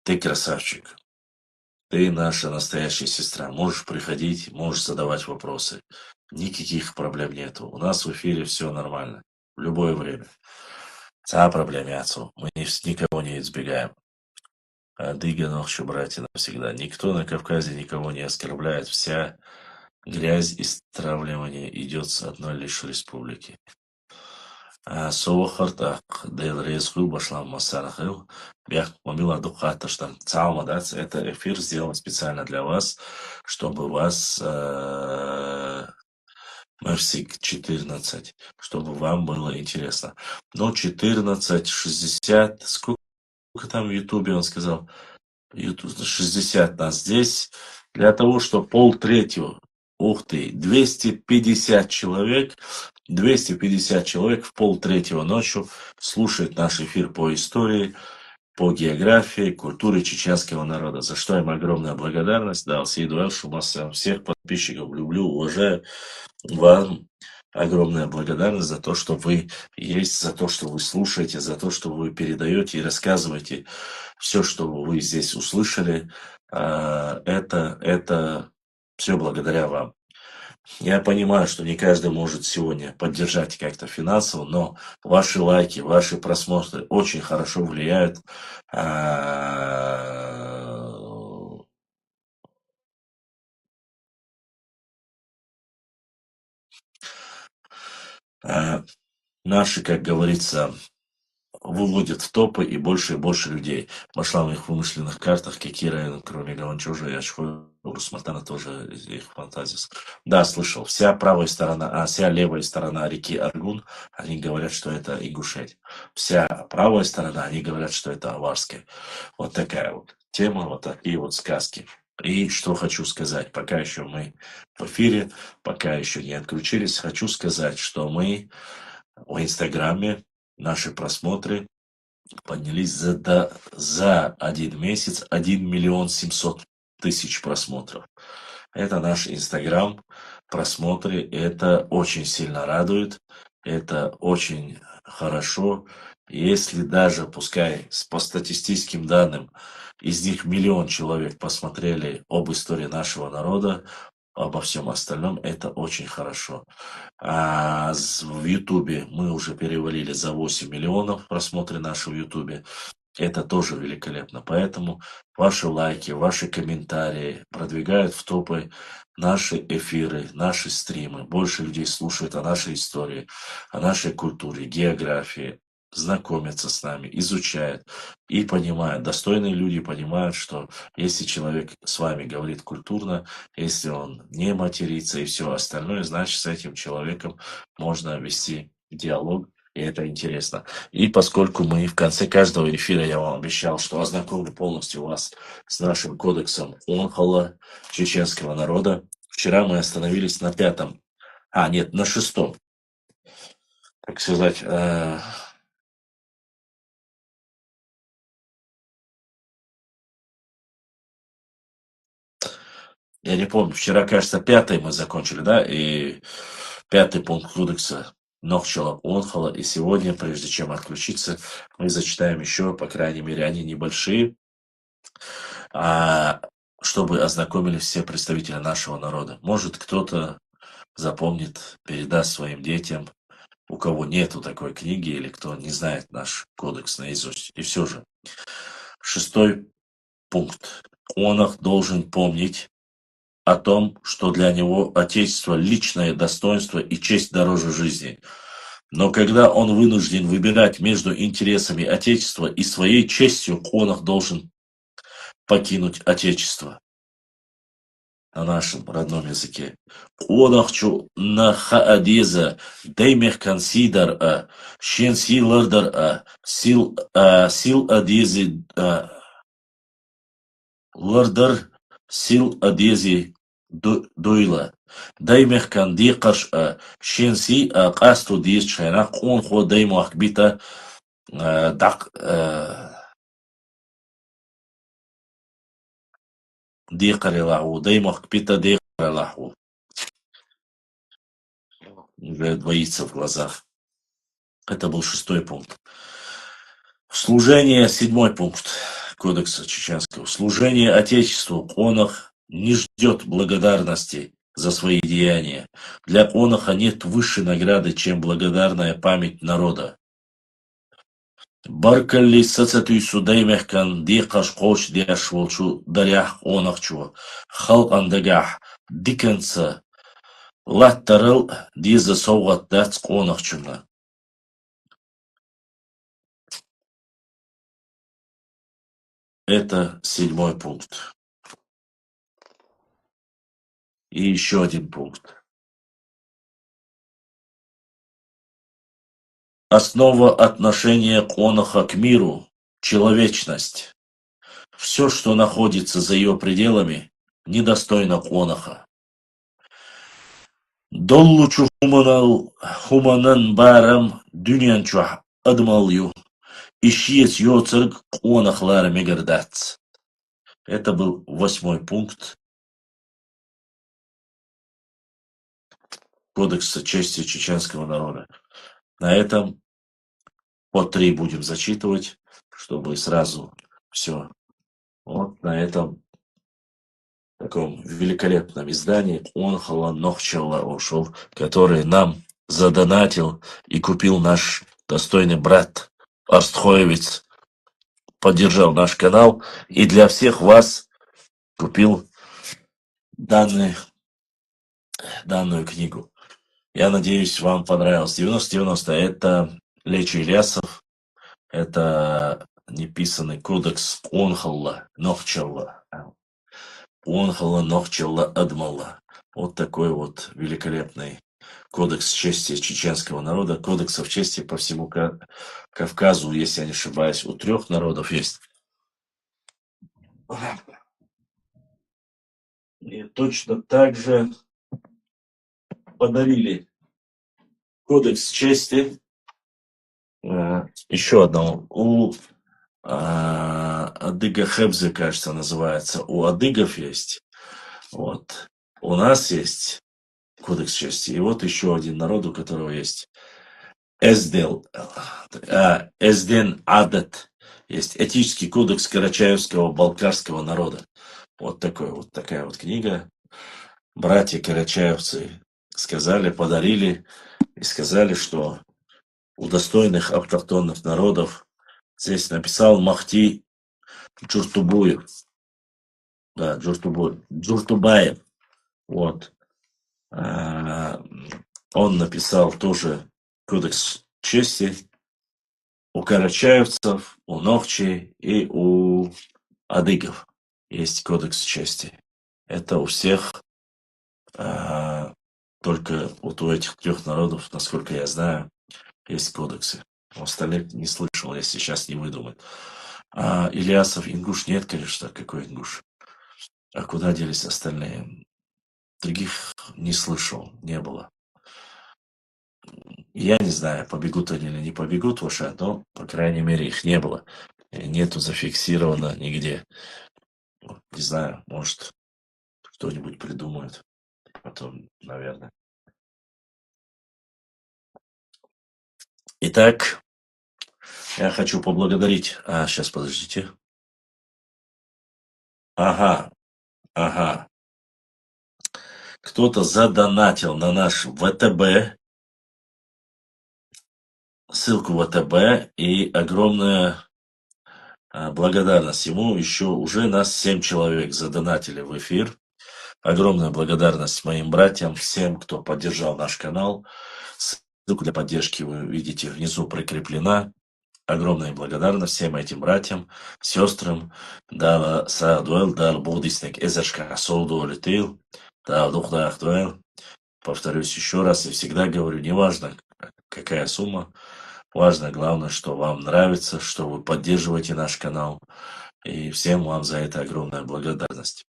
ты красавчик. Ты наша настоящая сестра. Можешь приходить, можешь задавать вопросы. Никаких проблем нету. У нас в эфире все нормально. В любое время. За проблемятся. Мы никого не избегаем. Адыга ночью, братья, навсегда. Никто на Кавказе никого не оскорбляет. Вся грязь и стравливание идет с одной лишь республики. Совахартак, Дейлрейсху, Башлам Масарахил, Бях Мамила Духаташтан, Цаумадац. Это эфир сделан специально для вас, чтобы вас Мерсик 14, чтобы вам было интересно. Но 14, 60, сколько там в Ютубе он сказал? YouTube 60 нас здесь. Для того, чтобы полтретьего, ух ты, 250 человек в полтретьего ночью слушает наш эфир по истории, по географии, культуре чеченского народа. За что им огромная благодарность. Да, Сейду Шумаса, всех подписчиков люблю, уважаю. Вам огромная благодарность за то, что вы есть, за то, что вы слушаете, за то, что вы передаете и рассказываете все, что вы здесь услышали. Это все благодаря вам. Я понимаю, что не каждый может сегодня поддержать как-то финансово, но ваши лайки, ваши просмотры очень хорошо влияют наши, как говорится, выводят в топы и больше людей. Пошла в их вымышленных картах, Кикира, кроме Галанчужа и Ачхо, Русматана тоже их фантазия. Да, слышал. Вся левая сторона реки Аргун, они говорят, что это Ингушетия. Вся правая сторона, они говорят, что это Аварская. Вот такая вот тема, вот такие вот сказки. И что хочу сказать, пока еще мы в эфире, пока еще не отключились, хочу сказать, что мы в Инстаграме, наши просмотры поднялись за один месяц 1 миллион 700 тысяч просмотров. Это наш Инстаграм, просмотры, это очень сильно радует, это очень хорошо. Если даже, пускай по статистическим данным, из них 1 миллион человек посмотрели об истории нашего народа, обо всем остальном, это очень хорошо. В Ютубе мы уже перевалили за 8 миллионов просмотров нашего Ютубе. Это тоже великолепно. Поэтому ваши лайки, ваши комментарии продвигают в топы наши эфиры, наши стримы. Больше людей слушают о нашей истории, о нашей культуре, географии, знакомятся с нами, изучают и понимают. Достойные люди понимают, что если человек с вами говорит культурно, если он не матерится и все остальное, значит, с этим человеком можно вести диалог, и это интересно. И поскольку мы в конце каждого эфира, я вам обещал, что ознакомлю полностью вас с нашим кодексом Онхола чеченского народа. Вчера мы остановились на 5-м, на 6-м, так сказать, я не помню, вчера, кажется, 5-й мы закончили, да, и 5-й пункт кодекса Нохчала Онхола. И сегодня, прежде чем отключиться, мы зачитаем еще, по крайней мере, они небольшие, чтобы ознакомились все представители нашего народа. Может, кто-то запомнит, передаст своим детям, у кого нету такой книги или кто не знает наш кодекс наизусть. И все же, 6-й пункт. Онах должен помнить о том, что для него Отечество – личное достоинство и честь дороже жизни. Но когда он вынужден выбирать между интересами Отечества и своей честью, Онах должен покинуть Отечество. На нашем родном языке. Онахчу на хаадеза деймех консидар шен силардар сил адези лардар сил адези дойла. Деймех кандикаш шенси касту диз чайна он хо деймах бита дак дикарелаху, деймах бита дикарелаху. Уже двоится в глазах. Это был 6-й пункт. Служение, 7-й пункт кодекса чеченского. Служение Отечеству. Онах не ждет благодарности за свои деяния. Для Онаха нет высшей награды, чем благодарная память народа. Баркалли сацатуй судаймехкан дикаш коч диашволчу дарях Онахчу. Халк андагах диканца латтарыл диза совгат дац Онахчуна. Это 7-й пункт. И еще один пункт. Основа отношения Онаха к миру – человечность. Все, что находится за ее пределами, недостойно Онаха. Доллучу хуманан барам дюнянчу адмалью. Ищиец йоцерг Онахлара мегардац. Это был 8-й пункт Кодекса чести чеченского народа. На этом по 3 будем зачитывать, чтобы сразу все. Вот на этом таком великолепном издании Онхола Нохчала ушел, который нам задонатил и купил наш достойный брат Арстхоевец, поддержал наш канал и для всех вас купил данную книгу. Я надеюсь, вам понравилось. 90-90 это Лечи Ильясов, это неписанный кодекс Онхола Нохчала. Онхола Нохчала Адмала. Вот такой вот великолепный кодекс чести чеченского народа. Кодексов чести по всему Кавказу, если я не ошибаюсь, у 3 народов есть. И точно так же подарили кодекс чести еще одного. У Адыга Хебзе, кажется, называется. У адыгов есть. Вот. У нас есть кодекс чести. И вот еще один народ, у которого есть Эзден Адат. Есть этический кодекс карачаевского балкарского народа. Вот такая вот книга. братья карачаевцы сказали, подарили и сказали, что у достойных автохтонных народов здесь написал Махти Джуртубуев. Да, Джуртубаев. Вот. Он написал тоже кодекс чести у карачаевцев, у нохчи и у адыгов. Есть кодекс чести. Это у всех, только вот у этих 3 народов, насколько я знаю, есть кодексы. У остальных не слышал, если сейчас не выдумать. А Ильясов, ингуш нет, конечно, какой ингуш. А куда делись остальные? Других не слышал, не было. Я не знаю, побегут они или не побегут в Ашан, но, по крайней мере, их не было. И нету зафиксировано нигде. Не знаю, может, кто-нибудь придумает. Потом, наверное. Итак, я хочу поблагодарить. Сейчас, подождите. Ага. Кто-то задонатил на наш ВТБ. Ссылку ВТБ. И огромная благодарность ему. Еще уже нас 7 человек задонатили в эфир. Огромная благодарность моим братьям, всем, кто поддержал наш канал. Ссылку для поддержки вы видите внизу прикреплена. Огромная благодарность всем этим братьям, сестрам. Дала Саадуэл, дал Будиснек Эзершка Солду Летил, дал Духдахтуэл. Повторюсь еще раз и всегда говорю, неважно какая сумма, важно, главное, что вам нравится, что вы поддерживаете наш канал. И всем вам за это огромная благодарность.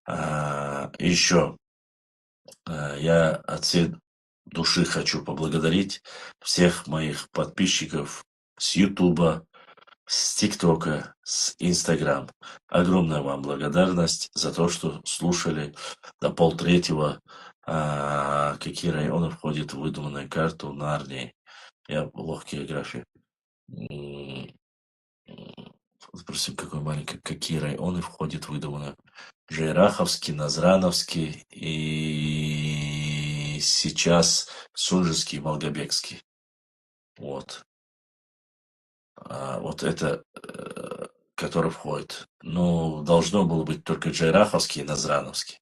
Еще я от всей души хочу поблагодарить всех моих подписчиков с Ютуба, с ТикТока, с Инстаграм. Огромная вам благодарность за то, что слушали до 2:30, какие районы входят в выдуманную карту Нарнии. Я плох географии. Спросим, какой маленький, какие районы входят в выдуманную. Жейраховский, Назрановский и сейчас Сунжский и Малгобекский. Вот. Вот это, который входит. Ну, должно было быть только Джайраховский и Назрановский.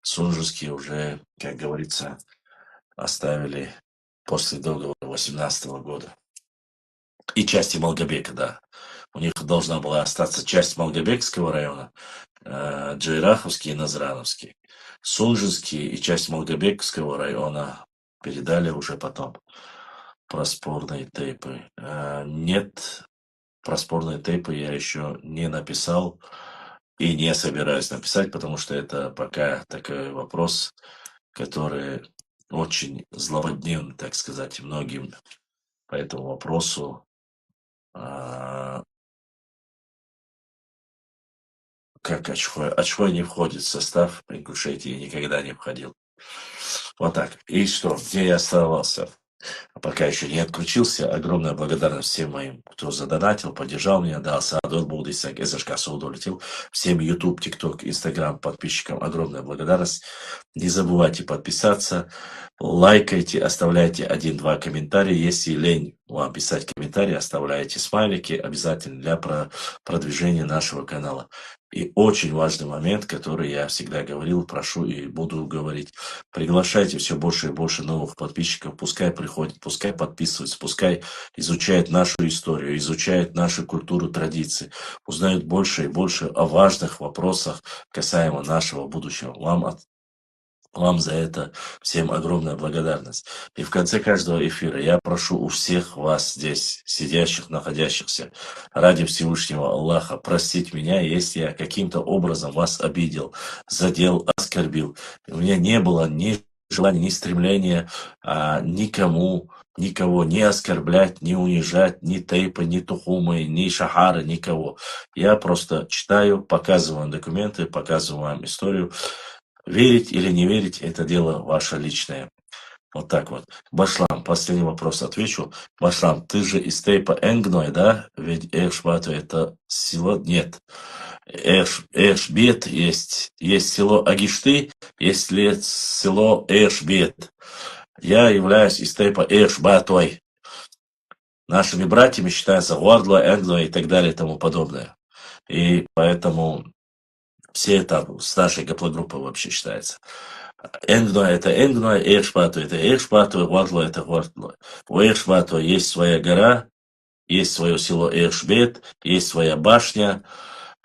Сунжский уже, как говорится, оставили после договора 2018 года. И части Малгобека, да. У них должна была остаться часть Малгобекского района, Джайраховский и Назрановский. Сунжский и часть Малгобекского района передали уже потом. Про спорные тейпы. Нет, про спорные тейпы я еще не написал и не собираюсь написать, потому что это пока такой вопрос, который очень злободневный, так сказать, многим по этому вопросу. Как Ачхой? Ачхой не входит в состав Ингушетии, никогда не входил. Вот так. И что? Где я оставался? Пока еще не отключился. Огромная благодарность всем моим, кто задонатил, поддержал меня. Да, Саадор Булдисак, СЖК удовлетворил. Всем YouTube, TikTok, Instagram подписчикам огромная благодарность. Не забывайте подписаться, лайкайте, оставляйте 1-2 комментария. Если лень вам писать комментарии, оставляйте смайлики обязательно для продвижения нашего канала. И очень важный момент, который я всегда говорил, прошу и буду говорить. Приглашайте все больше и больше новых подписчиков. Пускай приходят, пускай подписываются, пускай изучают нашу историю, изучают нашу культуру, традиции. Узнают больше и больше о важных вопросах касаемо нашего будущего. Вам за это всем огромная благодарность. И в конце каждого эфира я прошу у всех вас здесь, сидящих, находящихся, ради Всевышнего Аллаха, простить меня, если я каким-то образом вас обидел, задел, оскорбил. У меня не было ни желания, ни стремления никому, никого не оскорблять, не унижать, ни тейпы, ни тухумы, ни шахары, никого. Я просто читаю, показываю документы, показываю вам историю. Верить или не верить, это дело ваше личное. Вот так вот. Башлам, последний вопрос отвечу. Башлам, ты же из тейпа Энгной, да? Ведь Эхшбату это сила? Нет. Эшбет, есть село Агишты, есть село Эшбет. Я являюсь из типа Эшбатой. Нашими братьями считаются Гуардло, Энгло и так далее и тому подобное. И поэтому все это с нашей гаплогруппы вообще считается. Энгно это Энгно, Эшбату это Эшбату, Гуардло это Гуардло. У Эшбату есть своя гора, есть свое село Эшбет, есть своя башня,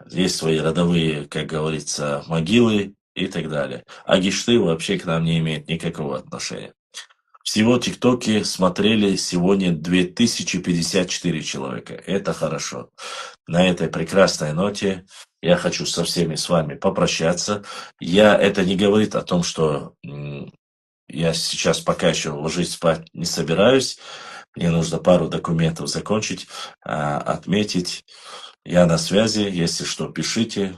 есть свои родовые, как говорится, могилы и так далее. А Гишты вообще к нам не имеет никакого отношения. Всего ТикТоки смотрели сегодня 2054 человека. Это хорошо. На этой прекрасной ноте я хочу со всеми с вами попрощаться. Это не говорит о том, что я сейчас пока еще ложись спать не собираюсь. Мне нужно пару документов закончить, отметить. Я на связи, если что, пишите.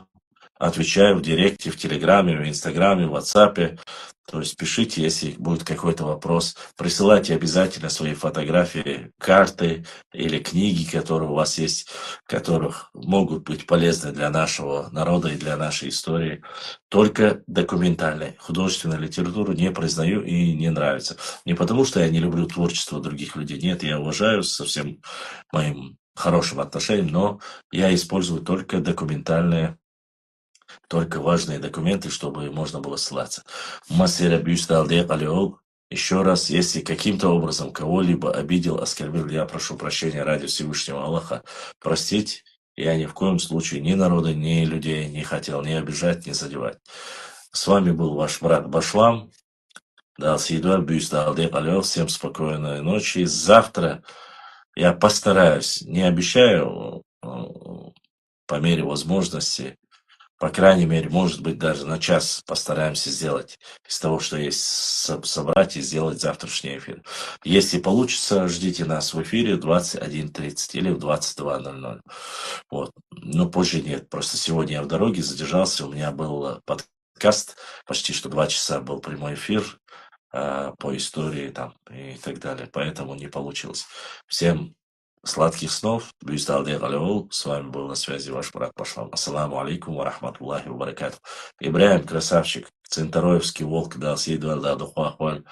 Отвечаю в директе, в Телеграме, в Инстаграме, в WhatsApp. То есть пишите, если будет какой-то вопрос. Присылайте обязательно свои фотографии, карты или книги, которые у вас есть, которых могут быть полезны для нашего народа и для нашей истории. Только документальной. Художественную литературу не признаю и не нравится. Не потому, что я не люблю творчество других людей. Нет, я уважаю со всем моим хорошим отношением, но я использую только документальные, только важные документы, чтобы можно было ссылаться. Масера Бюсталде Алиол. Еще раз, если каким-то образом кого-либо обидел, оскорбил, я прошу прощения ради Всевышнего Аллаха. Простить я ни в коем случае ни народа, ни людей не хотел ни обижать, ни задевать. С вами был ваш брат Башлам. Да, Сидуар Бюсталде Алиол. Всем спокойной ночи. Завтра я постараюсь, не обещаю, по мере возможности, по крайней мере, может быть, даже на час постараемся сделать из того, что есть, собрать и сделать завтрашний эфир. Если получится, ждите нас в эфире в 21:30 или в 22:00. Вот. Но позже нет. Просто сегодня я в дороге задержался, у меня был подкаст, почти что 2 часа был прямой эфир по истории там и так далее. Поэтому не получилось. Всем сладких снов. Бюсталде Галеол. С вами был на связи ваш брат Башлам. Ассаламу алейкум ва рахматуллахи ва баракату. Ибраим, красавчик. Центароевский волк дал Сейдуар да Духуахваль.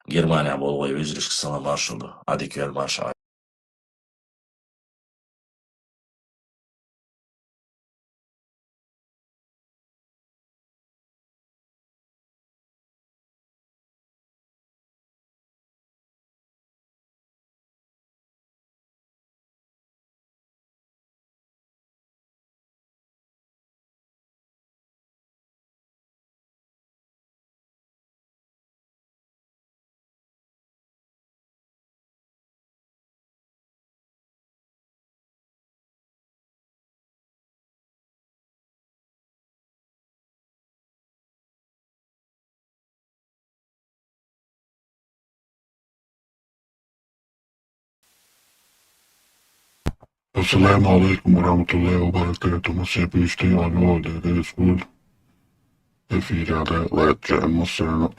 Германия Болвой Вижришк Саламашуду. Адикюэль Маша. Assalamu alaikum warahmatullahi wabarakatuh. Masih Büyüste yani o dedi. Efirade ve Cem Mısır'ın